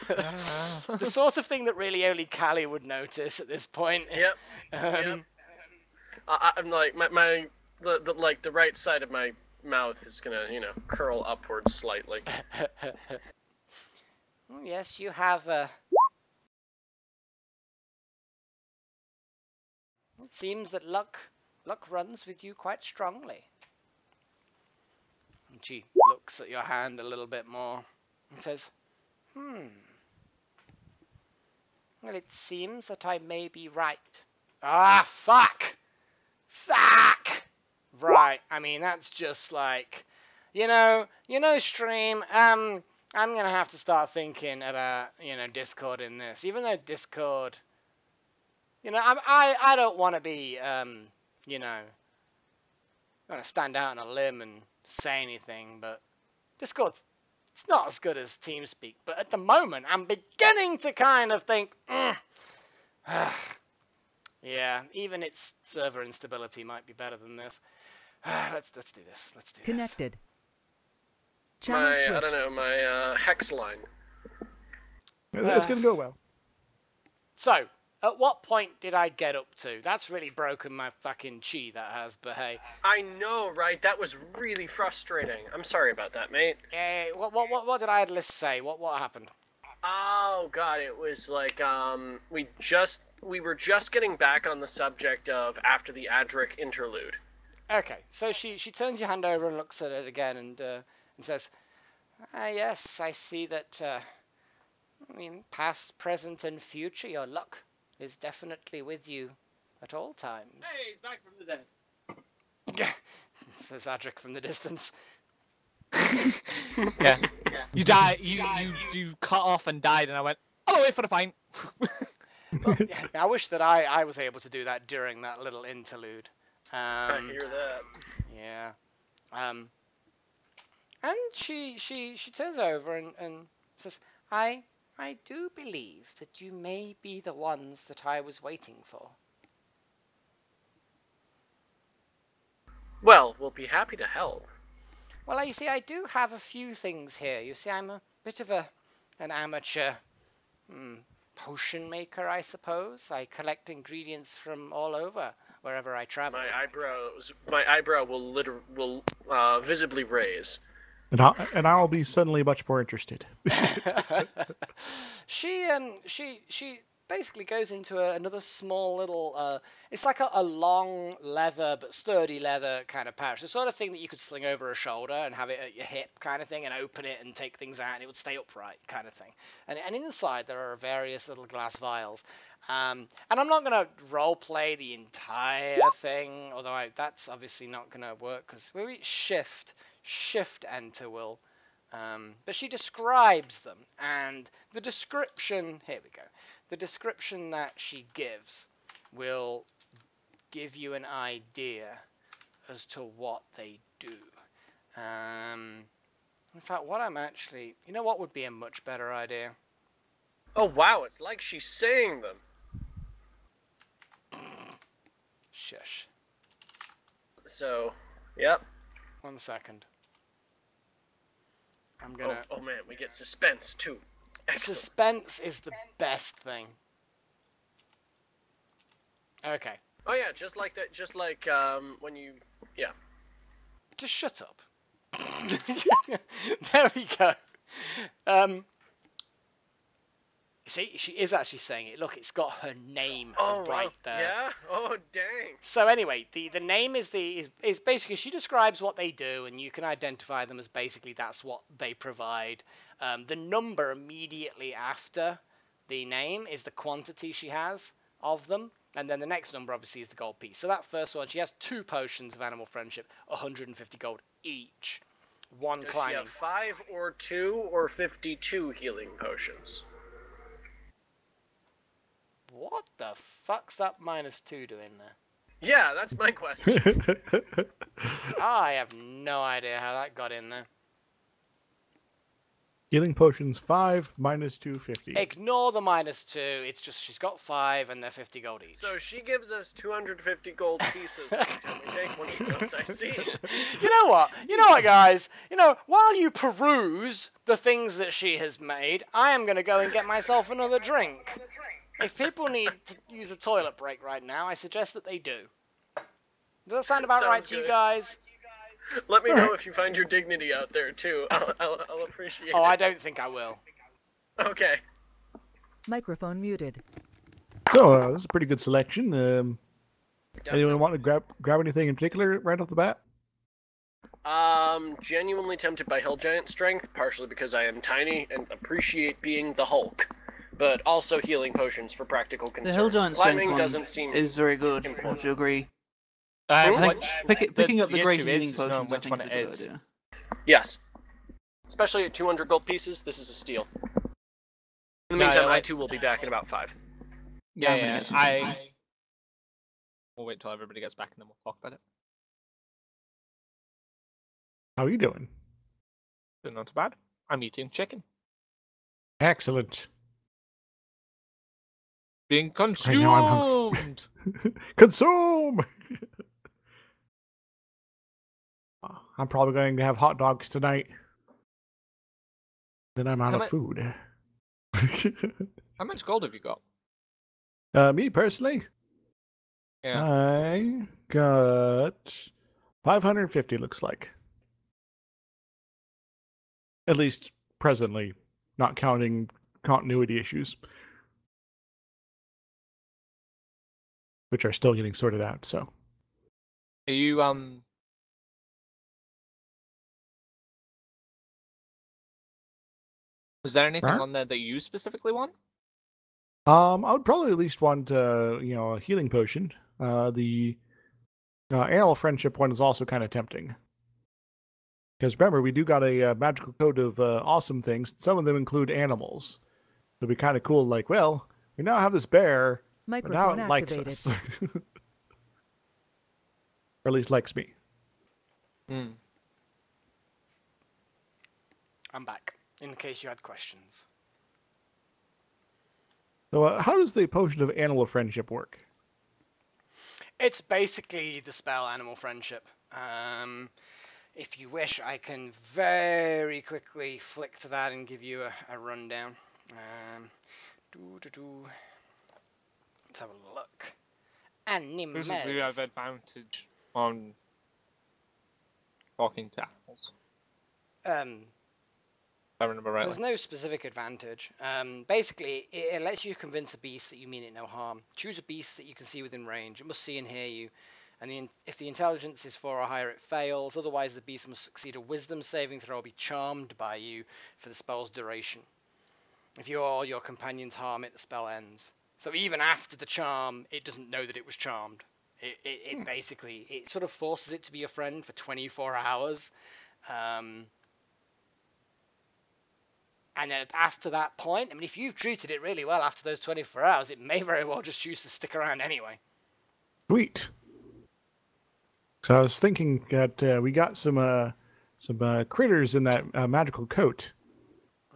The sort of thing that really only Callie would notice at this point. Yep. Yep. I'm like the right side of my mouth is gonna curl upwards slightly. Oh, yes, you have it seems that luck runs with you quite strongly. And she looks at your hand a little bit more and says, well, it seems that I may be right. Ah, fuck! Right, I mean, that's just like, stream, I'm gonna have to start thinking about, Discord in this. Even though Discord, I don't want to be, gonna stand out on a limb and say anything, but Discord, it's not as good as TeamSpeak. But at the moment, I'm beginning to kind of think, yeah, even its server instability might be better than this. Let's do this. Let's do Connected. Channel I switched. don't know, my hex line. It's going to go well. So, at what point did I get up to? That's really broken my fucking chi, that has, but hey. I know, right? That was really frustrating. I'm sorry about that, mate. What did Idlis say? What happened? Oh god, it was like we were just getting back on the subject of after the Adrik interlude. Okay, so she turns your hand over and looks at it again and says, yes, I see that, past, present, and future, your luck is definitely with you at all times. Hey, he's back from the dead. Says Adrik from the distance. Yeah. You died. You cut off and died, and I went, I'll wait for the pint. Well, yeah, I wish that I was able to do that during that little interlude. I hear that. Yeah. And she turns over and says, I do believe that you may be the ones that I was waiting for. Well, we'll be happy to help. Well, you see, I do have a few things here. You see, I'm a bit of an amateur potion maker, I suppose. I collect ingredients from all over, wherever I travel. My eyebrow will visibly raise. And I'll be suddenly much more interested. She basically goes into another small little, it's like a long leather, but sturdy leather kind of pouch. The sort of thing that you could sling over a shoulder and have it at your hip kind of thing and open it and take things out and it would stay upright kind of thing. And inside there are various little glass vials. And I'm not going to role play the entire thing, although that's obviously not going to work because we reach shift enter will. But she describes them, and the description, here we go. The description that she gives will give you an idea as to what they do. In fact, what I'm actually, what would be a much better idea? Oh wow, it's like she's saying them. Shush. So, yep. 1 second. I'm gonna. Oh man, we get suspense too. Excellent. Suspense is the best thing. Okay. Oh yeah, just like that. Just like when you, yeah. Just shut up. There we go. See, she is actually saying it. Look, it's got her name right there. Yeah. Oh dang. So anyway, the name is basically, she describes what they do, and you can identify them as basically that's what they provide. The number immediately after the name is the quantity she has of them, and then the next number obviously is the gold piece. So that first one, she has 2 potions of animal friendship, 150 gold each. 1 Does she climbing. have 5 or 2 or 52 healing potions? What the fuck's that -2 doing there? Yeah, that's my question. I have no idea how that got in there. Healing potions 5 minus 250. Ignore the -2. It's just she's got 5 and they're 50 gold each. So she gives us 250 gold pieces every time we take one of those, I see. You know what? You know what, guys? You know, while you peruse the things that she has made, I am going to go and get myself another drink. If people need to use a toilet break right now, I suggest that they do. Does that sound about Sounds right to you good. guys? Let me know if you find your dignity out there, too. I'll appreciate Oh, it. I don't think I will. Okay. Microphone muted. So, this is a pretty good selection. Anyone Definitely. want to grab anything in particular right off the bat? Genuinely tempted by Hill Giant Strength, partially because I am tiny and appreciate being the Hulk. But also healing potions for practical The concerns. Hill Giant Strength Climbing one doesn't seem... is very good. important. If you agree. I think picking up the great issue healing is knowing potions, I which think, one is it a good is. idea. Yes. Especially at 200 gold pieces, this is a steal. In the No, meantime, like- I too will be back in about 5. Yeah, I'm gonna get some. We'll wait till everybody gets back and then we'll talk about it. How are you doing? So not too bad. I'm eating chicken. Excellent. Being Right now I'm hungry. consumed! Consume! I'm probably going to have hot dogs tonight. Then I'm out How of mu- food. How much gold have you got? Me personally, Yeah. I got 550, looks like. At least presently, not counting continuity issues, which are still getting sorted out, so. Are you, was there anything Right. on there that you specifically want? I would probably at least want, a healing potion. The animal friendship one is also kind of tempting. Because remember, we do got a magical code of awesome things. Some of them include animals. It'd be kind of cool, like, well, we now have this bear, but now Microphone it likes activated. us. Or at least likes me. Hmm. I'm back, in case you had questions. So how does the potion of animal friendship work? It's basically the spell Animal Friendship. If you wish, I can very quickly flick to that and give you a rundown. Let's have a look. Animals. Basically, you have advantage on talking to animals. If I remember rightly. There's no specific advantage. Basically, it lets you convince a beast that you mean it no harm. Choose a beast that you can see within range. It must see and hear you. And if the intelligence is 4 or higher, it fails. Otherwise, the beast must succeed a wisdom saving throw or be charmed by you for the spell's duration. If you or your companions harm it, the spell ends. So even after the charm, it doesn't know that it was charmed. It basically, it sort of forces it to be your friend for 24 hours. And then after that point, I mean, if you've treated it really well after those 24 hours, it may very well just choose to stick around anyway. Sweet. So I was thinking that we got some critters in that magical coat.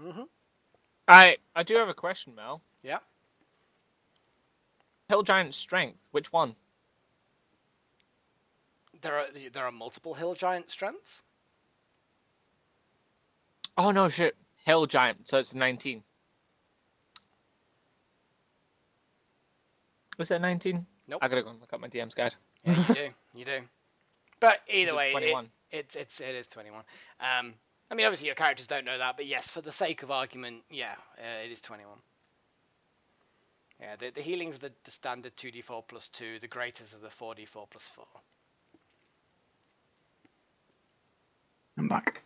Mm-hmm. I do have a question, Mel. Yeah. Hill Giant Strength, which one? There are multiple hill giant strengths. Oh no, shit. Hill Giant, so it's 19. Was it 19? Nope. I gotta go and look up my DM's guide. Yeah, you do. But either Is it way, 21? it is 21. I mean, obviously your characters don't know that, but yes, for the sake of argument, yeah, it is 21. Yeah, the healings are the standard 2d4 plus 2. The greaters are the 4d4 plus 4. I'm back.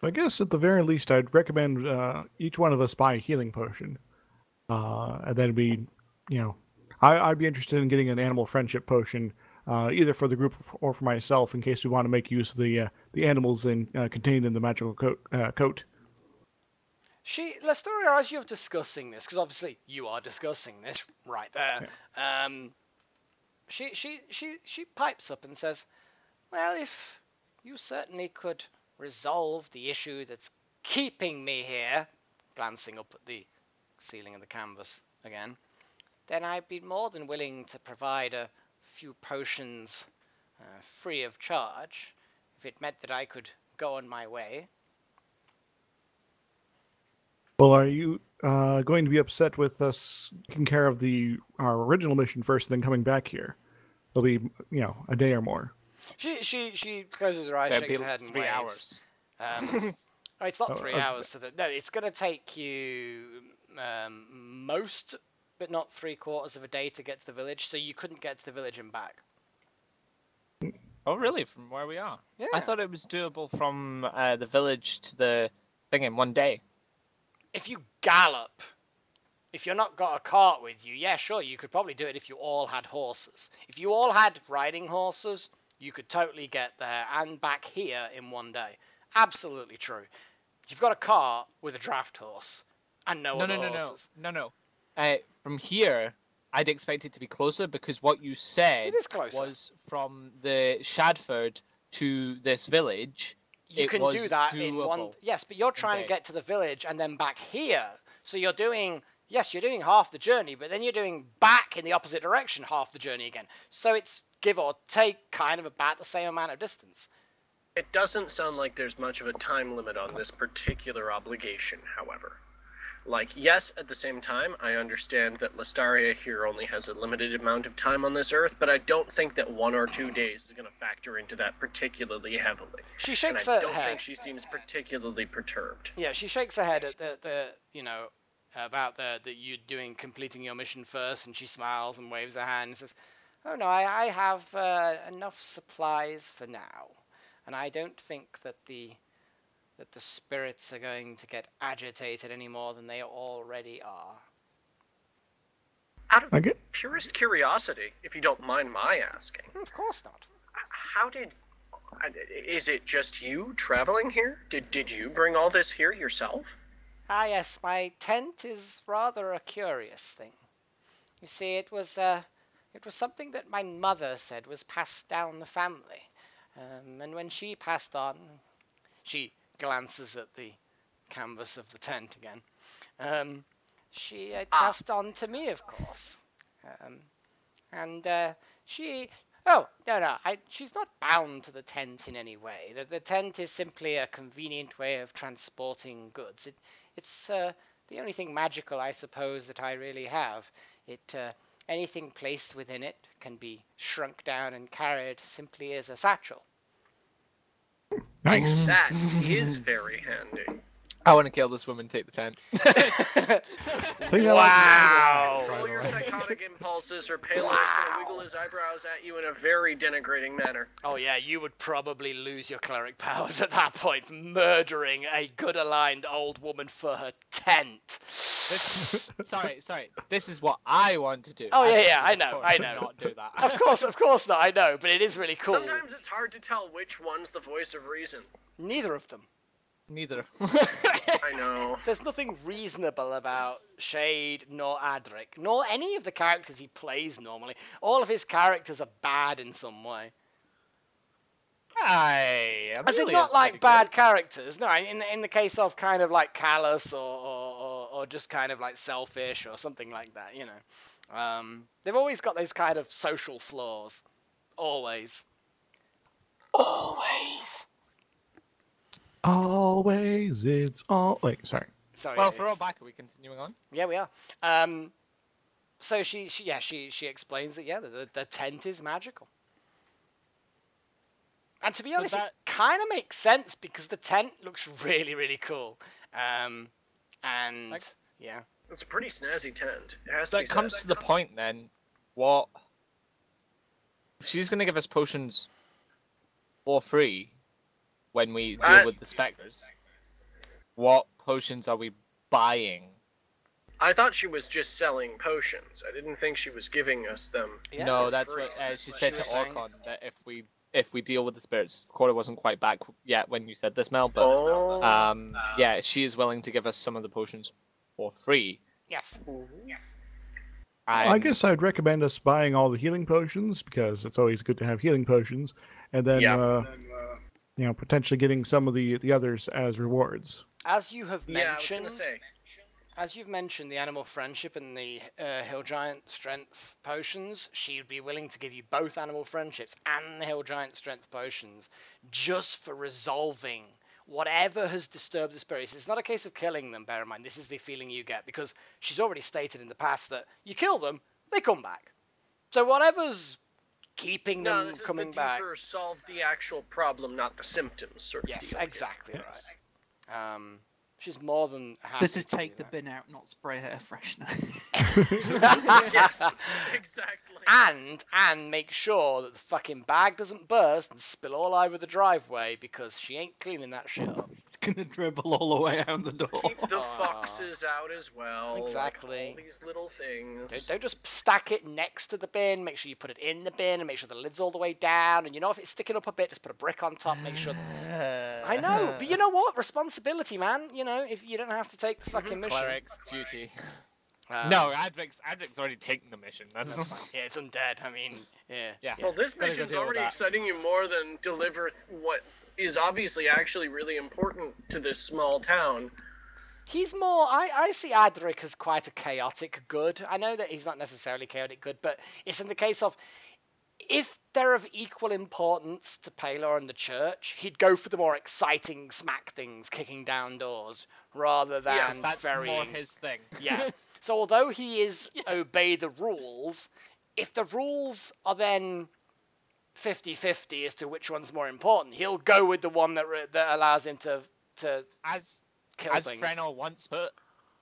I guess at the very least, I'd recommend each one of us buy a healing potion. And then I'd be interested in getting an animal friendship potion either for the group or for myself, in case we want to make use of the animals contained in the magical coat. Lestoria, as you're discussing this, because obviously you are discussing this right there, she pipes up and says, "Well, if you certainly could resolve the issue that's keeping me here," glancing up at the ceiling of the canvas again, "then I'd be more than willing to provide a few potions free of charge, if it meant that I could go on my way." Well, are you going to be upset with us taking care of our original mission first, and then coming back here? It'll be, a day or more. She closes her eyes, That'd shakes be her head, and 3 waves. hours. It's not Oh, 3 okay. hours to the. No, it's gonna take you most, but not 3/4 of a day to get to the village. So you couldn't get to the village and back. Oh, really? From where we are? Yeah. I thought it was doable from the village to the thing in 1 day. If you gallop, if you're not got a cart with you, yeah, sure, you could probably do it if you all had horses. If you all had riding horses, you could totally get there and back here in 1 day. Absolutely true. If you've got a cart with a draft horse and no other horses. No. From here, I'd expect it to be closer because what you said It is closer. was from the Shadford to this village. You it can was do that in one. doable. Yes, but you're trying to Okay. get to the village and then back here. So you're doing. Yes, you're doing half the journey, but then you're doing back in the opposite direction half the journey again. So it's give or take kind of about the same amount of distance. It doesn't sound like there's much of a time limit on this particular obligation, however. Like, yes, at the same time, I understand that Lestaria here only has a limited amount of time on this earth, but I don't think that 1 or 2 days is going to factor into that particularally heavily. She And shakes I her don't head. think she seems particularly perturbed. Yeah, she shakes her head at the you completing your mission first, and she smiles and waves her hand and says, "Oh no, I have enough supplies for now, and I don't think that the spirits are going to get agitated any more than they already are." Out of I get. purest curiosity, if you don't mind my asking, Of course not. how did... Is it just you traveling here? Did you bring all this here yourself? Ah, yes, my tent is rather a curious thing. You see, it was something that my mother said was passed down the family, and when she passed on, she glances at the canvas of the tent again. She passed on to me, of course, and she. Oh, no, she's not bound to the tent in any way. The tent is simply a convenient way of transporting goods. It's the only thing magical, I suppose, that I really have. Anything placed within it can be shrunk down and carried simply as a satchel. Nice. That is very handy. I want to kill this woman, take the tent. Thing I Wow. like All your psychotic impulses, or Palo is going to wiggle his eyebrows at you in a very denigrating manner. Oh yeah, you would probably lose your cleric powers at that point, murdering a good-aligned old woman for her tent. Sorry. This is what I want to do. Oh, yeah, think yeah, I you, of know, course, I should know. Not do that. Of course not, I know, but it is really cool. Sometimes it's hard to tell which one's the voice of reason. Neither of them. Neither. I know. There's nothing reasonable about Shade nor Adrik, nor any of the characters he plays normally. All of his characters are bad in some way. As in, not like bad characters. No, in the case of kind of like callous or just kind of like selfish or something like that, you know. They've always got those kind of social flaws. Always. Always, it's all. Wait, sorry. Sorry. Well, for all back, are we continuing on? Yeah, we are. So she explains that the tent is magical. And to be honest, it kind of makes sense because the tent looks really, really cool. Yeah. It's a pretty snazzy tent. It has to That be comes said. to the point then. What? If she's going to give us potions for free when we deal with the specters, what potions are we buying I thought she was just selling potions. I didn't think she was giving us them. Yeah, no, for that's free. what she What said she to was saying. Orkon, that if we deal with the spirits, Quarter wasn't quite back yet when you said this, Mel, but Oh. yeah, she is willing to give us some of the potions for free. Yes. Yes. I And guess I'd recommend us buying all the healing potions because it's always good to have healing potions, and then potentially getting some of the others as rewards. As you have Yeah, I was mentioned, gonna say. as you've mentioned, the animal friendship and the hill giant strength potions, she'd be willing to give you both animal friendships and the hill giant strength potions just for resolving whatever has disturbed the spirits. It's not a case of killing them, bear in mind. This is the feeling you get because she's already stated in the past that you kill them, they come back. So whatever's keeping No, them this is coming the back. deeper solve the actual problem, not the symptoms sort of Yes, deal. exactly Yes. right. She's more than happy. This is to take do the that. bin out, not spray air freshener. Yes, exactly. And make sure that the fucking bag doesn't burst and spill all over the driveway because she ain't cleaning that shit up. It's gonna dribble all the way out the door. Keep the Aw. foxes out as well. like Exactly. all these little things. Don't just stack it next to the bin. Make sure you put it in the bin and make sure the lid's all the way down. And you know if it's sticking up a bit, just put a brick on top. Make sure. I know, but you know what? Responsibility, man. You know, if you don't have to take the fucking mission. Cleric's duty. Um, No, Adrik's already taken the mission. That's that's fine. Yeah, it's undead. I mean, yeah. Yeah. Well, this Gotta go mission's deal with already that. exciting you more than deliver what is obviously actually really important to this small town. He's more. I see Adrik as quite a chaotic good. I know that he's not necessarily chaotic good, but it's in the case of if they're of equal importance to Palor and the church, he'd go for the more exciting smack things, kicking down doors, rather than Yeah, That's more ferrying. his thing. Yeah. So although he is obey the rules, if the rules are then 50-50 as to which one's more important, he'll go with the one that allows him to As kill as things. Frenno once put,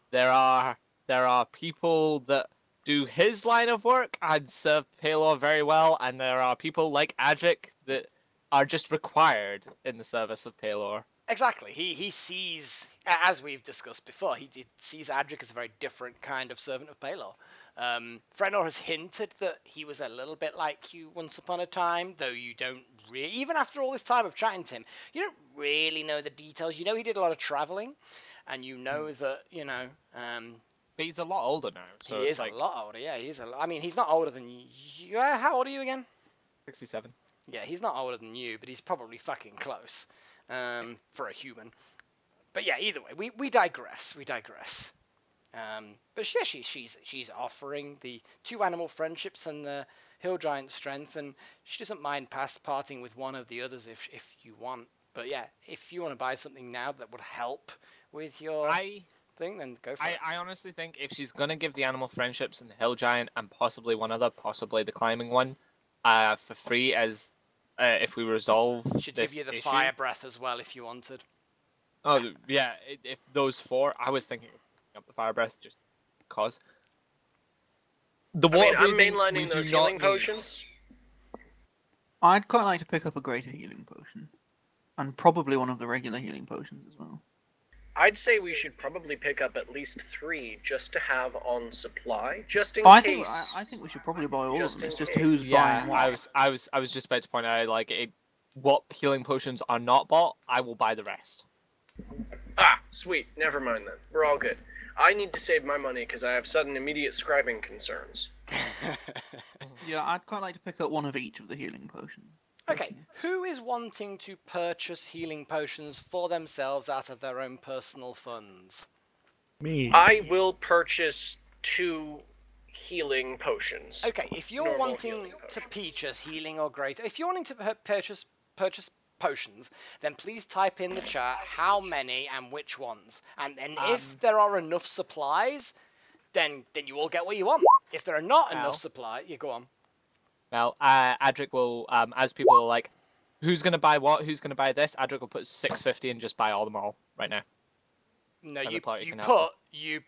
there are people that do his line of work and serve Palor very well, and there are people like Adrik that are just required in the service of Palor. Exactly. He sees, as we've discussed before, he sees Adrik as a very different kind of servant of Palor. Frenor has hinted that he was a little bit like you once upon a time, though you don't really, even after all this time of chatting to him, you don't really know the details. You know he did a lot of traveling, and you know that, But he's a lot older now, so he it's is like a lot older. Yeah, I mean, he's not older than you. How old are you again? 67. Yeah, he's not older than you, but he's probably fucking close for a human. But yeah, either way, we digress. We digress. But yeah, she's offering the 2 animal friendships and the hill giant strength, and she doesn't mind parting with one of the others if you want. But yeah, if you want to buy something now that would help with your thing, then go for it. I honestly think if she's gonna give the animal friendships and the hill giant and possibly one other, possibly the climbing one, for free as if we resolve Should this give you the issue. fire breath as well if you wanted. Oh yeah, if those 4, I was thinking of picking up the fire breath just cause. The I mean, water I'm breathing, we mainlining do those not healing need. potions. I'd quite like to pick up a greater healing potion. And probably one of the regular healing potions as well. I'd say we should probably pick up at least 3 just to have on supply, just in I case. think we should probably buy all Just of them. in It's just case. who's Yeah, buying what. I was just about to point out what healing potions are not bought. I will buy the rest. Ah, sweet. Never mind then. We're all good. I need to save my money because I have sudden immediate scribing concerns. Yeah, I'd quite like to pick up one of each of the healing potions. Okay, who is wanting to purchase healing potions for themselves out of their own personal funds? Me. I will purchase 2 healing potions. Okay, if you're Normal wanting healing to potions. purchase healing or greater, if you're wanting to purchase potions, then please type in the chat how many and which ones. And if there are enough supplies, then you will get what you want. If there are not enough supply, you go on. Well, Adrik will, as people are like, who's gonna buy what? Who's gonna buy this? Adrik will put 650 and just buy all them all right now. No, And the you party can have put you.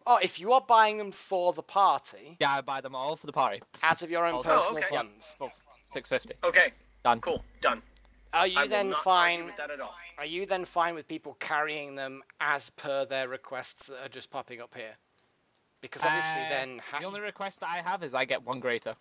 Oh, if you are buying them for the party, Yeah, I buy them all for the party. out of your own Oh, personal okay. funds, Oh, 650. Okay, Done. cool, done. are I you will then not argue fine? with that at all. Are you then fine with people carrying them as per their requests that are just popping up here? Because obviously then... The only request that I have is I get 1 greater.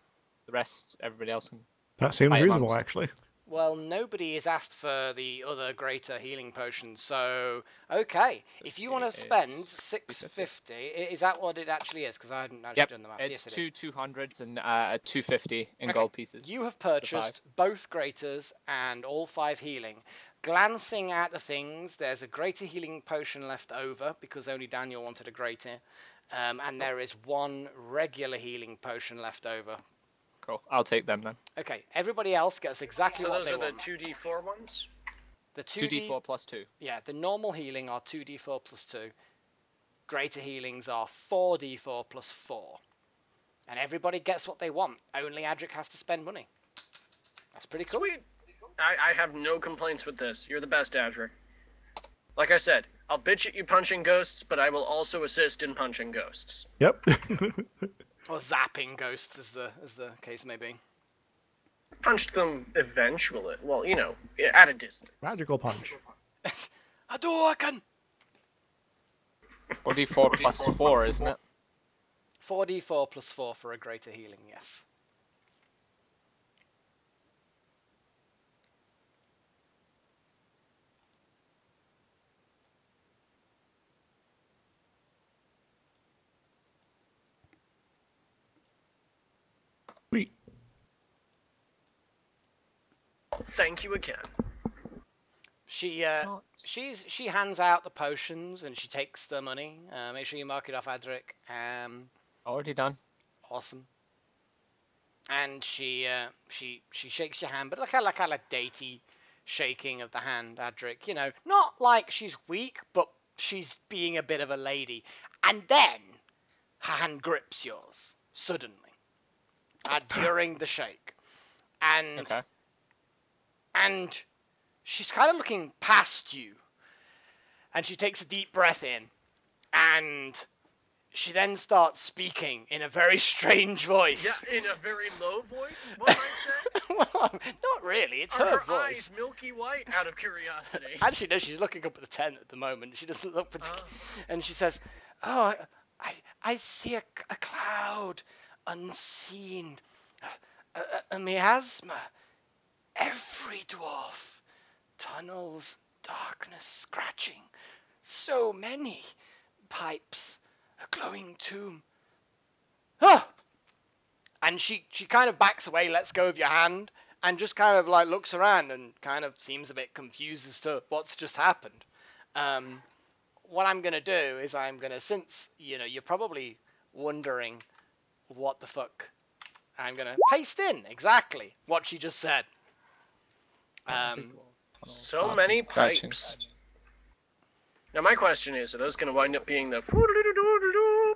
The rest, everybody else can... That seems Fight reasonable, amongst. actually. Well, nobody has asked for the other greater healing potions, so... Okay, if you want to spend It's 650... Is that what it actually is? Because I hadn't actually done the maths. It's Yes, it two is. 200s and a 250 in Okay, gold pieces. You have purchased both graters and all 5 healing. Glancing at the things, there's a greater healing potion left over because only Daniel wanted a greater, and there is 1 regular healing potion left over. Cool. I'll take them then. Okay, everybody else gets exactly So what those they are the want. 2d4 ones? The 2d4 plus 2. Yeah, the normal healing are 2d4 plus 2. Greater healings are 4d4 plus 4. And everybody gets what they want. Only Adrik has to spend money. That's pretty cool. Sweet! I have no complaints with this. You're the best, Adrik. Like I said, I'll bitch at you punching ghosts, but I will also assist in punching ghosts. Yep. Or zapping ghosts, as the case may be. Punched them eventually. Well, you know, at a distance. Magical punch. Hadouken! 4d4 plus 4, isn't it? 4d4 plus 4 for a greater healing, yes. Sweet. Thank you again. She hands out the potions and she takes the money. Make sure you mark it off, Adrik. Already done. Awesome. And she shakes your hand, but like a dainty shaking of the hand, Adrik. You know, not like she's weak, but she's being a bit of a lady. And then her hand grips yours suddenly during the shake, and Okay. and she's kind of looking past you, and she takes a deep breath in, and she then starts speaking in a very strange voice. Yeah, in a very low voice, what I say? Well, not really. It's Are her her voice. eyes milky white, out of curiosity? Actually, no, she's looking up at the tent at the moment. She doesn't look particularly... And she says, "Oh, I see a cloud unseen. A miasma. Every dwarf. Tunnels, darkness, scratching. So many. Pipes. A glowing tomb. Ah!" And she kind of backs away, lets go of your hand, and just kind of like looks around and kind of seems a bit confused as to what's just happened. What I'm going to do is I'm going to, since, you know, you're probably wondering what the fuck, I'm going to paste in exactly what she just said. So many pipes. Now my question is, are those going to wind up being the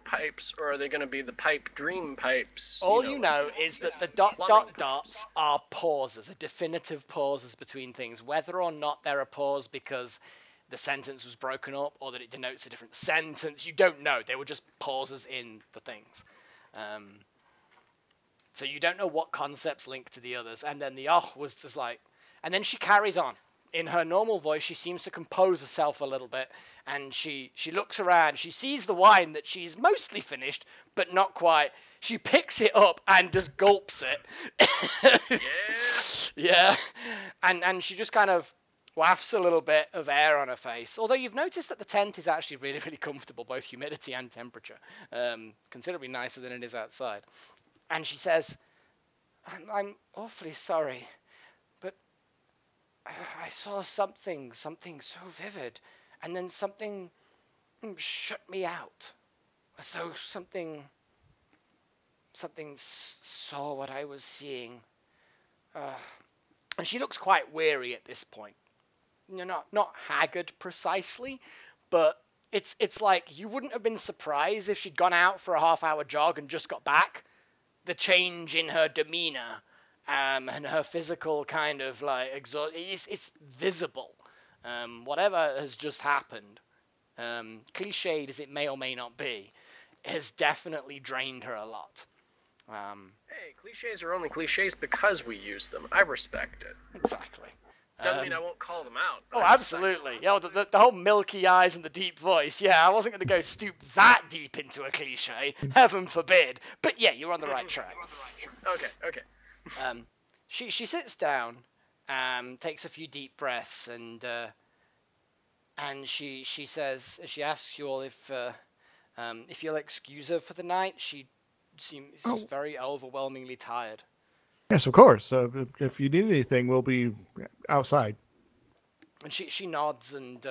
pipes, or are they going to be the pipe dream pipes? All you know is that the dots are pauses, are definitive pauses between things. Whether or not they're a pause because the sentence was broken up or that it denotes a different sentence, you don't know. They were just pauses in the things. So you don't know what concepts link to the others. And then the was just like... And then she carries on. In her normal voice, she seems to compose herself a little bit, and she looks around. She sees the wine that she's mostly finished, but not quite. She picks it up and just gulps it. Yeah. And she just kind of wafts a little bit of air on her face. Although you've noticed that the tent is actually really, really comfortable, both humidity and temperature. Considerably nicer than it is outside. And she says, I'm awfully sorry. I saw something so vivid, and then something shut me out, as though something saw what I was seeing. And she looks quite weary at this point. You're not haggard precisely, but it's like you wouldn't have been surprised if she'd gone out for a half-hour jog and just got back. The change in her demeanor. And her physical kind of like it's visible. Whatever has just happened, cliched as it may or may not be, has definitely drained her a lot. Hey, cliches are only cliches because we use them. I respect it. Exactly. Doesn't mean I won't call them out. Oh, absolutely. Yeah, the whole milky eyes and the deep voice. Yeah, I wasn't going to go stoop that deep into a cliche. Heaven forbid. But yeah, you're on the right track. Okay. She sits down, takes a few deep breaths, and she says, she asks you all if you'll excuse her for the night. She seems very overwhelmingly tired. Yes, of course. If you need anything, we'll be outside. And she nods and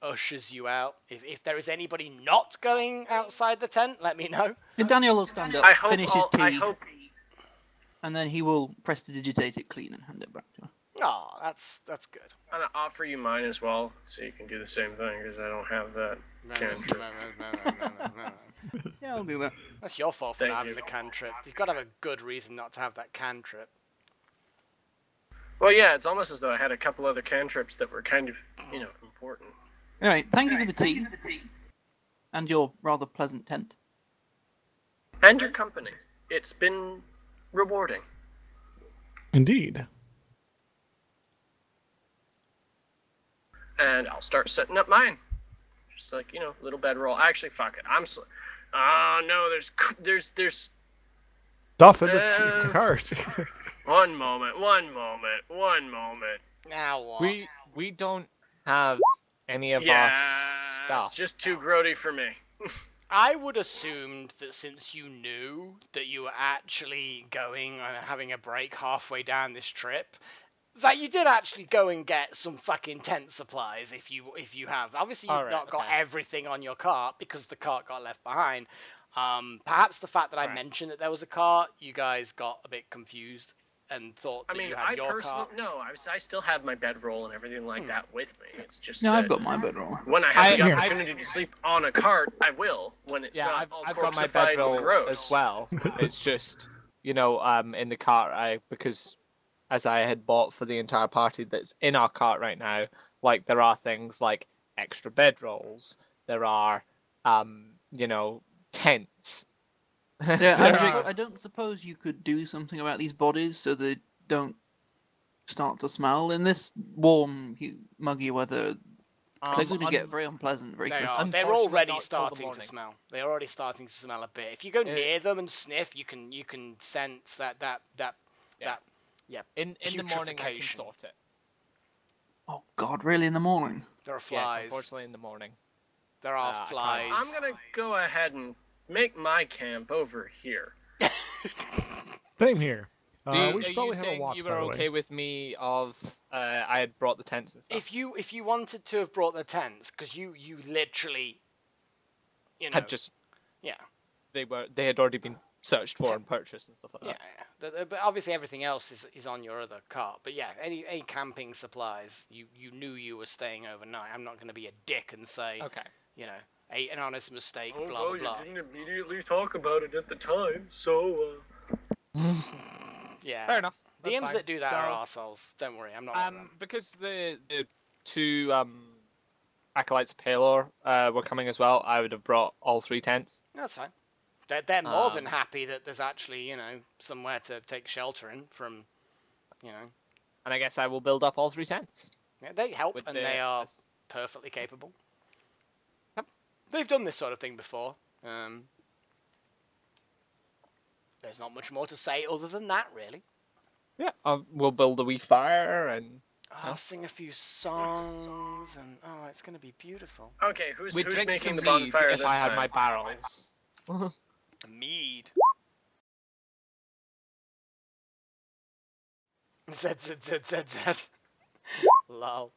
ushers you out. If there is anybody not going outside the tent, let me know. And Daniel will stand up, finish his tea, and then he will prestidigitate it clean and hand it back to her. Oh, that's good. I'm gonna offer you mine as well, so you can do the same thing, because I don't have that cantrip. No. Yeah, I'll do that. That's your fault for Thank not having you. the cantrip. You've got to have a good reason not to have that cantrip. Well, yeah, it's almost as though I had a couple other cantrips that were kind of, important. Anyway, thank you for the tea. And your rather pleasant tent. And your company. It's been rewarding. Indeed. And I'll start setting up mine. Just like, little bedroll. Actually, fuck it. Oh, no, there's... Stuff in the cart. One moment. Now what? We don't have any of our Yeah, stuff. it's just too grody for me. I would assumed that since you knew that you were actually going and having a break halfway down this trip, that you did actually go and get some fucking tent supplies if you have. Obviously you've not got everything on your cart because the cart got left behind. Perhaps the fact that I mentioned that there was a cart, you guys got a bit confused and thought that you had your cart. I still have my bedroll and everything like that with me. It's just No, I've got my bedroll. when I have the opportunity to sleep on a cart, I will. When it's not all I've got my corpseified and bedroll gross. as well. It's just, in the cart, because as I had bought for the entire party that's in our cart right now, like there are things like extra bedrolls, there are, tents. Yeah, Adrik, I don't suppose you could do something about these bodies so they don't start to smell in this warm, muggy weather. They're going to get very unpleasant very quickly. They're Unfortunately, already not till the starting to morning. smell. They're already starting to smell a bit. If you go near them and sniff, you can sense that In the morning I can putrefaction. sort it. Oh God, really? In the morning? There are Yes, flies. unfortunately in the morning. There are I can't- flies. I'm gonna go ahead and make my camp over here. Same here. Are We should you probably have a saying watch, you by were the way. okay with me I had brought the tents and stuff? If you wanted to have brought the tents, because you literally, Had just yeah. they had already been searched for and purchased and stuff like Yeah, that. yeah. But obviously everything else is on your other cart. But yeah, any camping supplies, you knew you were staying overnight. I'm not going to be a dick and say, Okay. an honest mistake, Oh, blah well, blah blah. you didn't immediately talk about it at the time, so Yeah. Fair enough. That's DMs fine. that do that are So, arseholes. Don't worry, I'm not like them. because the two acolytes of Palor were coming as well, I would have brought all 3 tents. That's fine. They're more than happy that there's actually, somewhere to take shelter in from, And I guess I will build up all 3 tents. Yeah, they help With and the- they are this- perfectly capable. Yep. They've done this sort of thing before. There's not much more to say other than that, really. Yeah, we'll build a wee fire and I'll sing a few songs and it's gonna be beautiful. okay. Who's we'd drink making some the mead bonfire if this I had time? my barrels. A mead. Z. Lol.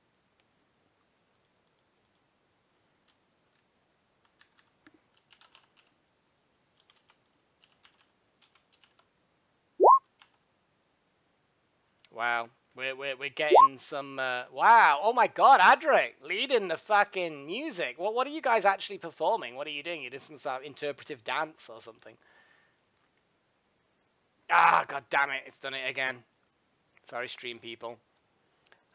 Wow, we're getting some. Wow, oh my God, Adrik leading the fucking music. What are you guys actually performing? What are you doing? You doing some sort of interpretive dance or something? Ah, God damn it, it's done it again. Sorry, stream people.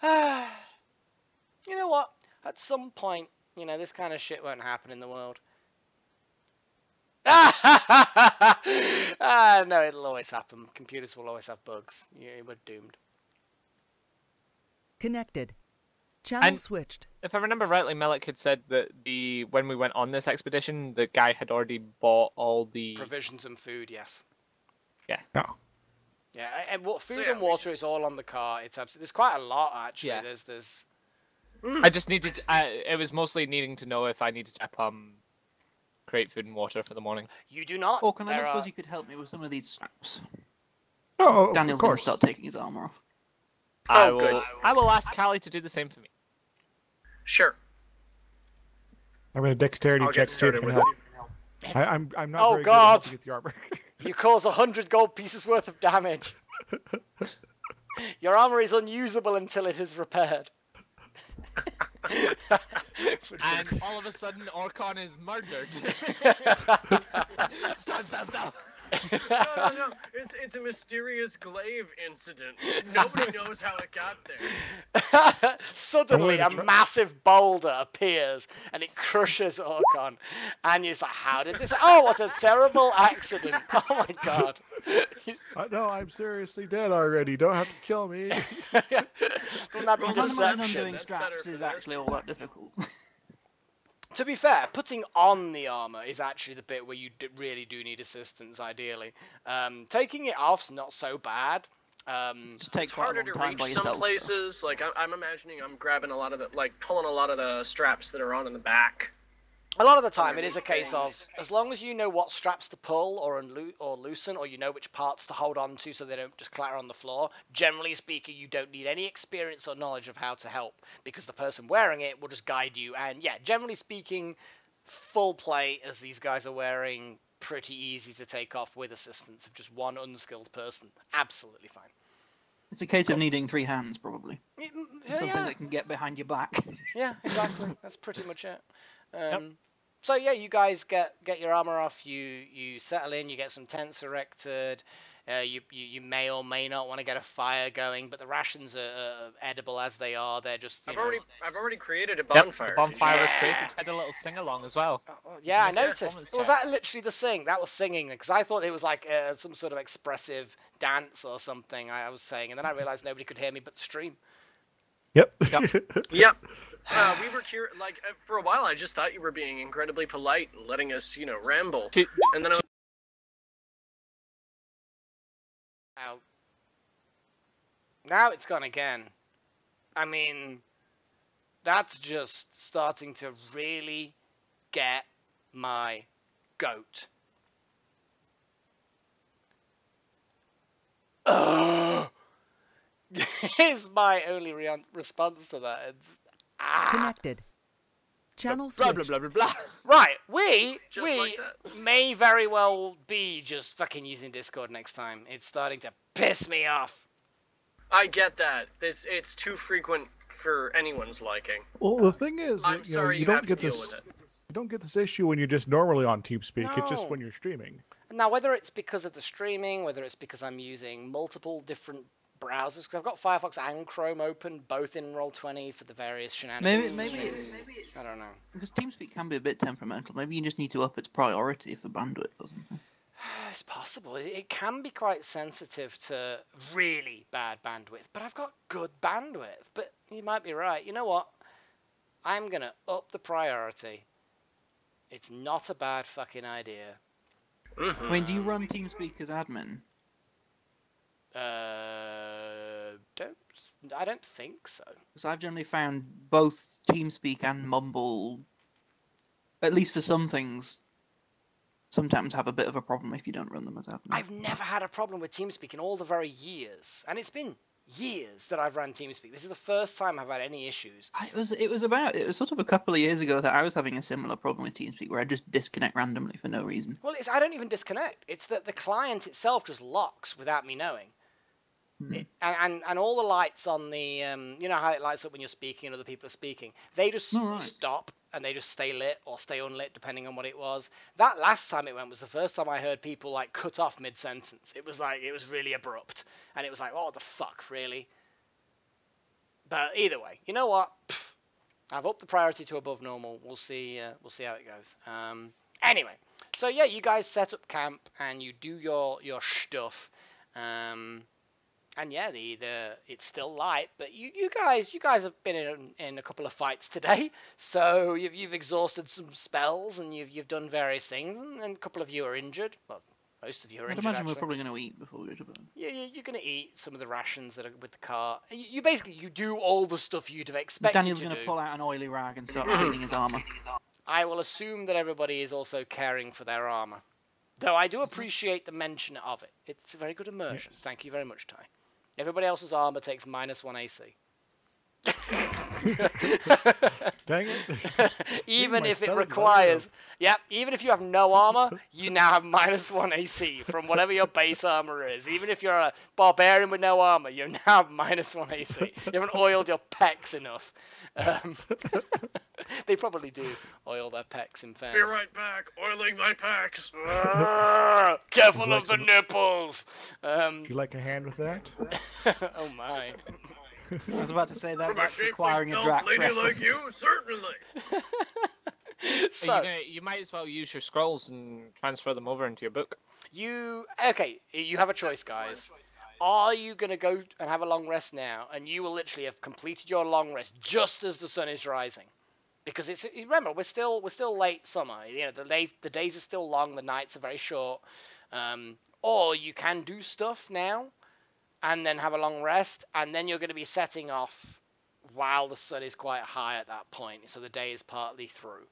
You know what? At some point, this kind of shit won't happen in the world. No, it'll always happen. Computers will always have bugs. We're doomed. Connected. Channel And- switched. If I remember rightly, Melik had said that when we went on this expedition, the guy had already bought all the... Provisions and food, yes. No. Yeah, and what food yeah, and water is all on the car. It's there's quite a lot actually. Yeah. There's I just needed... it was mostly needing to know if I needed to create food and water for the morning. you do not. Or can I there suppose are- you could help me with some of these straps? Oh, Daniel's of going to course. start taking his armor off. I good. will ask Callie to do the same for me. Sure. I'm going to dexterity I'll check get see if I started can with help. it. I'm not Oh, very God. good at helping with the armor. You cause 100 gold pieces worth of damage. Your armor is unusable until it is repaired. And all of a sudden, Orkon is murdered. Stop. No. It's a mysterious glaive incident. Nobody knows how it got there. Suddenly, a I'm gonna massive boulder appears and it crushes Orkon. And you're like, how did this? Oh, what a terrible accident. Oh my god. No, I'm seriously dead already. Don't have to kill me. Wouldn't that be Roll None of my deception? undoing That's better straps for is this. actually all that difficult. To be fair, putting on the armor is actually the bit where you really do need assistance, ideally. Taking it off's not so bad. Just takes It's quite a harder long to time reach by some yourself. though. places. Like I'm imagining, I'm grabbing a lot of the, pulling a lot of the straps that are on in the back. A lot of the time, it is a case of, Things. as long as you know what straps to pull or loosen, or you know which parts to hold on to so they don't just clatter on the floor, generally speaking, you don't need any experience or knowledge of how to help, because the person wearing it will just guide you, and yeah, generally speaking, full plate, as these guys are wearing, pretty easy to take off with assistance of just one unskilled person. Absolutely fine. It's a case of needing 3 hands, probably. Yeah, Something yeah. that can get behind your back. Yeah, exactly. That's pretty much it. So yeah, you guys get your armor off. You settle in. You get some tents erected. You may or may not want to get a fire going, but the rations are edible as they are. They're just. I've already created a Yep, bonfire. the bonfire was Yeah. created. Had a little sing-along as well. Yeah, I Missed the noticed. performance Was check. that literally the sing? That was singing, because I thought it was like some sort of expressive dance or something. I was saying, and then I realized nobody could hear me but the stream. Yep. Yep. We were curious. For a while, I just thought you were being incredibly polite and letting us, ramble. To- And then I was Now it's gone again. I mean, that's just starting to really get my goat. Ugh. Is my only response to that. It's, Connected. Channel blah, blah, switched. blah, blah, blah. Right, we Just like that. may very well be just fucking using Discord next time. It's starting to piss me off. I get that. It's too frequent for anyone's liking. Well, the thing is, I'm sorry you you don't have to get deal this. with it. You don't get this issue when you're just normally on TeamSpeak. It's just No. when you're streaming. Now, whether it's because of the streaming, whether it's because I'm using multiple different browsers, because I've got Firefox and Chrome open, both in Roll20 for the various shenanigans. Maybe it's I don't know. because TeamSpeak can be a bit temperamental. Maybe you just need to up its priority for bandwidth or something. It's possible. It can be quite sensitive to really bad bandwidth, but I've got good bandwidth. But you might be right. You know what? I'm going to up the priority. It's not a bad fucking idea. Mhm. Wait, do you run TeamSpeak as admin? I don't think so. Because I've generally found both TeamSpeak and Mumble, at least for some things, sometimes have a bit of a problem if you don't run them as admin. I've never had a problem with TeamSpeak in all the very years, and it's been years that I've run TeamSpeak. This is the first time I've had any issues. It was sort of a couple of years ago that I was having a similar problem with TeamSpeak where I just disconnect randomly for no reason. Well, I don't even disconnect. It's that the client itself just locks without me knowing. And all the lights on the, you know how it lights up when you're speaking and other people are speaking? They just Oh, right. stop and they just stay lit or stay unlit depending on what it was. That last time it went was the first time I heard people like cut off mid-sentence. It was really abrupt. And it was like, what the fuck, really? But either way, you know what? Pfft, I've upped the priority to above normal. We'll see how it goes. Anyway, so yeah, you guys set up camp and you do your stuff. And yeah, it's still light, but you guys have been in a couple of fights today, so you've exhausted some spells and you've done various things, and a couple of you are injured. Well, most of you are I'd injured. imagine actually. we're probably going to eat before we go to bed. Yeah, you're gonna eat some of the rations that are with the cart. You basically do all the stuff you'd have expected Daniel's to going do. to pull out an oily rag and start cleaning his armor. I will assume that everybody is also caring for their armor, though I do appreciate the mention of it. It's a very good immersion. Yes. Thank you very much, Ty. Everybody else's armor takes -1 AC. Dang it. Even My if it stomach requires, lighted yep, even if you have no armor, you now have -1 AC from whatever your base armor is. Even if you're a barbarian with no armor, you now have -1 AC. You haven't oiled your pecs enough. They probably do oil their pecs, in Be fairness. right back, oiling my packs. Careful Would you of the like some- nipples. Would you like a hand with that? Oh my. I was about to say that From a that's shapely requiring a elf Drax lady reference. like you, certainly. So You might as well use your scrolls and transfer them over into your book. you have a choice, guys. Are you gonna go and have a long rest now, and you will literally have completed your long rest just as the sun is rising? Because remember, we're still late summer. You know, the days are still long, the nights are very short. Or you can do stuff now, and then have a long rest, and then you're going to be setting off while the sun is quite high at that point, so the day is partly through.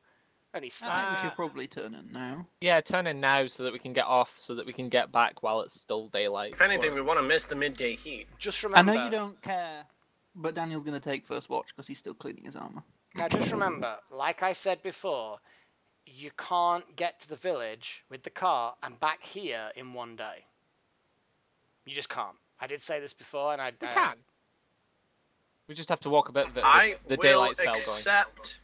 Only I think we slightly. should probably turn in now. Yeah, turn in now so that we can get off, so that we can get back while it's still daylight. If anything, we want to miss the midday heat. Just I remember. know you don't care, but Daniel's going to take first watch because he's still cleaning his armor. Now, just remember, like I said before, you can't get to the village with the car and back here in one day. You just can't. I did say this before, and We can. We just have to walk a bit. I The will daylight spell going. accept.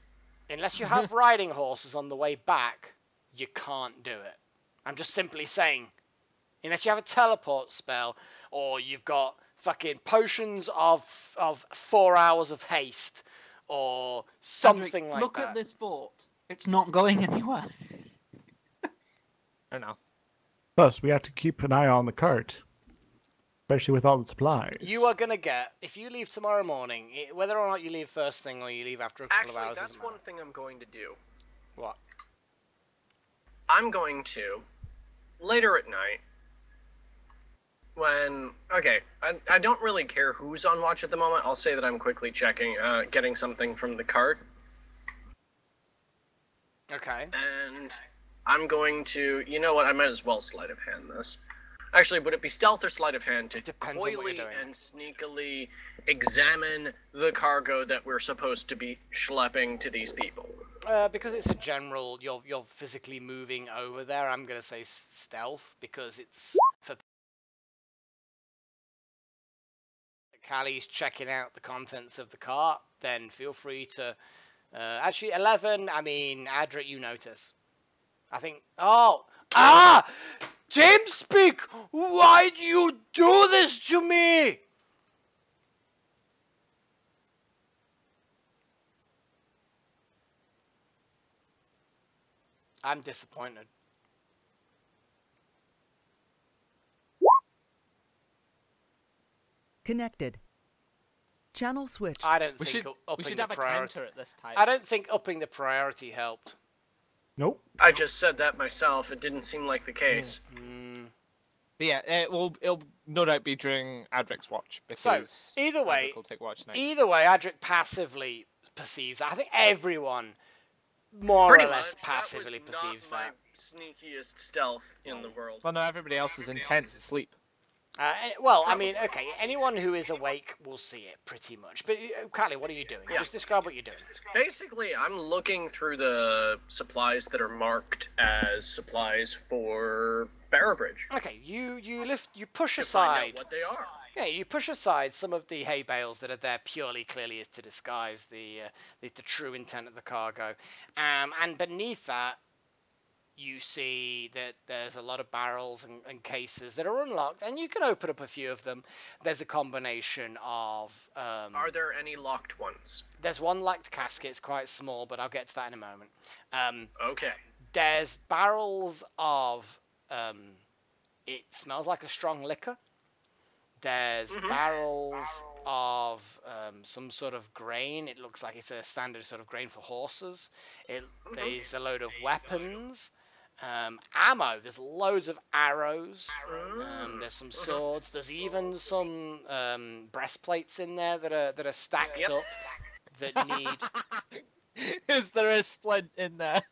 unless you have riding horses on the way back, you can't do it. I'm just simply saying, unless you have a teleport spell, or you've got fucking potions of 4 hours of haste, or something Adrik, like look that. at this fort. It's not going anywhere. I don't know. Plus, we have to keep an eye on the cart, especially with all the supplies. You are gonna get, if you leave tomorrow morning, whether or not you leave first thing or you leave after a couple Actually, of hours. that's doesn't one matter. thing I'm going to do. What? I'm going to, later at night, I don't really care who's on watch at the moment. I'll say that I'm quickly checking, getting something from the cart, Okay. and I'm going to, you know what, I might as well sleight of hand this. Actually, would it be stealth or sleight of hand to It depends on what you're coyly doing. and sneakily examine the cargo that we're supposed to be schlepping to these people? Because it's a general, you're physically moving over there. I'm gonna say stealth because it's for. Callie's checking out the contents of the cart. Then feel free to. Actually, 11. I mean, Adrik, you notice. I think. TeamSpeak! Why do you do this to me? I'm disappointed. Connected. Channel switched. I don't We think should upping have the a priority. counter at this time. I don't think upping the priority helped. Nope. I just said that myself. It didn't seem like the case. But yeah, it'll no doubt be during Adric's watch because either way- Adric will take watch night. Either way, Adrik passively perceives that. I think everyone more Pretty or less much. passively that was perceives not that. my sneakiest stealth in the world. Well, no, everybody else is intent to sleep. Well, I mean, okay, anyone who is awake will see it pretty much. But Callie, what are you doing? Yeah. Just describe what you're doing. Basically, I'm looking through the supplies that are marked as supplies for Barrow Bridge Okay, you push to find aside. out what they are. Yeah, you push aside some of the hay bales that are there clearly as to disguise the true intent of the cargo, and beneath that, you see that there's a lot of barrels and cases that are unlocked, and you can open up a few of them. There's a combination of. Are there any locked ones? There's one locked casket. It's quite small, but I'll get to that in a moment. Okay. There's barrels of. It smells like a strong liquor. There's Mhm. barrels of some sort of grain. It looks like it's a standard sort of grain for horses. There's a load of weapons. Ammo. There's loads of arrows. There's some swords. There's even some breastplates in there that are stacked up that need. Is there a splint in there?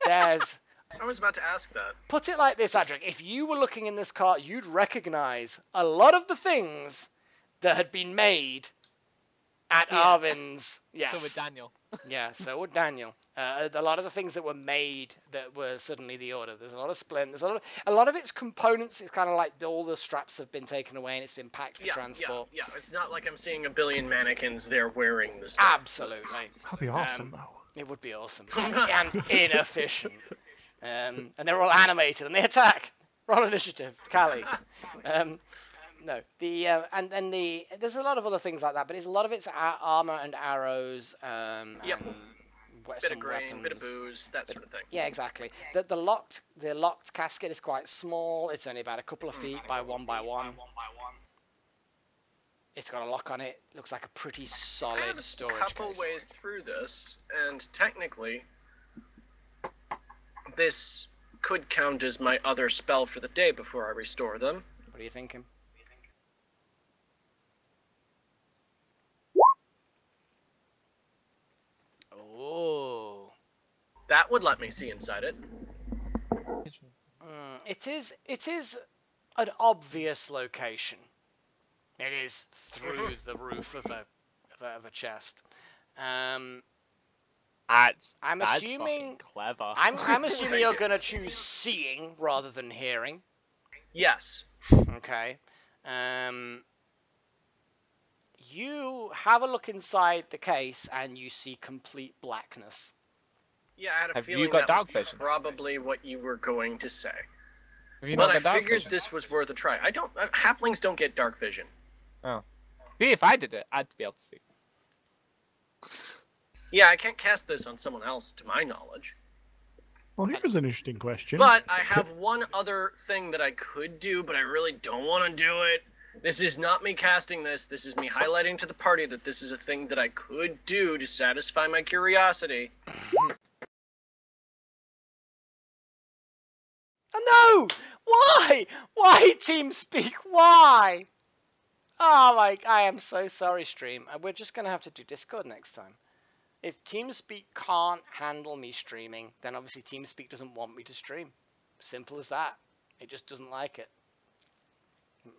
There's. I was about to ask that. Put it like this, Adrik. If you were looking in this cart, you'd recognize a lot of the things that had been made at Arvin's. Yes. So with Daniel. Yeah, so would Daniel. A lot of the things that were made that were suddenly the order. There's a lot of splint. There's a lot of its components. It's kind of like all the straps have been taken away and it's been packed for transport. Yeah. It's not like I'm seeing a billion mannequins there wearing this stuff. Absolutely. That'd be awesome, though. It would be awesome and inefficient. And they're all animated and they attack. Roll initiative, Callie. No, and then there's a lot of other things like that, but a lot of it's armor and arrows. Yep. And Bit of grain, weapons. bit of booze, that sort of thing. Yeah, exactly. The locked casket is quite small. It's only about a couple of feet by 1 by 1. It's got a lock on it. Looks like a pretty solid I have storage a couple case. ways through this, and technically, this could count as my other spell for the day before I restore them. What are you thinking? Oh. That would let me see inside it. It is an obvious location. It is through the roof of a chest. I'm That's assuming fucking clever. I'm assuming you're gonna choose seeing rather than hearing. Yes. Okay. You have a look inside the case and you see complete blackness. Yeah, I had a Have you feeling got that dark was vision? probably what you were going to say. Have you But not I got dark figured vision? this was worth a try. Halflings don't get dark vision. Oh. See, if I did it, I'd be able to see. Yeah, I can't cast this on someone else, to my knowledge. Well, here's an interesting question. But I have one other thing that I could do, but I really don't want to do it. This is not me casting this. This is me highlighting to the party that this is a thing that I could do to satisfy my curiosity. Oh no! Why? Why, TeamSpeak? Why? Oh my! I am so sorry, stream. We're just gonna have to do Discord next time. If TeamSpeak can't handle me streaming, then obviously TeamSpeak doesn't want me to stream. Simple as that. It just doesn't like it.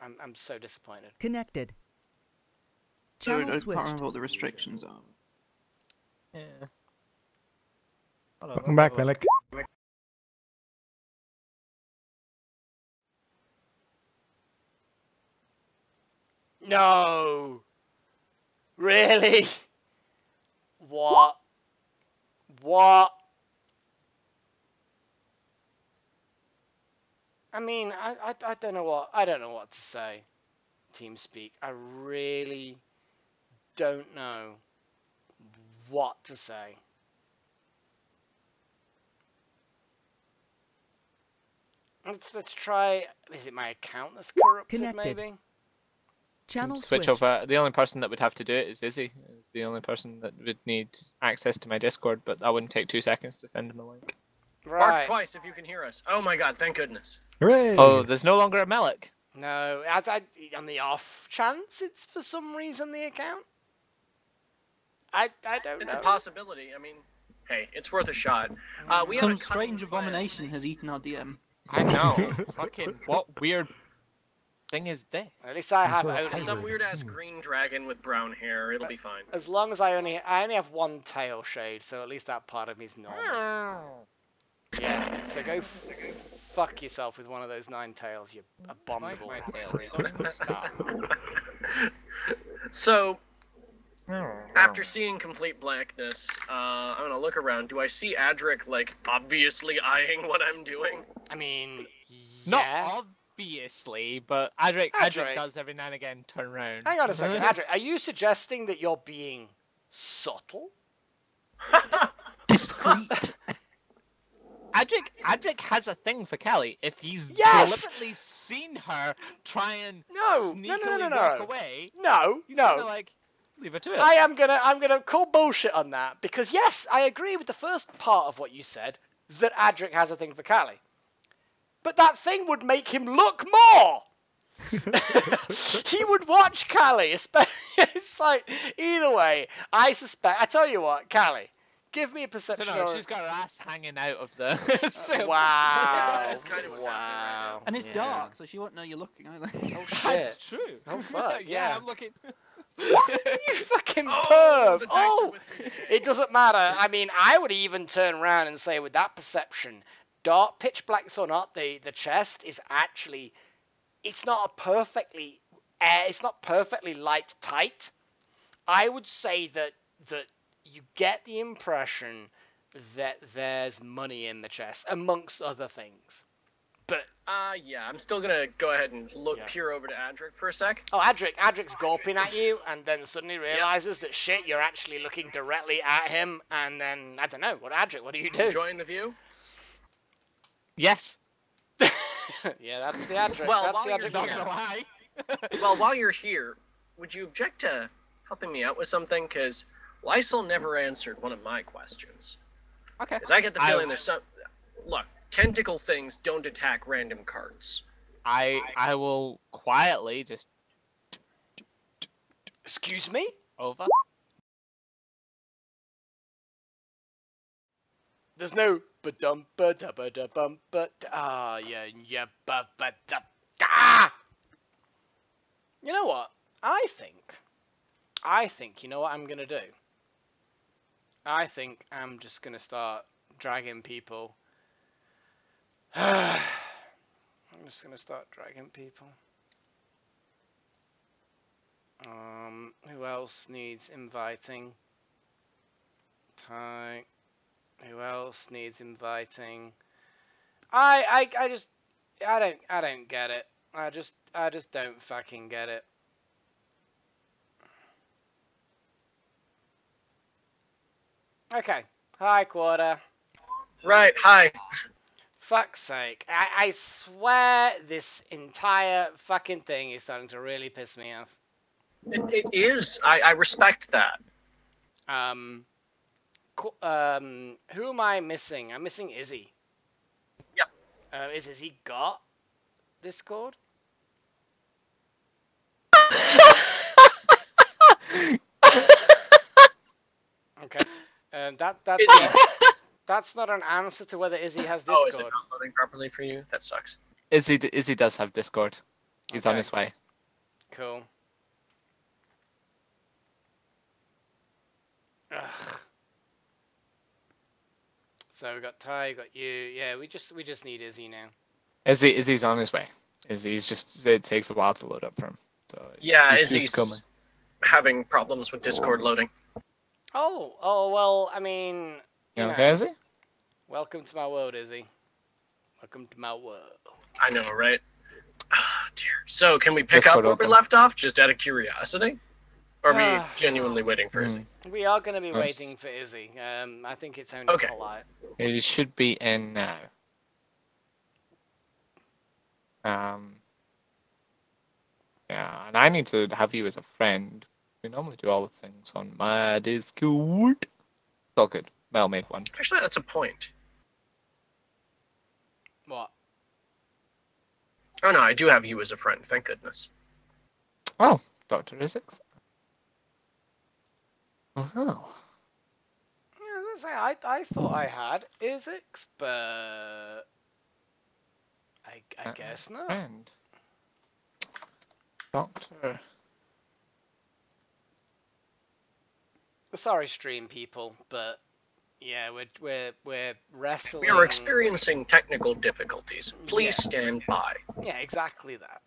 I'm so disappointed. Connected. I Channel can't switched. remember what the restrictions are. Yeah. Hold on, Welcome let's back, have a look. Malik. No! Really? What? What? I mean, I don't know what to say. TeamSpeak. I really don't know what to say. Let's try. Is it my account that's corrupted? Connected. Maybe. Channel Switch switched. over. The only person that would have to do it is Izzy. Is the only person that would need access to my Discord, but that wouldn't take 2 seconds to send him a link. Bark Right. twice if you can hear us. Oh my god, thank goodness. Hooray! Oh, there's no longer a Melik. No, on the off chance it's for some reason the account. I don't It's know. a possibility. I mean, hey, it's worth a shot. We have Some a cunning strange plan. abomination has eaten our DM. I know. Fucking what weird thing is this? At least I have sort of only Some weird ass green dragon with brown hair. It'll be fine. as long as I only have one tail shade, so at least that part of me's normal. Yeah. So go fuck yourself with one of those 9 tails, you abominable. My tail. Don't even stop. So, after seeing complete blackness, I'm gonna look around. Do I see Adrik, like, obviously eyeing what I'm doing? I mean, Not yeah. obviously, but Adrik Adrik. does every now and again turn around. Hang on a second, Adrik. Are you suggesting that you're being subtle? Discreet. Adrik has a thing for Callie. If he's Yes! deliberately seen her try and No, sneakily walk away, No, he's no. gonna, like, leave her to it. I'm gonna call bullshit on that because yes, I agree with the first part of what you said that Adrik has a thing for Callie, but that thing would make him look more. He would watch Callie, especially. It's like either way. I suspect. I tell you what, Callie, give me a I perception. don't know, she's got her ass hanging out of the... Wow. That is kind of what's happening right now. And it's dark, so she won't know you're looking either. Oh shit. That's true. Oh fuck. Yeah, I'm looking... What? You fucking Oh, perv! the dice are Oh, with me. it doesn't matter. I mean, I would even turn around and say, with that perception, dark, pitch black sun up, the chest is actually, it's not perfectly light tight. I would say that you get the impression that there's money in the chest, amongst other things. But Yeah, I'm still gonna go ahead and Yeah. peer over to Adrik for a sec. oh, Adrik's gulping at you, and then suddenly realizes that shit, you're actually looking directly at him, and then I don't know, Adrik, what do you do? Enjoying the view? Yes. Yeah, that's the Adrik. Well, that's while the you're Adrik. Not here- gonna lie. Well, while you're here, would you object to helping me out with something? Because Lysol never answered one of my questions. Okay. Because I get the feeling there's some... Look, tentacle things don't attack random cards. I will quietly just Excuse me? over. There's no ba-dum ba-da-ba-da-bum but yeah ba-ba-da. Ah! You know what? I think you know what I'm gonna do? I think I'm just gonna start dragging people. I'm just gonna start dragging people. Who else needs inviting? Ty. Who else needs inviting? I don't get it. I just don't fucking get it. Okay. Hi, Quarter. Right, hi. Fuck's sake. I swear this entire fucking thing is starting to really piss me off. It is. I respect that. Who am I missing? I'm missing Izzy. Yep. Is Izzy got Discord? Okay. Izzy. That's not an answer to whether Izzy has Oh, is it Discord. not loading properly for you? That sucks. Izzy does have Discord. He's on Okay. his way. Cool. Ugh. So we got Ty, we got you. Yeah, we just need Izzy now. Izzy's on his way. Izzy's just, it takes a while to load up for him. So Yeah, he's Izzy's coming. having problems with Discord loading. Oh well, I mean, You you okay, know, Izzy? welcome to my world, Izzy. Welcome to my world. I know, right? Ah, dear. So, can we pick Discord up where we open. left off, just out of curiosity? Or are we genuinely waiting for Izzy? We are going to be Yes. waiting for Izzy. I think it's only Okay. polite. He should be in now. Yeah, and I need to have you as a friend. We normally do all the things on my Discord. It's all good. Mel made one. Actually, that's a point. What? Oh no, I do have you as a friend, thank goodness. Oh, Dr. Izixs. Oh. Yeah, I was gonna say, I thought I had Izixs, but I guess not. Friend. Doctor. Sorry, stream people, but yeah, we're wrestling. We are experiencing technical difficulties. Please Yeah. stand by. Yeah, exactly that.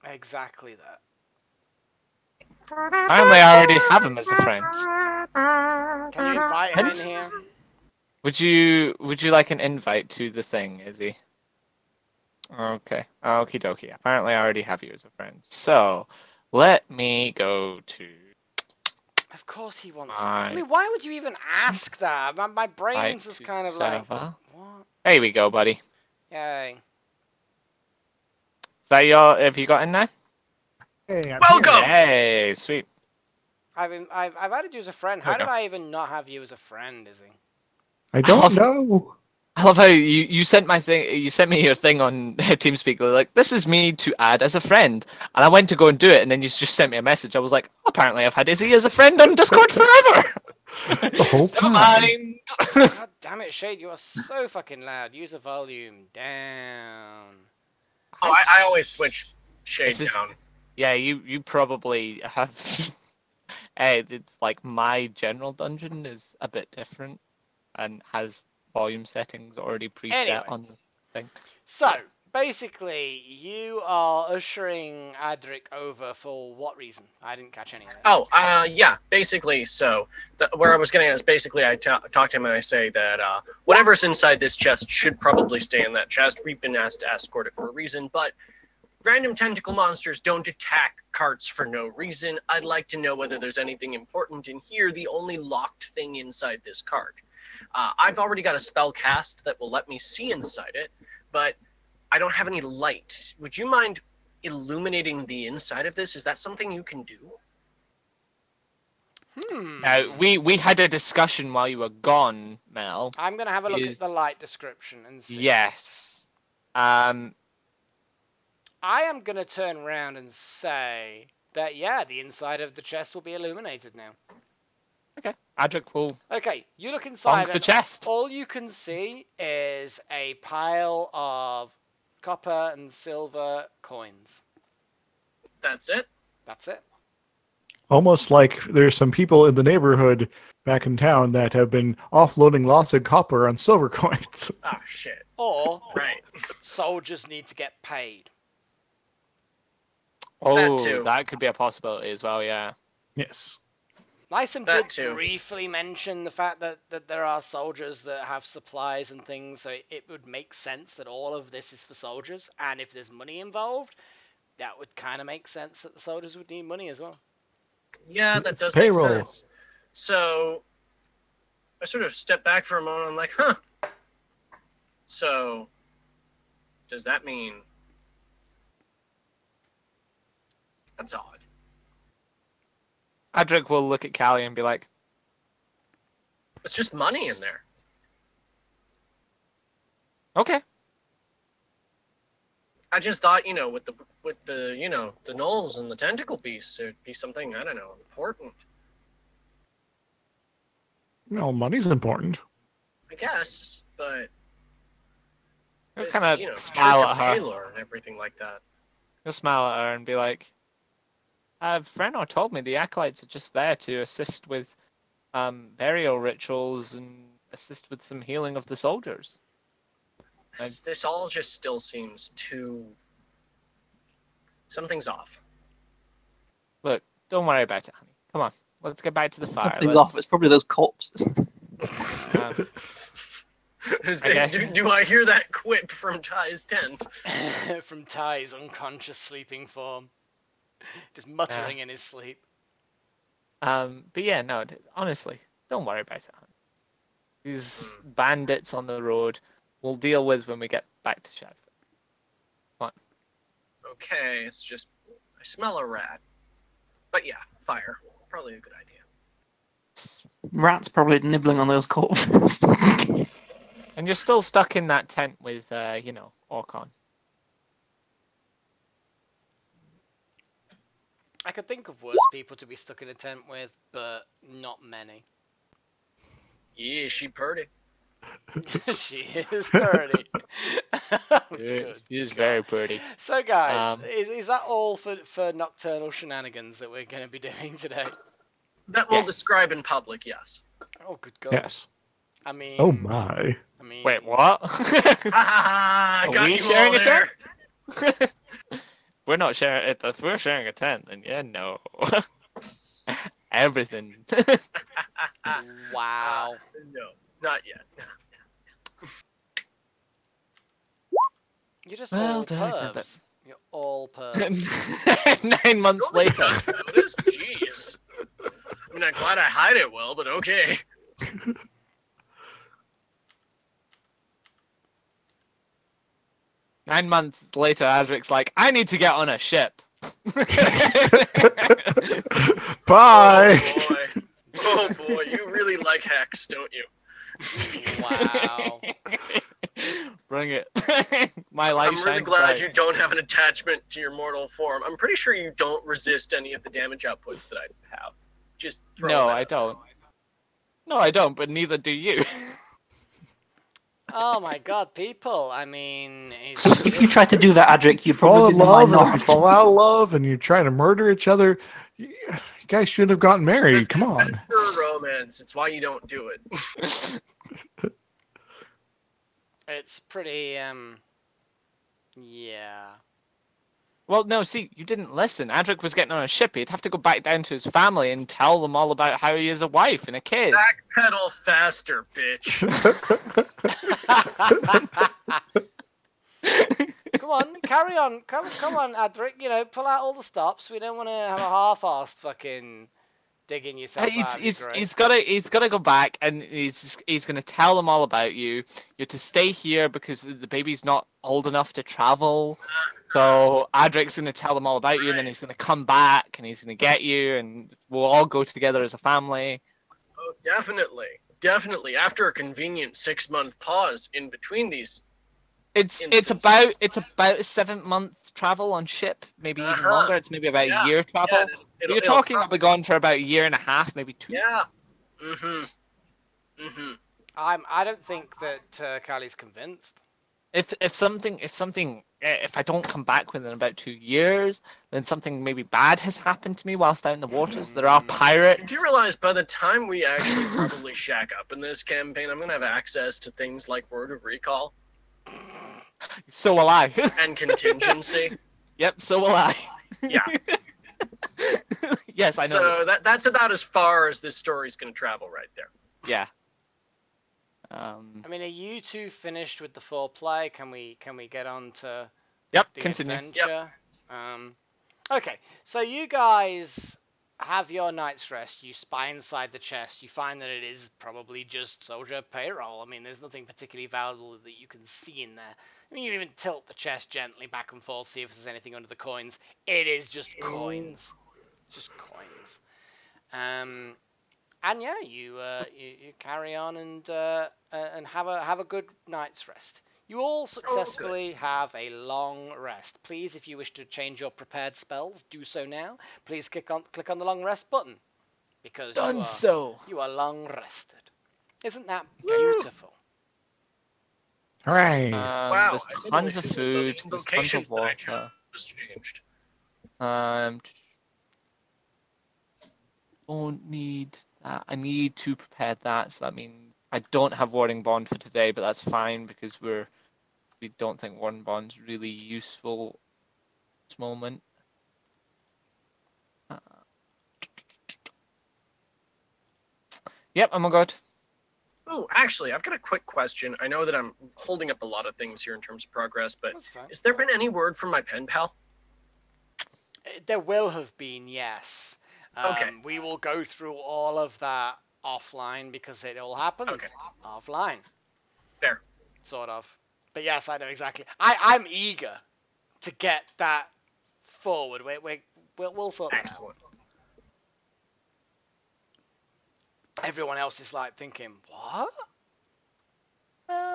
Exactly that. Apparently I already have him as a friend. Can you invite him in here? Would you like an invite to the thing, Izzy? Okay. Okie dokie. Apparently I already have you as a friend. So let me go to Of course he wants. Right. I mean, why would you even ask that? My brain's just kind of like, server. what? There we go, buddy. Yay. Is that your? Have you got in there? Hey, I'm Welcome! Hey, sweet. I've added you as a friend. There How we did go. I even not have you as a friend, Izzy? I don't know. I love how you sent my thing. You sent me your thing on TeamSpeak. Like, this is me to add as a friend, and I went to go and do it, and then you just sent me a message. I was like, apparently I've had Izzy as a friend on Discord forever. The whole Never time. mind. God damn it, Shade, you are so fucking loud. Use the volume down. Oh, I always switch shade This is- down. Yeah, you probably have. Hey, it's like my general dungeon is a bit different, and has volume settings already preset Anyway. on the thing. So, basically, you are ushering Adrik over for what reason? I didn't catch any of that. Oh, yeah, basically, so, where I was getting at is basically I talk to him and I say that whatever's inside this chest should probably stay in that chest. We've been asked to escort it for a reason, but random tentacle monsters don't attack carts for no reason. I'd like to know whether there's anything important in here, the only locked thing inside this cart. I've already got a spell cast that will let me see inside it, but I don't have any light. Would you mind illuminating the inside of this? Is that something you can do? We had a discussion while you were gone, Mel. I'm going to have a look at the light description and see. Yes. I am going to turn around and say that, yeah, the inside of the chest will be illuminated now. Okay. Adrik will Okay, you look inside bonk the and chest. all you can see is a pile of copper and silver coins. That's it? That's it. Almost like there's some people in the neighborhood back in town that have been offloading lots of copper on silver coins. Ah, shit. Or Right. soldiers need to get paid. Oh, too. that could be a possibility as well, yeah. Yes. Lysom That did too. briefly mention the fact that there are soldiers that have supplies and things, so it would make sense that all of this is for soldiers, and if there's money involved, that would kind of make sense that the soldiers would need money as well. Yeah, It's that does payroll. make sense. So, I sort of step back for a moment. I'm like, huh. So, does that mean... That's odd. Adrik will look at Callie and be like, It's just money in there. okay. I just thought, you know, with the you know, the gnolls and the tentacle beasts, there'd be something, I don't know, important. No, money's important. I guess, but He'll it's, kind of you know, smile Church at of her. Paylor and everything like that. He'll smile at her and be like, Frenor told me the acolytes are just there to assist with burial rituals and assist with some healing of the soldiers. This all just still seems too... Something's off. Look, don't worry about it, honey. Come on, let's get back to the fire. Something's off. It's probably those corpses. Um, Do I hear that quip from Ty's tent? From Ty's unconscious sleeping form. Just muttering in his sleep. but yeah, no, honestly, don't worry about it, honey. These bandits on the road, we'll deal with when we get back to Shadowfell. Okay, it's just... I smell a rat. But yeah, fire. Probably a good idea. Rats probably nibbling on those corpses. And you're still stuck in that tent with, you know, Orkon. I could think of worse people to be stuck in a tent with, but not many. Yeah, she purty. She is pretty. Good. She is very pretty. So guys, Um, is that all for nocturnal shenanigans that we're going to be doing today? That will Yeah. describe in public, yes. Oh, good God. Yes. I mean... Oh my. I mean... Wait, what? Ha ha ha! Are Got we you sharing all a there. tent? We're not sharing it. If we're sharing a tent, then yeah, no. Everything. Wow. No, not yet. You're just Well all done, pervs. You're all pervs. 9 months later. This, jeez. I mean, I'm glad spell, but okay. Nine months later, Adrik's like, I need to get on a ship. Bye. Oh boy, you really like Hex, don't you? Wow. Bring it. My light I'm really shines glad bright. you don't have an attachment to your mortal form. I'm pretty sure you don't resist any of the damage outputs that I have. Just throw No, that I out. don't. No, I don't, but neither do you. Oh my god, people! I mean, If you tried to do that, Adrik, you'd Fall probably in be the love and minority. fall out of love, and you're trying to murder each other. You guys shouldn't have gotten married. Come on. For romance, it's why you don't do it. it's pretty, yeah. Well, no, see, you didn't listen. Adrik was getting on a ship. He'd have to go back down to his family and tell them all about how he has a wife and a kid. Backpedal faster, bitch. Come on, carry on. Come on, Adrik. You know, pull out all the stops. We don't want to have a half-assed fucking digging yourself out. He's gotta go back, and he's gonna tell them all about you. You're to stay here because the baby's not old enough to travel. So Adrik's gonna tell them all about you, and then he's gonna come back, and he's gonna get you, and we'll all go together as a family. Oh, definitely. Definitely. After a convenient 6-month pause in between these. It's about a 7-month travel on ship, maybe even longer. It's maybe about a year travel. Yeah, You're talking about gone for about a year and a half, maybe 2. Yeah. I don't think that Callie's convinced. If I don't come back within about 2 years, then something maybe bad has happened to me whilst out in the waters. There are pirates. Do you realize by the time we actually probably shack up in this campaign, I'm gonna have access to things like Word of Recall So will I. and Contingency? Yep, so will I. Yeah. Yes, I know. So that's about as far as this story's gonna travel right there. Yeah. I mean, are you two finished with the foreplay? Can we get on to Yep, the continue. adventure? Okay, so you guys have your night's rest. You spy inside the chest. You find that it is probably just soldier payroll. I mean, there's nothing particularly valuable that you can see in there. I mean, you even tilt the chest gently back and forth, see if there's anything under the coins. It is just coins. Just coins. And yeah, you carry on and have a good night's rest. You all successfully have a long rest. Please, if you wish to change your prepared spells, do so now. Please click on the long rest button because you are long rested. Isn't that beautiful? Hooray. Wow, There's I suddenly tons of feel as though the food. There's tons invocation of that I water. chose was changed. Don't need that. I need to prepare that, so that means I don't have Warding Bond for today, but that's fine because we don't think Warding Bond's really useful at this moment. Yep, I'm all good. Oh, actually, I've got a quick question. I know that I'm holding up a lot of things here in terms of progress, but That's fine. has there been any word from my pen pal? There will have been, yes. Okay. We will go through all of that offline because it all happens offline. Fair. Sort of. But yes, I know exactly. I'm eager to get that forward. We'll sort that out. Excellent. Everyone else is like thinking, what?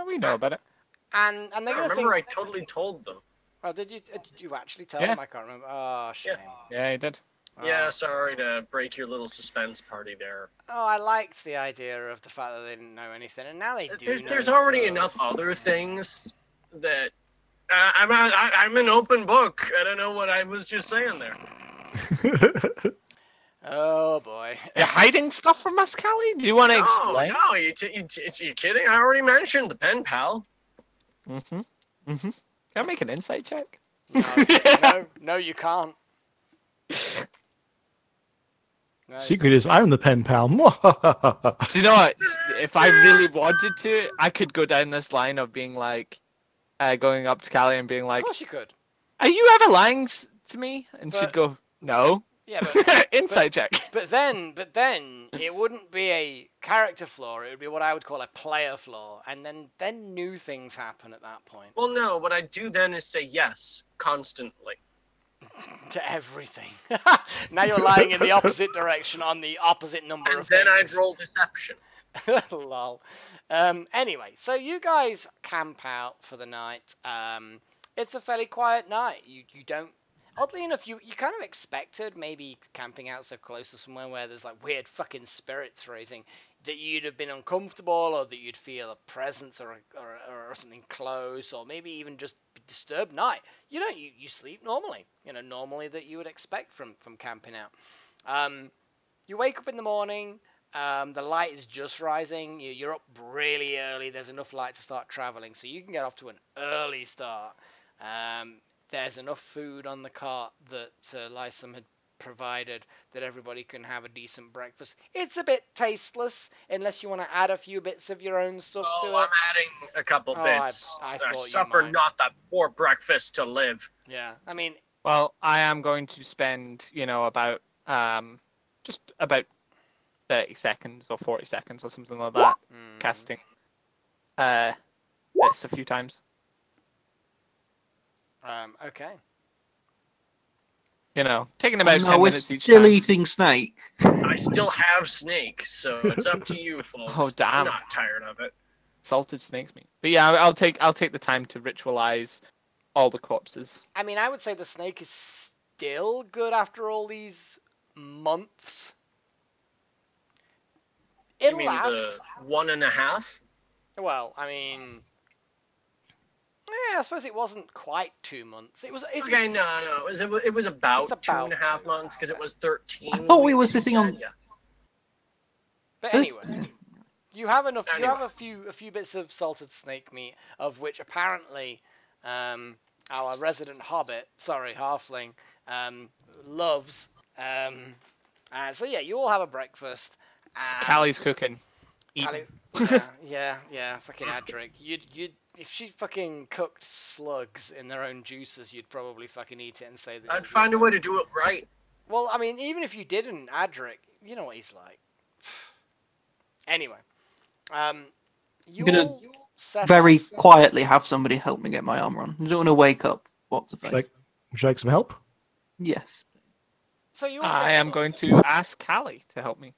We know about it. And they're I gonna remember I think. totally told them. Oh, did you actually tell Yeah. them? I can't remember. Oh, shame. Yeah, he did. Yeah, sorry to break your little suspense party there. Oh, I liked the idea of the fact that they didn't know anything, and now they do. There's know already stuff. enough other things that I'm an open book. I don't know what I was just saying there. Oh boy. You're hiding stuff from us, Callie? Do you want to explain? No, you kidding? I already mentioned the pen pal. Mm-hmm. Can I make an insight check? No, you can't. No. Secret is I'm the pen pal. Do you know what? If I really wanted to, I could go down this line of being like, going up to Callie and being Of like, course you could. "Are you ever lying to me?" And But- she'd go, "No." Yeah, but Insight check. But then it wouldn't be a character flaw. It would be what I would call a player flaw, and then new things happen at that point. Well, no. What I do then is say yes constantly. To everything. Now you're lying in the opposite direction on the opposite number And of then things. I'd roll deception. Lol. Anyway, so you guys camp out for the night. It's a fairly quiet night. You don't. Oddly enough, you kind of expected maybe camping out so close to somewhere where there's like weird fucking spirits raising that you'd have been uncomfortable, or that you'd feel a presence or something close, or maybe even just disturbed night. You don't. You sleep normally. Normally that you would expect from camping out. You wake up in the morning. The light is just rising. You're up really early. There's enough light to start traveling, so you can get off to an early start. There's enough food on the cart that Lysum had provided that everybody can have a decent breakfast. It's a bit tasteless unless you want to add a few bits of your own stuff to it. I'm adding a couple bits. I I thought you suffer might. not that poor breakfast to live. Yeah, I mean, Well, I am going to spend, about just about 30 seconds or 40 seconds or something like that casting this a few times. okay. Taking about 10 No, we're minutes each still time. eating snake. I still have snake, so it's up to you, folks. Oh, damn. I'm not tired of it. Salted snake's meat. But yeah, I'll take the time to ritualize all the corpses. I mean, I would say the snake is still good after all these months. You It'll mean last. the 1.5? Well, I mean, I suppose it wasn't quite 2 months. It's Okay, no. It was about It's about 2.5 2, months because it was 13. I thought we were weeks, you sitting on- said, Yeah. But anyway, you have enough. Anyway. You have a few bits of salted snake meat, of which apparently our resident hobbit, halfling, loves. So yeah, you all have a breakfast. Callie's cooking. Callie, yeah, fucking Adrik. You'd if she fucking cooked slugs in their own juices, you'd probably fucking eat it and say that. I'd find a way to do it right. Well, I mean, even if you didn't, Adrik, you know what he's like. Anyway, you gonna all set Very off. quietly have somebody help me get my armor on. I don't want to wake up. What's the face? Would you like some help? Yes. So you all I get am some- going to ask Callie to help me.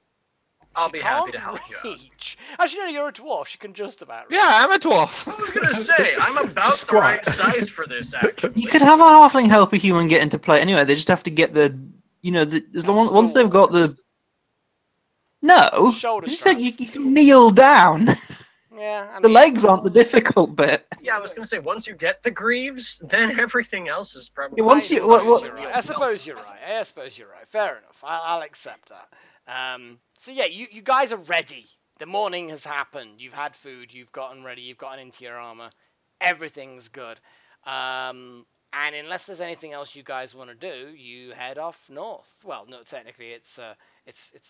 I'll be happy Can't to help you out. reach. Actually, no, you're a dwarf. She can just about reach. Yeah, I'm a dwarf. I was gonna say, I'm about the Squat. right size for this, actually. You could have a halfling help a human get into play anyway. They just have to get once they've got the. No. Shoulder You said straps. you can kneel down. Yeah, I The mean, legs aren't the difficult bit. Yeah, I was gonna say, once you get the greaves, then everything else is probably... Yeah, once you- I suppose you're right. Fair enough. I'll accept that. So yeah, you guys are ready. The morning has happened. You've had food. You've gotten ready. You've gotten into your armor. Everything's good. And unless there's anything else you guys want to do, you head off north. Well, no, technically it's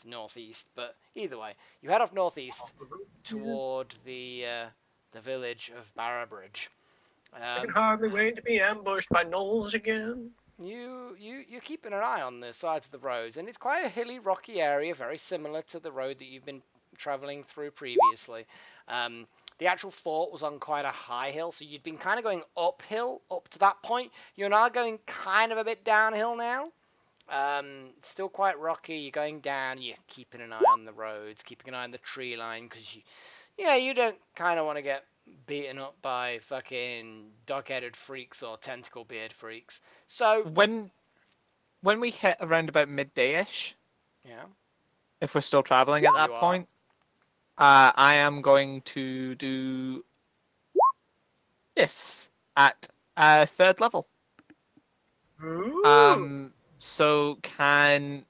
northeast, but either way, you head off northeast toward the village of Barrabridge. I can hardly wait to be ambushed by gnolls again. You're keeping an eye on the sides of the roads, and it's quite a hilly, rocky area, very similar to the road that you've been traveling through previously. The actual fort was on quite a high hill, so you'd been kind of going uphill up to that point. You're now going kind of a bit downhill now. It's still quite rocky. You're going down. You're keeping an eye on the roads, keeping an eye on the tree line, because you don't kind of want to get beaten up by fucking dog-headed freaks or tentacle-beard freaks. So When we hit around about midday-ish, yeah, if we're still traveling at that You are. point, I am going to do this at 3rd level. Ooh. So can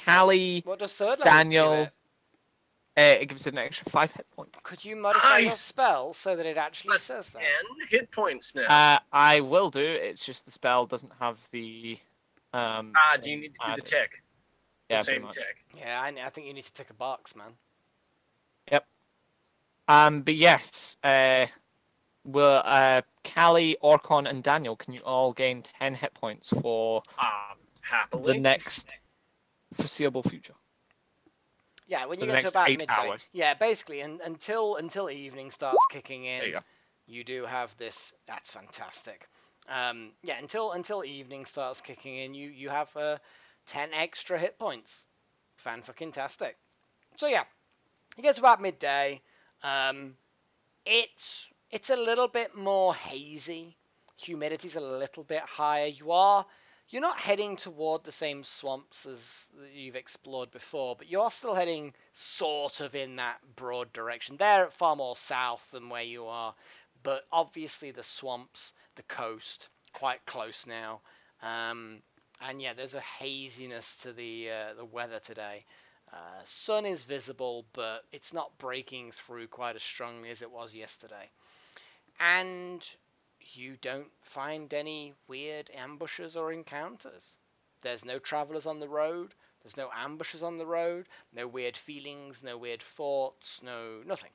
Callie, what does third level Daniel, give it? it gives it an extra 5 hit points. Could you modify your Nice. spell so that it actually That's says that? 10 hit points now. I will do. It's just the spell doesn't have the. Do you need to do the added. tick? Yeah, The pretty same much. tick. Yeah, I think you need to tick a box, man. But yes, will Callie, Orkon, and Daniel, can you all gain 10 hit points for Happily. the next foreseeable future. Yeah, when you For the get to next about 8 midday. hours. Yeah, basically, until evening starts kicking in, There you go. you do have this. That's fantastic. Yeah, until evening starts kicking in, you have 10 extra hit points. Fan-fucking-tastic. So yeah, it gets about midday. It's a little bit more hazy. Humidity's a little bit higher. You're not heading toward the same swamps as you've explored before, but you are still heading sort of in that broad direction. They're far more south than where you are, but obviously the swamps, the coast, quite close now. And yeah, there's a haziness to the weather today. Sun is visible, but it's not breaking through quite as strongly as it was yesterday. And you don't find any weird ambushes or encounters. There's no travelers on the road. There's no ambushes on the road. No weird feelings, no weird thoughts, nothing.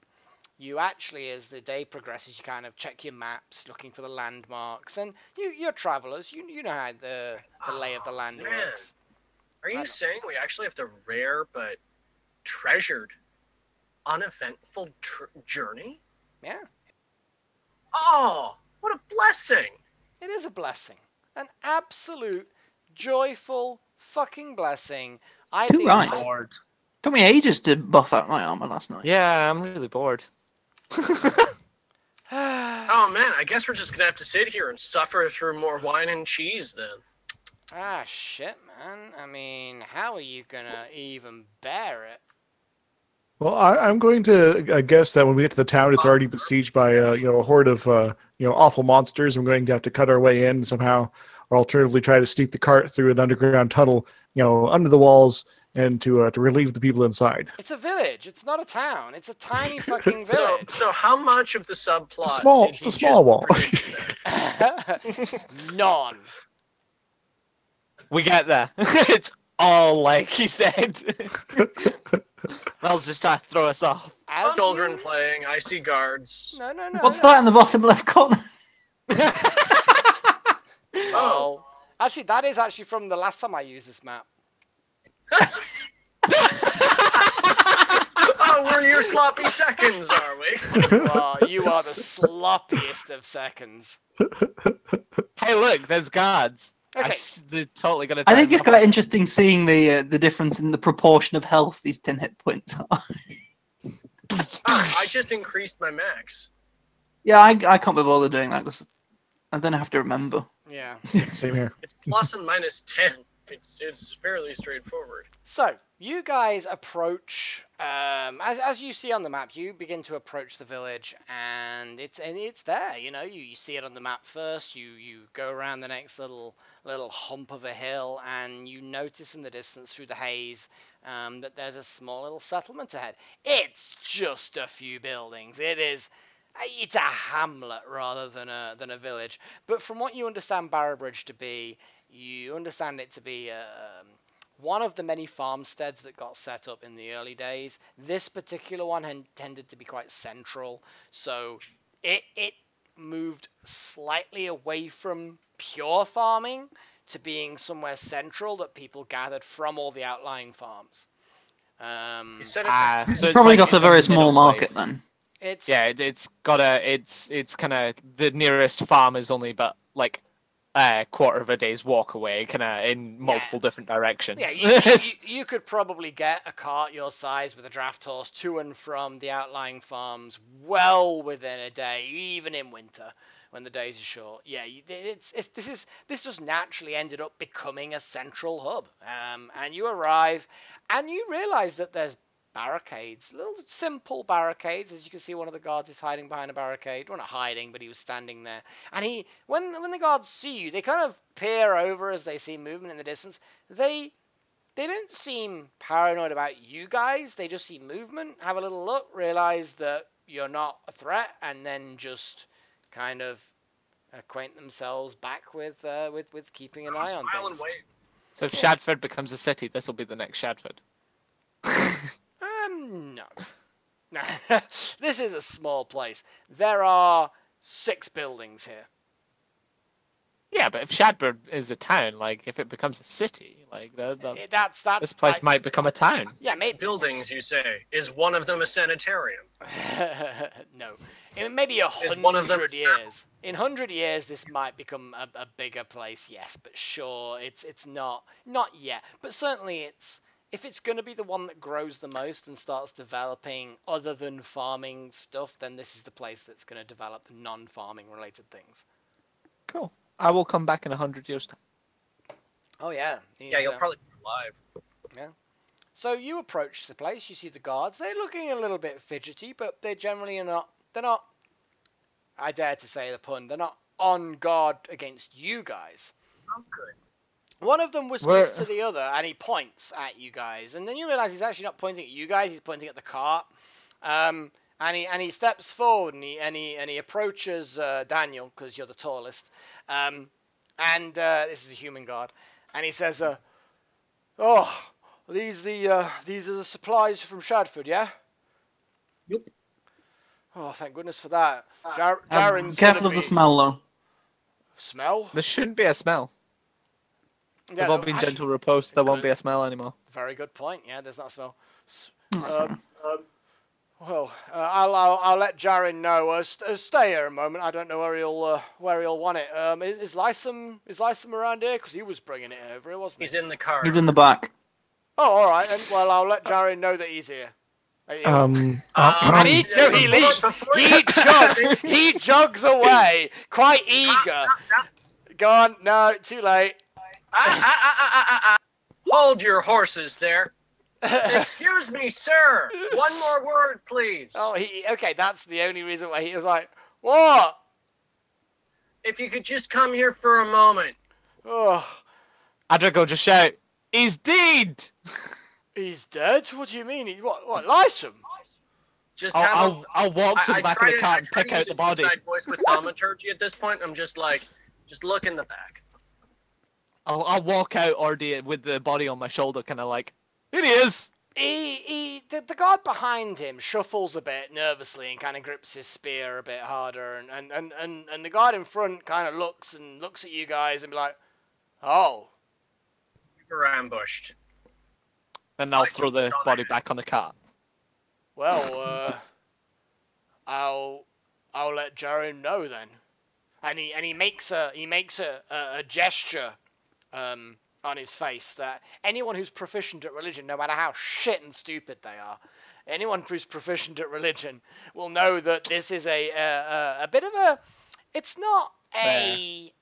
You actually, as the day progresses, you kind of check your maps, looking for the landmarks, and you're travelers. You know how the lay of the land works. Are you saying we actually have the rare but treasured, uneventful journey? Yeah. Oh, what a blessing! It is a blessing. An absolute, joyful, fucking blessing. Too right. Bored. Took me ages to buff out my armor last night. Yeah, I'm really bored. Oh man, I guess we're just gonna have to sit here and suffer through more wine and cheese then. Ah, shit, man. I mean, how are you gonna even bear it? Well, I'm going to guess that when we get to the town, it's already besieged by a horde of awful monsters. I'm going to have to cut our way in somehow, or alternatively try to sneak the cart through an underground tunnel, under the walls, and to relieve the people inside. It's a village. It's not a town. It's a tiny fucking village. So how much of the subplot? It's a small wall. None. We get there. It's all like he said. Mel's just trying to throw us off. Children playing, I see guards. No. What's that in the bottom left corner? Oh. Actually, that is actually from the last time I used this map. Oh, we're your sloppy seconds, are we? You are the sloppiest of seconds. Hey, look, there's guards. Okay. They're totally gonna. I think it's quite interesting seeing the difference in the proportion of health these 10 hit points are. I just increased my max. Yeah, I can't be bothered doing that because I then have to remember. Yeah. Same here. It's plus and minus 10. It's fairly straightforward. So, you guys approach, as you see on the map, you begin to approach the village, and it's there, you see it on the map first, you go around the next little hump of a hill, and you notice in the distance through the haze that there's a small little settlement ahead. It's just a few buildings. It's a hamlet rather than a village. But from what you understand Barrowbridge to be, you understand it to be one of the many farmsteads that got set up in the early days. This particular one tended to be quite central, so it moved slightly away from pure farming to being somewhere central that people gathered from all the outlying farms. You said So probably got a very small market then. It's it's kind of the nearest farm is only but like a quarter of a day's walk away, kind of in multiple different directions. Yeah, you could probably get a cart your size with a draft horse to and from the outlying farms well within a day, even in winter when the days are short. Yeah, this just naturally ended up becoming a central hub. And you arrive, and you realise that there's barricades, little simple barricades. As you can see, one of the guards is hiding behind a barricade. Well, not hiding, but he was standing there. And when the guards see you, they kind of peer over as they see movement in the distance. They don't seem paranoid about you guys. They just see movement, have a little look, realize that you're not a threat, and then just kind of acquaint themselves back with keeping an eye on things. So if Shadford becomes a city, this will be the next Shadford. No. This is a small place. There are 6 buildings here. Yeah, but if Shadburn is a town, like if it becomes a city, like That's this place like, might become a town. yeah, Six maybe. buildings, you say. Is one of them a sanitarium? No, in maybe Is one of them 100 years. In 100 years, this might become a bigger place. Yes, but sure, it's not yet. But certainly, if it's going to be the one that grows the most and starts developing other than farming stuff, then this is the place that's going to develop the non-farming related things. Cool. I will come back in 100 years' time. Oh yeah. Yeah, you'll probably be alive. Yeah. So you approach the place. You see the guards. They're looking a little bit fidgety, but they generally are not. They're not. I dare to say the pun. They're not on guard against you guys. Oh, good. One of them whispers to the other, and he points at you guys. And then you realize he's actually not pointing at you guys. He's pointing at the cart. And he steps forward and he approaches Daniel, because you're the tallest. This is a human guard. And he says, "Oh, these are the supplies from Shadford, yeah?" Yep. Oh, thank goodness for that. Jaren's Careful of the smell, though. Smell? There shouldn't be a smell. Yeah, They've all been actually, gentle repose. There won't be a smell anymore. very good point. Yeah, there's not a smell. That's Well, I'll let Jaren know. Stay here a moment. I don't know where he'll want it. Is Lysum around here? Because he was bringing it over, wasn't he? He's in the car. He's in the back. Oh, all right. And well, I'll let Jaren know that he's here. And he leaves. He jogs away, quite eager. Go on. No, too late. Hold your horses there. Excuse me, sir. One more word, please. Oh, okay. That's the only reason why he was like, "What?" If you could just come here for a moment. Oh, Adrik will just shout, "He's dead!" he's dead. What do you mean? What? Lysum? Just have I'll walk to the back of the car and pick out the body. Voice with thaumaturgy at this point. I'm just like, just look in the back. I'll walk out already with the body on my shoulder, kind of like, "Here he is!" The guard behind him shuffles a bit nervously and kind of grips his spear a bit harder, and the guard in front kind of looks at you guys and be like, "Oh." We were ambushed. And I'll throw the body back on the cart. Well, I'll let Jaren know then. And he makes a gesture on his face that anyone who's proficient at religion, no matter how shit and stupid they are, anyone who's proficient at religion will know that this is a bit of a. It's not a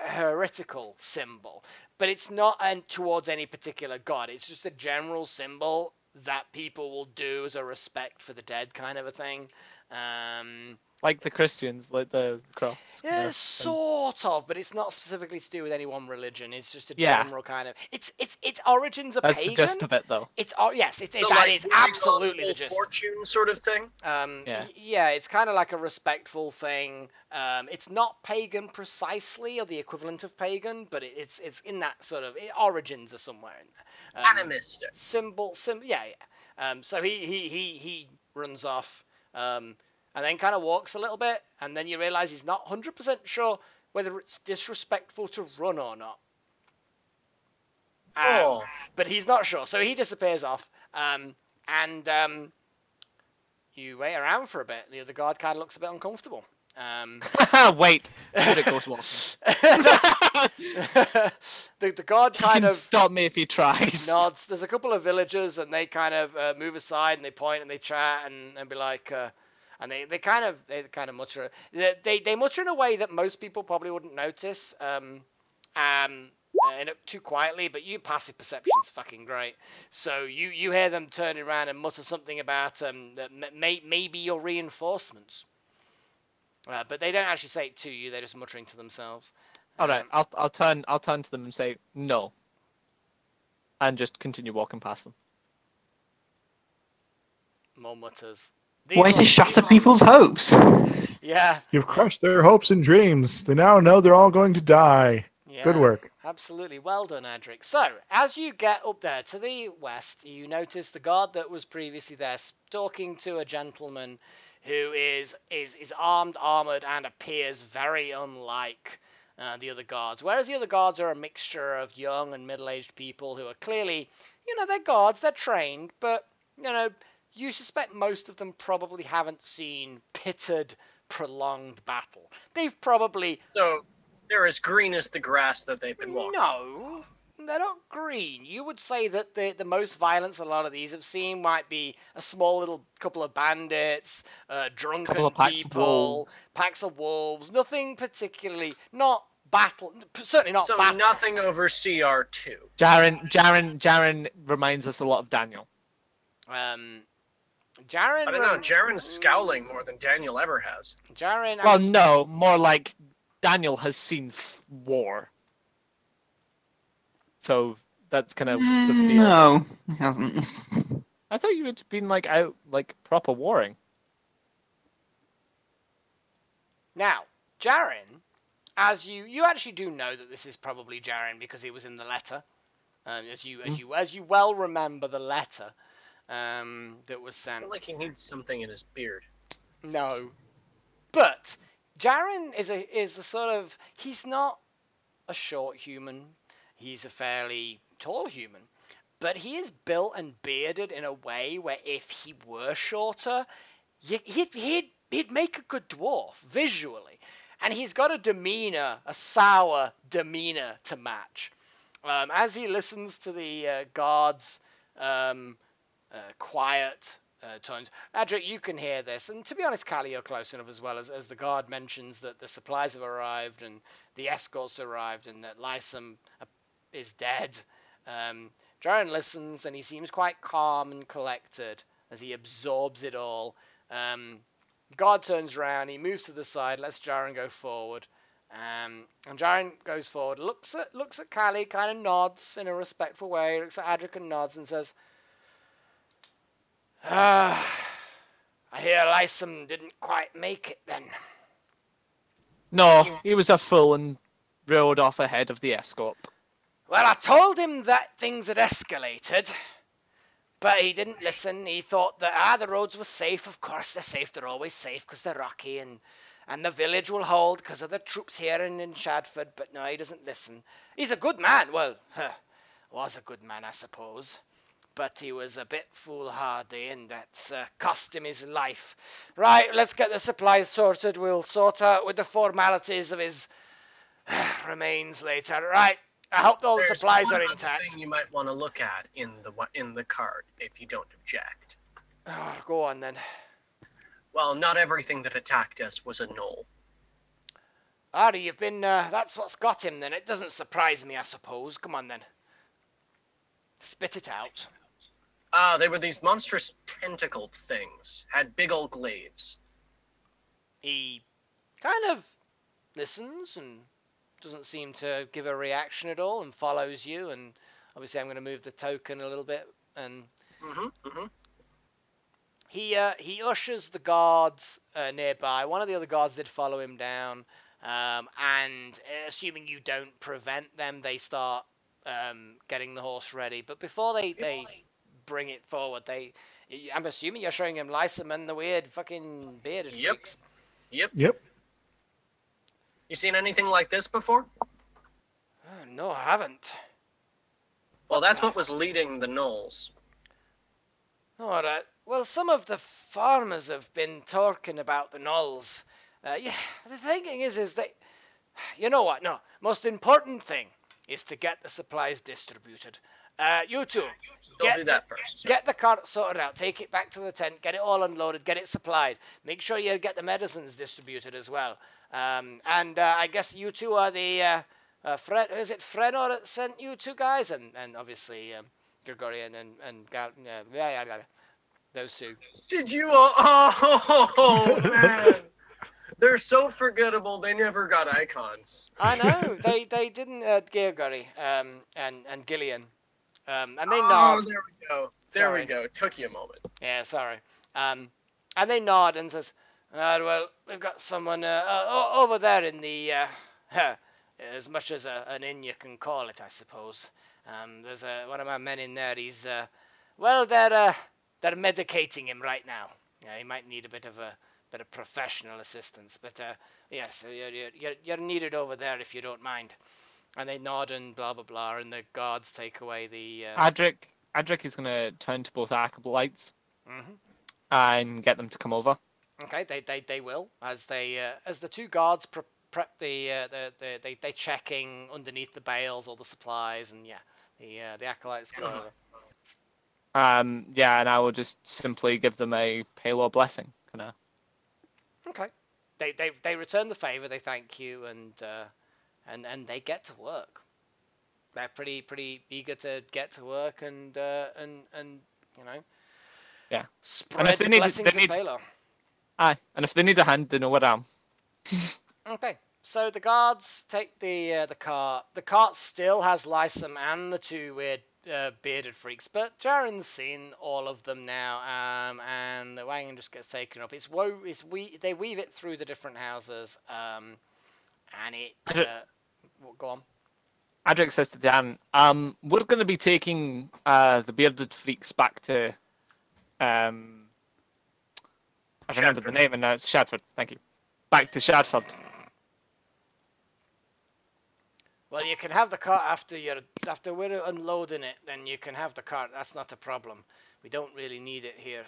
heretical symbol, but it's not towards any particular god. It's just a general symbol that people will do as a respect for the dead, kind of a thing. Like the Christians, like the cross. Yeah, sort of, but it's not specifically to do with any one religion. It's just a general kind of. Its origins are That's pagan. the gist of it, though. That is absolutely the gist. Fortune sort of thing. Yeah, it's kind of like a respectful thing. It's not pagan precisely, or the equivalent of pagan, but it's in that sort of origins are somewhere in there. Animistic. Yeah. So he runs off. And then kind of walks a little bit, and then you realise he's not 100% sure whether it's disrespectful to run or not. But he's not sure, so he disappears off. You wait around for a bit. The other guard kind of looks a bit uncomfortable. Wait. Adrik goes walking. The guard kind of stop me if he tries. nods. There's a couple of villagers, and they kind of move aside, and they point, and they chat, and be like... And they kind of mutter. They mutter in a way that most people probably wouldn't notice. Too quietly, but your passive perception's fucking great. So you hear them turning around and mutter something about that maybe your reinforcements. But they don't actually say it to you. They're just muttering to themselves. All right, I'll turn to them and say no, and just continue walking past them. More mutters. Way to shatter people's hopes. Yeah. You've crushed their hopes and dreams. They now know they're all going to die. Yeah, good work. Absolutely. Well done, Adrik. So, as you get up there to the west, you notice the guard that was previously there talking to a gentleman who is armed, armored, and appears very unlike the other guards. Whereas the other guards are a mixture of young and middle-aged people who are clearly, they're guards, they're trained, but, you suspect most of them probably haven't seen pitted, prolonged battle. They've probably... So, they're as green as the grass that they've been walking. No, they're not green. You would say that the most violence a lot of these have seen might be a small little couple of bandits, drunken Couple of packs of people, wolves. packs of wolves, nothing particularly, not battle, certainly not So battle. nothing over CR2. Jaren reminds us a lot of Daniel. Jaren... I don't know, Jaren's scowling more than Daniel ever has. Jaren... Well, no, more like Daniel has seen war. So that's kind of the feel. No, he hasn't. I thought you had been out proper warring. Now, Jaren, as you actually do know that this is probably Jaren because he was in the letter. As you well remember the letter that was I sent. feel like he needs something in his beard. No, but Jaren is the sort of, he's not a short human. He's a fairly tall human, but he is built and bearded in a way where if he were shorter, he'd make a good dwarf visually, and he's got a sour demeanor to match. As he listens to the guards' quiet tones, Adrik, you can hear this, and to be honest, Callie, you're close enough as well, as the guard mentions that the supplies have arrived and the escorts arrived and that Lysam is dead. Jaren listens and he seems quite calm and collected as he absorbs it all. Guard turns around, he moves to the side, lets Jaren go forward. And Jaren goes forward, looks at Callie, kind of nods in a respectful way, looks at Adrik and nods and says, I hear Lysam didn't quite make it then. No, he was a fool and rode off ahead of the escort. Well, I told him that things had escalated, but he didn't listen. He thought that, the roads were safe. Of course they're safe. They're always safe because they're rocky, and the village will hold because of the troops here and in Shadford. But no, he doesn't listen. He's a good man. Well, was a good man, I suppose. But he was a bit foolhardy, and that's cost him his life. Right, let's get the supplies sorted. We'll sort out with the formalities of his remains later. Right. I hope all the supplies are intact. There's one other thing you might want to look at in the card, if you don't object. Oh, go on then. Well, not everything that attacked us was a gnoll. You've been, that's what's got him then. It doesn't surprise me, I suppose. Come on then. Spit it out. They were these monstrous tentacled things. Had big old glaives. He kind of listens and doesn't seem to give a reaction at all and follows you, and obviously I'm going to move the token a little bit, and he ushers the guards nearby. One of the other guards did follow him down, and assuming you don't prevent them, they start getting the horse ready. But before they bring it forward, I'm assuming you're showing him Lysam and the weird fucking bearded freaks. Yep. You seen anything like this before? No, I haven't. Well, that's what was leading the gnolls. Alright. Well, some of the farmers have been talking about the gnolls. The thinking is that... You know what? No. Most important thing is to get the supplies distributed. You two. Do that first. Get the cart sorted out. Take it back to the tent. Get it all unloaded. Get it supplied. Make sure you get the medicines distributed as well. And I guess you two are the is it Frenor that sent you two guys, and obviously Gregorian and those two. Did you? Oh man, they're so forgettable. They never got icons. I know they didn't. Gregory and Gillian, and they nod. There we go. There we go. Took you a moment. Yeah, sorry. And they nod and says, well, we've got someone over there in the, as much as an inn you can call it, I suppose. There's one of my men in there. He's, they're medicating him right now. Yeah, he might need a bit of a bit of professional assistance. But yes, you're needed over there if you don't mind. And they nod and blah blah blah, and the guards take away the. Adrik is gonna turn to both acolytes and get them to come over. Okay, they will as the two guards prep they checking underneath the bales all the supplies, and the acolytes go over. Yeah, and I will just simply give them a Palor blessing. Okay, they return the favor, they thank you, and they get to work. They're pretty eager to get to work and spread the blessings of Palor. Aye, and if they need a hand, they know where I am. Okay, so the guards take the cart. The cart still has Lysam and the two weird bearded freaks, but Jaren's seen all of them now, and the wagon just gets taken up. They weave it through the different houses, and it. Go on. Adrik says to Dan, we're going to be taking the bearded freaks back to. I remember the name, and now it's Shadford. Thank you. Back to Shadford. Well, you can have the cart after we're unloading it. Then you can have the cart. That's not a problem. We don't really need it here.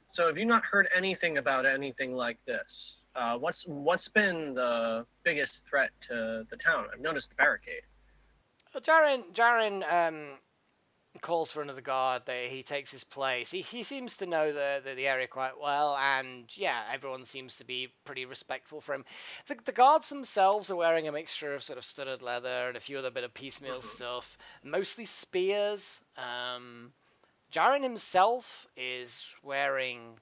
So, have you not heard anything about anything like this? What's been the biggest threat to the town? I've noticed the barricade. Jaren calls for another guard. He takes his place. He seems to know the area quite well, and everyone seems to be pretty respectful for him. The guards themselves are wearing a mixture of sort of studded leather and a few other bit of piecemeal stuff, mostly spears. Jaren himself is wearing.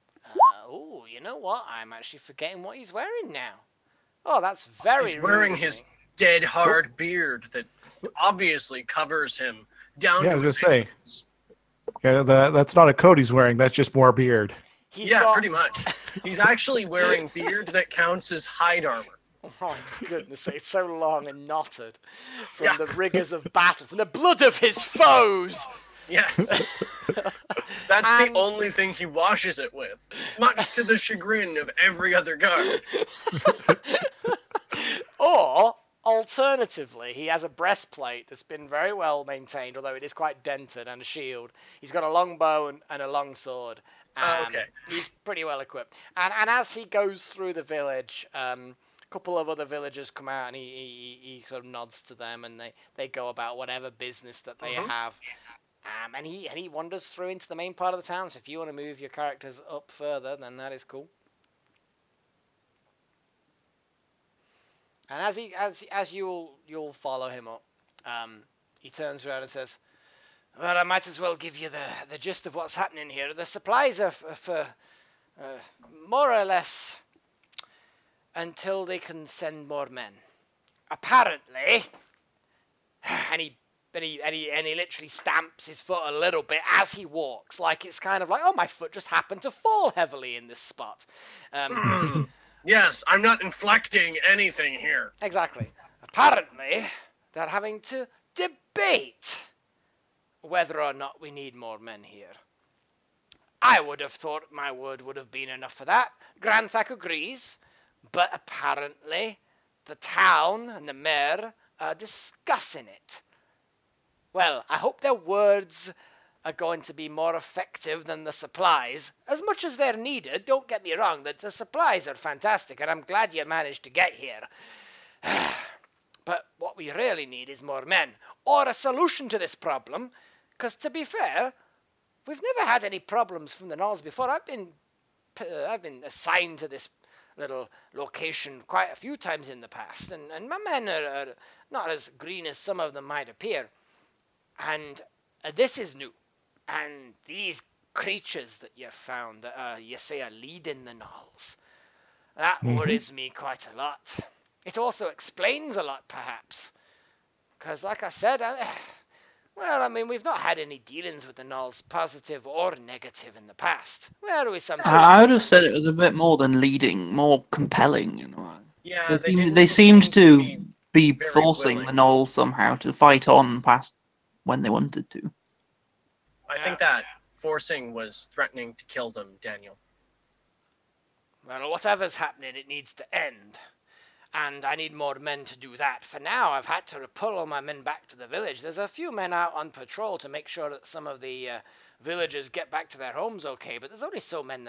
You know what? I'm actually forgetting what he's wearing now. Oh, that's very. He's wearing his dead hard beard that obviously covers him. Down to his hands. Yeah, that's not a coat he's wearing. That's just more beard. Pretty much. He's actually wearing beard that counts as hide armor. Oh my goodness, it's so long and knotted from the rigors of battle, from the blood of his foes. Yes. That's the only thing he washes it with, much to the chagrin of every other guard. Or alternatively, he has a breastplate that's been very well maintained, although it is quite dented, and a shield. He's got a long bow and a long sword. Okay. He's pretty well equipped. And as he goes through the village, a couple of other villagers come out, and he sort of nods to them, and they go about whatever business that they have. And he wanders through into the main part of the town. So if you want to move your characters up further, then that is cool. And as you'll follow him up, he turns around and says, "Well, I might as well give you the gist of what's happening here. The supplies are for more or less until they can send more men. Apparently," and he literally stamps his foot a little bit as he walks, like it's kind of like, oh, my foot just happened to fall heavily in this spot. Yes, I'm not inflecting anything here. Exactly. Apparently, they're having to debate whether or not we need more men here. I would have thought my word would have been enough for that. Granthak agrees, but apparently the town and the mayor are discussing it. Well, I hope their words are going to be more effective than the supplies. As much as they're needed, don't get me wrong, that the supplies are fantastic, and I'm glad you managed to get here. But what we really need is more men, or a solution to this problem, because to be fair, we've never had any problems from the Gnolls before. I've been assigned to this little location quite a few times in the past, and my men are not as green as some of them might appear. And this is new. And these creatures that you've found, you say are leading the Gnolls, that worries me quite a lot. It also explains a lot, perhaps. Because, like I said, we've not had any dealings with the Gnolls, positive or negative, in the past. Where we sometimes... I would have said it was a bit more than leading, more compelling, you know. Yeah, they seemed to be very forcing willing. the Gnolls somehow to fight on past when they wanted to. I think that Forcing was threatening to kill them, Daniel. Well, whatever's happening, it needs to end. And I need more men to do that. For now, I've had to pull all my men back to the village. There's a few men out on patrol to make sure that some of the villagers get back to their homes okay, but there's only so many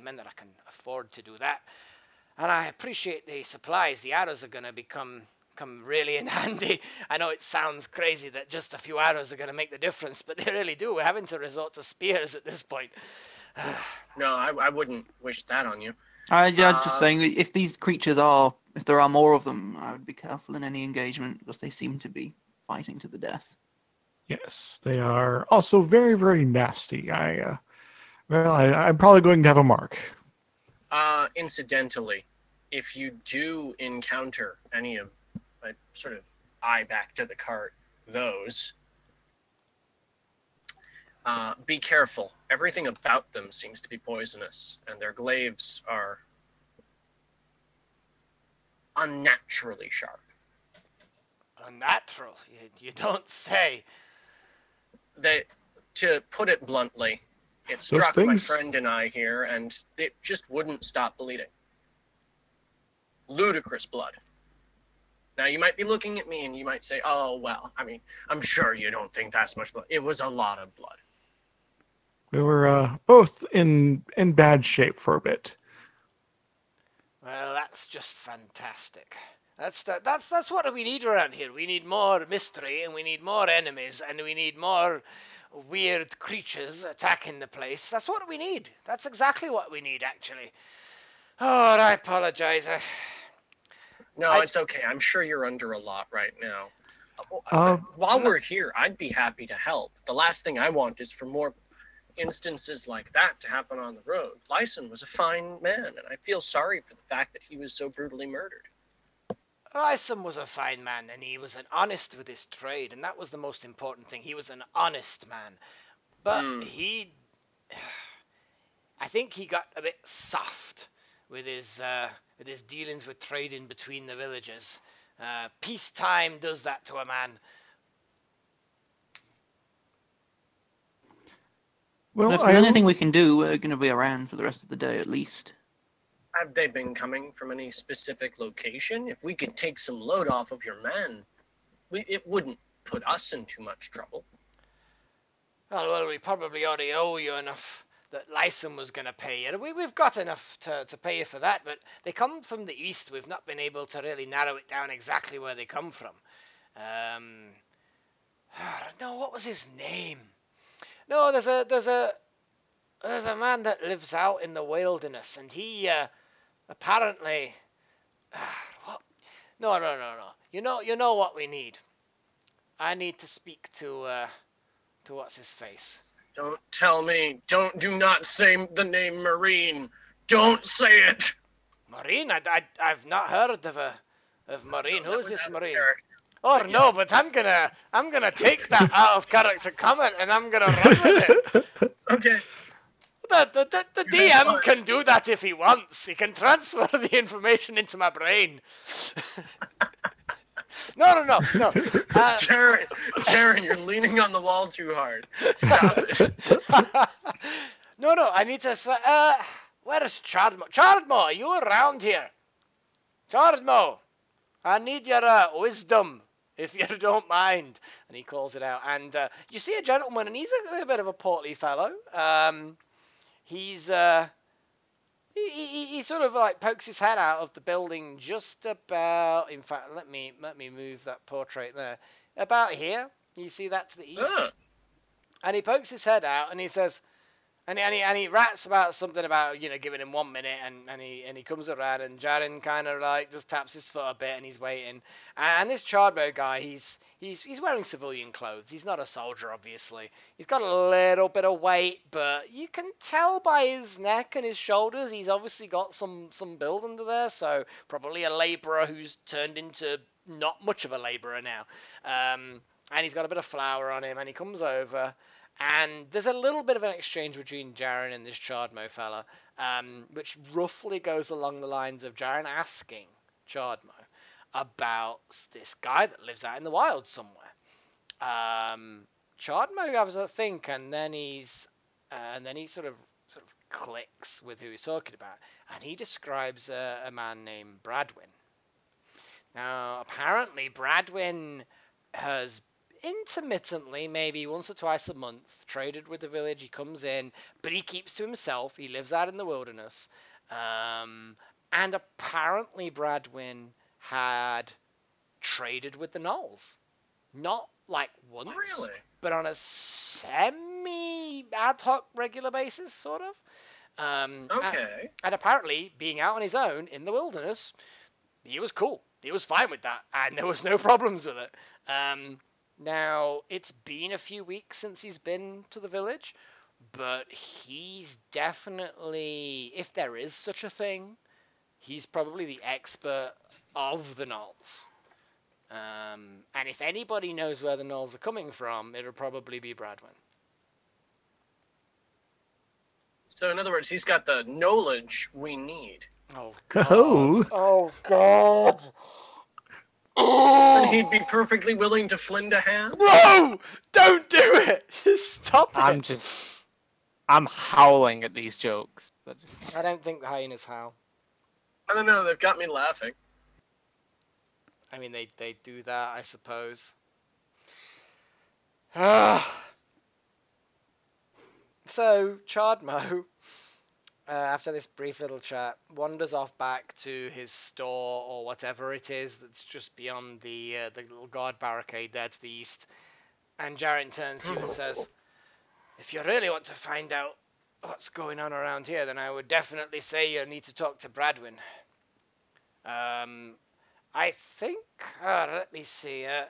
men that I can afford to do that. And I appreciate the supplies. The arrows are going to come really in handy. I know it sounds crazy that just a few arrows are going to make the difference, but they really do. We're having to resort to spears at this point. No, I wouldn't wish that on you. I'm just saying, if there are more of them, I would be careful in any engagement because they seem to be fighting to the death. Yes, they are also very, very nasty. I'm probably going to have a mark. Incidentally, if you do encounter any of, sort of eye back to the cart, those, be careful. Everything about them seems to be poisonous, and their glaives are unnaturally sharp. Unnatural? You don't say. To put it bluntly, it struck my friend and I here, and it just wouldn't stop bleeding. Ludicrous blood. Now, you might be looking at me and you might say, oh, well, I mean, I'm sure you don't think that's much blood. It was a lot of blood. We were both in bad shape for a bit. Well, that's just fantastic. That's what we need around here. We need more mystery, and we need more enemies, and we need more weird creatures attacking the place. That's what we need. That's exactly what we need, actually. Oh, I apologize. No, it's okay. I'm sure you're under a lot right now. While we're here, I'd be happy to help. The last thing I want is for more instances like that to happen on the road. Lyson was a fine man, and I feel sorry for the fact that he was so brutally murdered. Lyson was a fine man, and he was honest with his trade, and that was the most important thing. He was an honest man. But I think he got a bit soft with his dealings with trading between the villages. Peacetime does that to a man. Well, if there's anything we can do, we're going to be around for the rest of the day at least. Have they been coming from any specific location? If we could take some load off of your men, it wouldn't put us in too much trouble. Oh, well, we probably already owe you enough that Lyson was going to pay you. We've got enough to pay you for that, but they come from the east. We've not been able to really narrow it down exactly where they come from. I don't know, what was his name? No, there's a man that lives out in the wilderness, and he apparently. What? No. You know what we need. I need to speak to what's his face. Don't tell me. Do not say the name Marine. Don't say it. Marine? I've not heard of Marine. Who is this Marine? Oh no, but I'm gonna take that out of character comment and I'm gonna run with it. Okay. The DM can do that if he wants. He can transfer the information into my brain. No. Sharon, you're leaning on the wall too hard. Stop it. No, I need to. Where is Chardmo? Chardmo, are you around here? Chardmo, I need your wisdom, if you don't mind. And he calls it out. And you see a gentleman, and he's a bit of a portly fellow. He's he sort of like pokes his head out of the building just about. In fact, let me move that portrait there. About here, you see that to the east. And he pokes his head out, and he says, and he rats about something about giving him 1 minute, and he comes around, and Jaren kind of like just taps his foot a bit, and he's waiting. And this Chardmo guy, he's wearing civilian clothes. He's not a soldier, obviously. He's got a little bit of weight, but you can tell by his neck and his shoulders, he's obviously got some build under there. So probably a labourer who's turned into not much of a labourer now. And he's got a bit of flour on him, and he comes over. And there's a little bit of an exchange between Jaren and this Chardmo fella, which roughly goes along the lines of Jaren asking Chardmo about this guy that lives out in the wild somewhere. Chardmo has a think, and then he's and then he sort of clicks with who he's talking about, and he describes a man named Bradwin. Now, apparently, Bradwin has intermittently, maybe once or twice a month, traded with the village. He comes in, but he keeps to himself. He lives out in the wilderness. And apparently Bradwin had traded with the Gnolls. Not like once, Really? but on a semi-ad hoc regular basis, sort of. Okay. And apparently, being out on his own in the wilderness, he was cool. He was fine with that, and there was no problems with it. Now, it's been a few weeks since he's been to the village, but he's definitely, if there is such a thing, he's probably the expert of the Gnolls. And if anybody knows where the Gnolls are coming from, it'll probably be Bradwin. So in other words, he's got the knowledge we need. Oh, God. Oh. Oh, God. And he'd be perfectly willing to flind a hand? No! Don't do it! Stop it! I'm howling at these jokes. I don't think the hyenas howl. I don't know, they've got me laughing. I mean, they do that, I suppose. So, Chardmo, after this brief little chat, wanders off back to his store or whatever it is that's just beyond the little guard barricade there to the east. And Jaren turns to you and says, "If you really want to find out what's going on around here, then I would definitely say you need to talk to Bradwin. I think, let me see, and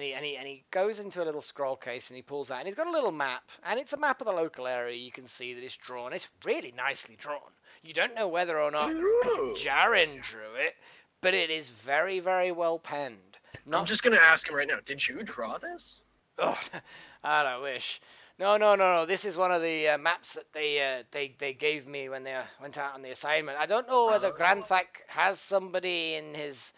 he goes into a little scroll case and he pulls out, and he's got a little map, and it's a map of the local area. You can see that it's drawn. It's really nicely drawn. You don't know whether or not Jaren drew it, but it is very, very well penned. I'm just going to ask him right now, did you draw this? Oh, I wish. No. This is one of the maps that they gave me when they went out on the assignment. I don't know whether Granthak has somebody in his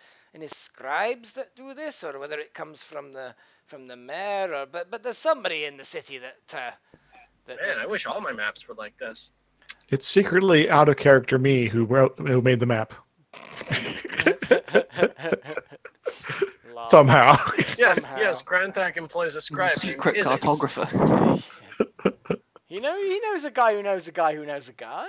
scribes that do this, or whether it comes from the mayor, or but there's somebody in the city that Man, I wish all my maps were like this. It's secretly out of character me who made the map. Somehow. Yes, Granthak employs a scribe. Secret named Izixs. cartographer. he knows a guy who knows a guy who knows a guy.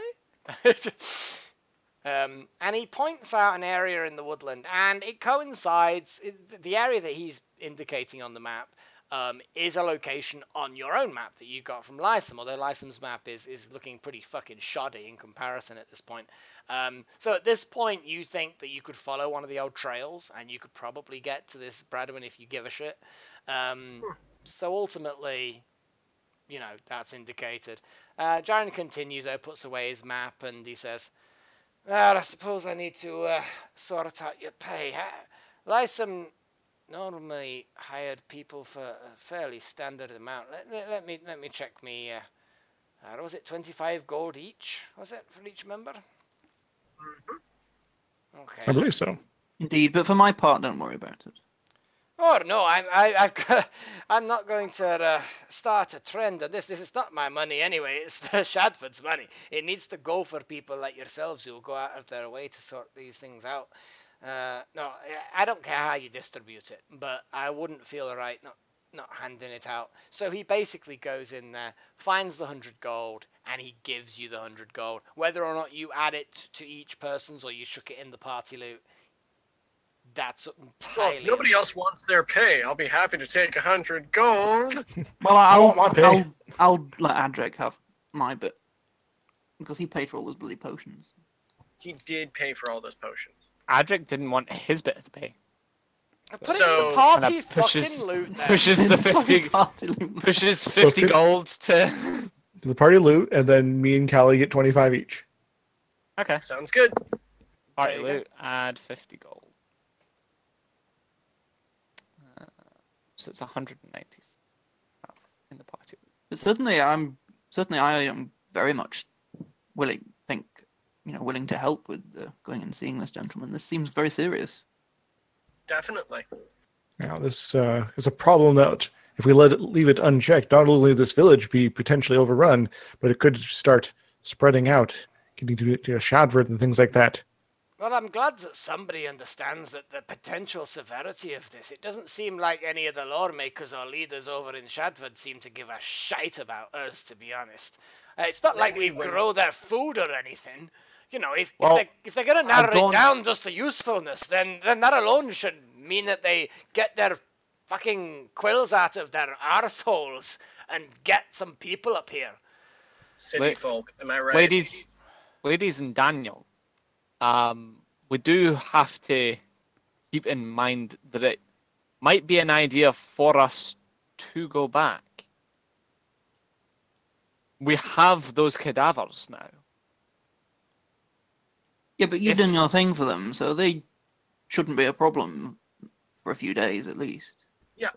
And he points out an area in the woodland, and it coincides. The area that he's indicating on the map is a location on your own map that you got from Lysum, although Lysum's map is looking pretty fucking shoddy in comparison at this point. So at this point, you think that you could follow one of the old trails, and you could probably get to this Bradwin if you give a shit. So ultimately, that's indicated. Jaren continues, though, puts away his map, and he says, "Well, I suppose I need to sort out your pay. Lysum normally hired people for a fairly standard amount. Let me check me. Was it 25 gold each? Was it for each member? Okay. I believe so. Indeed, but for my part, don't worry about it. Oh no, I'm not going to start a trend on this. This is not my money anyway. It's the Shadford's money. It needs to go for people like yourselves who will go out of their way to sort these things out. No, I don't care how you distribute it, but I wouldn't feel right not handing it out." So he basically goes in there, finds the 100 gold, and he gives you the 100 gold. Whether or not you add it to each person's or you chuck it in the party loot, that's entirely... Well, if nobody else wants their pay, I'll be happy to take 100 gold. Well, want my pay. I'll let Adrik have my bit, because he paid for all those bloody potions. He did pay for all those potions. Adrik didn't want his bit of the pay. Put it in So- the party And that pushes- fucking loot then. Pushes the 50 Party loot. pushes 50 fif- gold to. To the party loot, and then me and Callie get 25 each. Okay. Sounds good. Party There you go. loot, add 50 gold. So it's 190 in the party loot. But certainly, I am very much willing to help with going and seeing this gentleman. This seems very serious. Definitely. Now, this is a problem that if we leave it unchecked, not only will this village be potentially overrun, but it could start spreading out, getting to Shadford and things like that. Well, I'm glad that somebody understands that the potential severity of this. It doesn't seem like any of the lawmakers or leaders over in Shadford seem to give a shite about us, to be honest. It's not like we grow their food or anything. You know, if they're going to narrow it down just to usefulness, then that alone should mean that they get their fucking quills out of their arseholes and get some people up here. City folk, am I right? Ladies and Daniel, we do have to keep in mind that it might be an idea for us to go back. We have those cadavers now. Yeah, but you've done your thing for them, so they shouldn't be a problem for a few days at least. Yeah.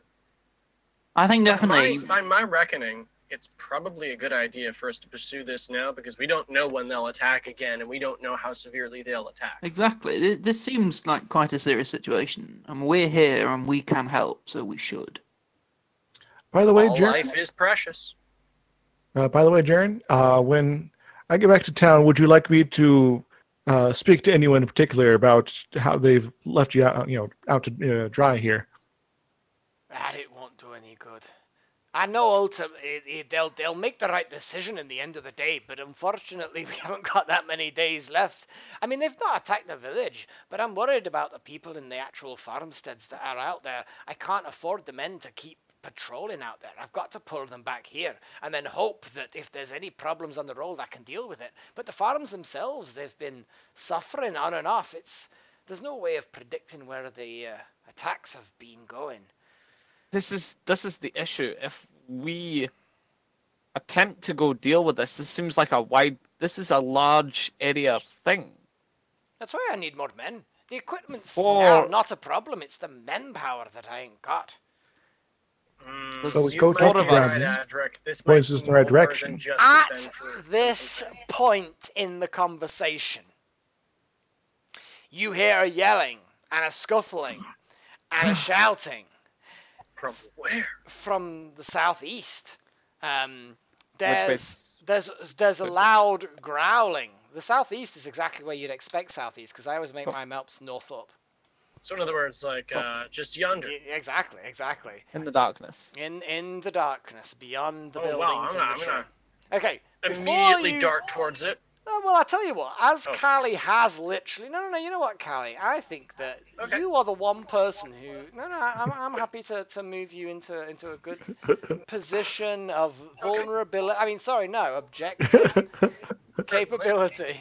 I think definitely. By my reckoning, it's probably a good idea for us to pursue this now because we don't know when they'll attack again, and we don't know how severely they'll attack. Exactly. This seems like quite a serious situation, and we're here and we can help, so we should. By the way, All Jaren. life is precious. By the way, Jaren, when I get back to town, would you like me to speak to anyone in particular about how they've left you out to dry here? It won't do any good. I know ultimately they'll make the right decision in the end of the day, but unfortunately we haven't got that many days left. I mean, they've not attacked the village, but I'm worried about the people in the actual farmsteads that are out there. I can't afford the men to keep patrolling out there. I've got to pull them back here and then hope that if there's any problems on the road, I can deal with it. But the farms themselves, they've been suffering on and off. There's no way of predicting where the attacks have been going. This is the issue. If we attempt to go deal with this seems like this is a large area thing. That's why I need more men. The equipment's now not a problem. It's the manpower that I ain't got. So we go talk to Adrik. This points us in the right direction. At this point in the conversation, you hear a yelling and a scuffling and a shouting. From where? From the southeast. There's a loud growling. The southeast is exactly where you'd expect southeast, because I always make my maps north up. So in other words, like just yonder. Exactly. In the darkness. In the darkness, beyond the buildings. Wow, I'm gonna okay. Immediately dart towards it. Well, I'll tell you what. As Callie has literally no. You know what, Callie? I think that you are the one person who. I'm happy to move you into a good position of vulnerability. I mean, sorry, no, objective capability,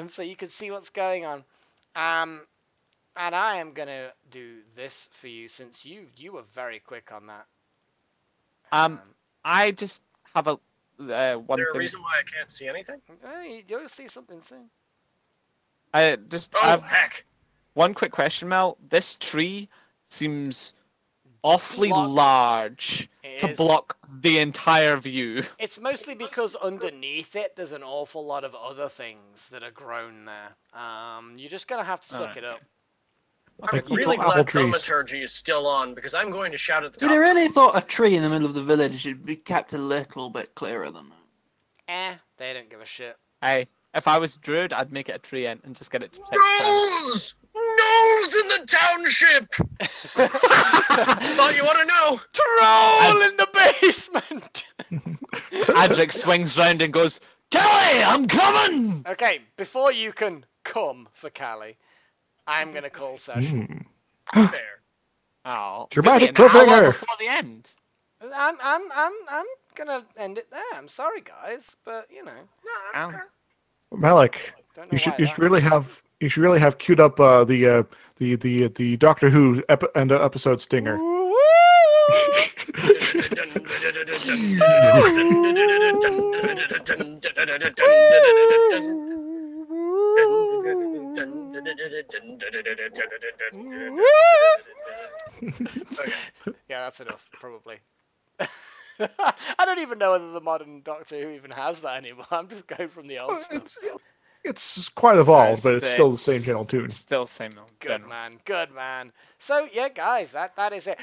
so you can see what's going on. And I am gonna do this for you since you were very quick on that. I just have one Is there a thing. reason why I can't see anything? You'll see something soon. Heck! One quick question, Mel. This tree seems awfully large to block the entire view. It's mostly because underneath it there's an awful lot of other things that are grown there. You're just gonna have to suck it up. I'm really glad thaumaturgy is still on, because I'm going to shout at the top. You'd have really thought a tree in the middle of the village should be kept a little bit clearer than that. They don't give a shit. Hey, if I was Druid, I'd make it a tree and just get it to protect Nose! Nose in the township! Thought you want to know? Troll in the basement! Adrik swings round and goes, Callie, I'm coming! Okay, before you can come for Callie, I'm gonna call session. Fair. Oh, Dramatic an hour cliffhanger before the end. I'm gonna end it there. I'm sorry, guys, but you know. No, that's fair. Malik, you should really have queued up the Doctor Who episode stinger. Okay. Yeah, that's enough, probably. I don't even know whether the modern Doctor Who even has that anymore. I'm just going from the old stuff. It's quite evolved, but it's It's- still the same general tune. Still same old. Good general. man, good man. So yeah, guys, that is it.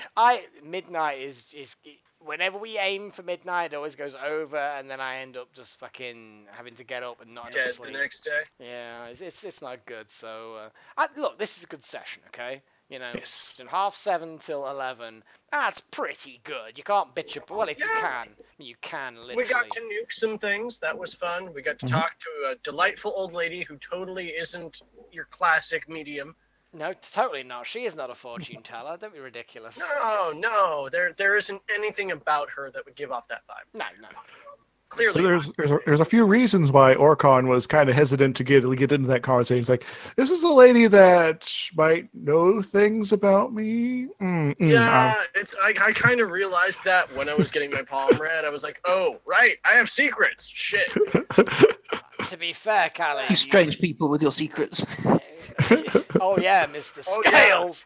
Midnight is whenever we aim for midnight, it always goes over, and then I end up just fucking having to get up and not enough Dead the sleep. next day. Yeah, it's not good. So look, this is a good session, okay? You know, Yes. from 7:30 till 11. That's pretty good. You can't bitch up. Well, if you Yeah. can, you can literally. We got to nuke some things. That was fun. We got to talk to a delightful old lady who totally isn't your classic medium. No, totally not. She is not a fortune teller. Don't be ridiculous. No. There isn't anything about her that would give off that vibe. No. Clearly. There's a few reasons why Orkon was kind of hesitant to get into that conversation. He's like, this is a lady that might know things about me. Yeah, I kind of realized that when I was getting my palm read. I was like, oh, right, I have secrets. Shit. To be fair, Callie. You strange people with your secrets. Oh yeah, Mr. Oh, yeah. Scales.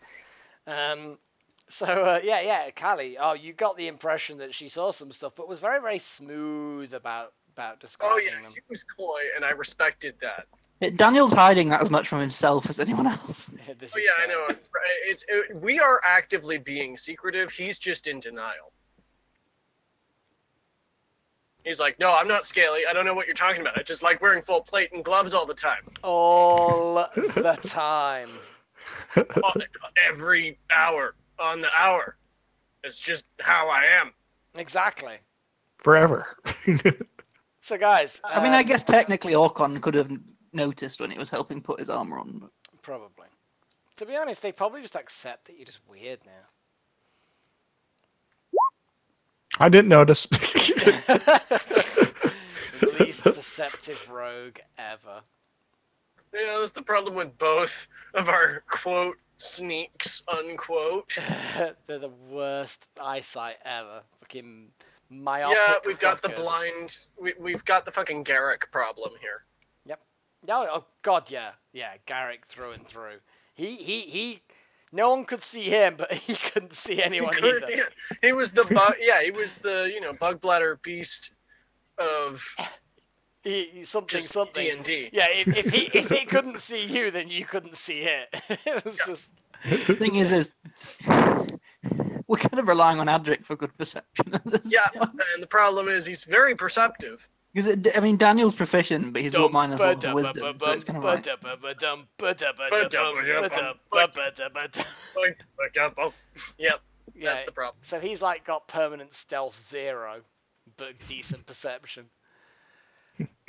Yeah, Callie. Oh, you got the impression that she saw some stuff, but was very, very smooth about Oh describing yeah, them. he was coy, and I respected that. Daniel's hiding that as much from himself as anyone else. This Oh is yeah, I fair. know. We are actively being secretive. He's just in denial. He's like, no, I'm not scaly. I don't know what you're talking about. I just like wearing full plate and gloves all the time. All the time. Every hour on the hour. It's just how I am. Exactly. Forever. So, guys. I mean, I guess technically Orkon could have noticed when he was helping put his armor on. But... Probably. To be honest, they probably just accept that you're just weird now. I didn't notice. Least perceptive rogue ever. You know, that's the problem with both of our quote sneaks unquote. They're the worst eyesight ever. Fucking myopic. Yeah, we've got the fuckers. blind. We've got the fucking Garrick problem here. Oh god, yeah, Garrick through and through. He. No one could see him, but he couldn't see anyone either. Yeah, he was the bug. Yeah, he was the bug bladder beast of Something. D&D. Yeah, if he couldn't see you, then you couldn't see it. It was just. The thing is we're kind of relying on Adrik for good perception. Yeah, and the problem is he's very perceptive. Because Daniel's proficient, but he's got minus one for wisdom, so it's kind of like... Yep, Yeah, that's the problem. so he's like got permanent stealth 0, but decent perception.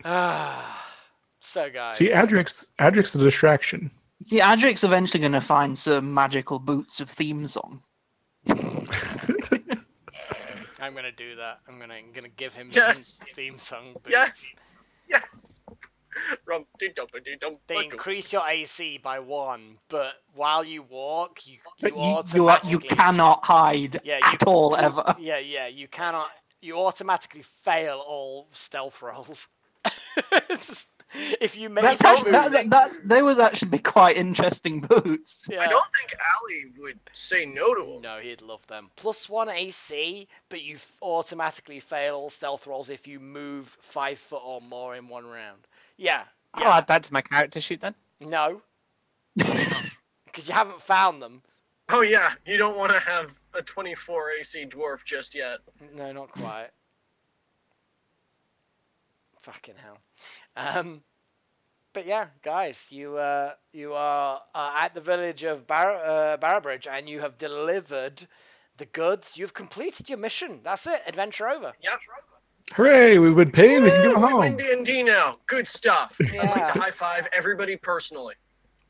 So guys. See, Adric's the distraction. See, Adrik's eventually going to find some magical boots of theme song. I'm gonna do that. I'm gonna give him Yes. some theme song boots. Yes. They increase your AC by 1, but while you walk, you But you automatically cannot hide at all, ever. Yeah, you cannot. You automatically fail all stealth rolls. It's just, if you make They would actually be quite interesting boots. yeah. I don't think Allie would say no to him. No, he'd love them. +1 AC, but you automatically fail all stealth rolls if you move 5 foot or more in 1 round. Yeah. I'll add that to my character sheet then. No. Because you haven't found them. Oh yeah, you don't want to have a 24 AC dwarf just yet. No, not quite. Fucking hell. But yeah, guys, you are at the village of Barrowbridge, and you have delivered the goods. You've completed your mission. That's it. Adventure over. Yep. Hooray! We've been paid. We can go We home. win D&D now. Good stuff. I'd like Yeah. to high five everybody personally.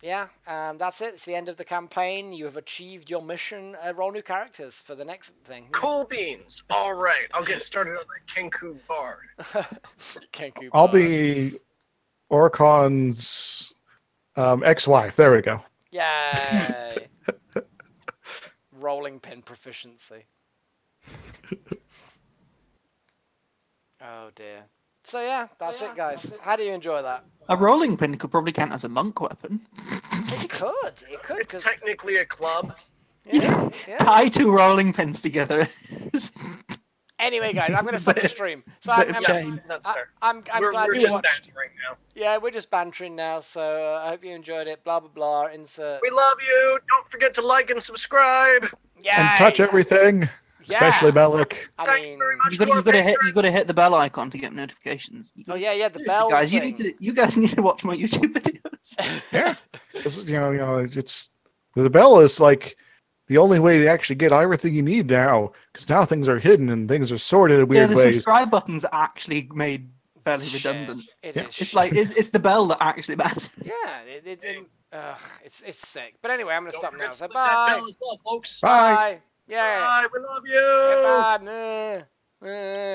Yeah, that's it. It's the end of the campaign. You have achieved your mission. Roll new characters for the next thing. Cool beans. All right, I'll get started on the Kenku Bard. Kenku I'll Bard. be Orkon's ex-wife. There we go. Yay! Rolling pin proficiency. Oh dear. So yeah, that's it, guys. How do you enjoy that? A rolling pin could probably count as a monk weapon. It could. It's technically a club. Yeah. Tie 2 rolling pins together. Anyway, guys, I'm gonna stop the stream. So Bit of I'm, change. That's fair. I'm We're glad you just watched. bantering now. Yeah, we're just bantering now. So I hope you enjoyed it. Blah blah blah. Insert. We love you. Don't forget to like and subscribe. Yeah. And touch everything, especially Bellic. I Thank mean, you very much. You gotta hit the bell icon to get notifications. oh yeah, the bell Guys, thing. you guys need to watch my YouTube videos. Yeah. It's the bell is like the only way to actually get everything you need now, because now things are hidden and things are sorted in weird the ways. subscribe button's actually made fairly Shit. redundant. It Yeah. is It's shit. like it's the bell that actually matters. Yeah, it's sick. But anyway, I'm gonna Don't stop forget now. to So click that bye. bell as well, folks. Bye. Bye. Yeah. Bye. We love you. Bye.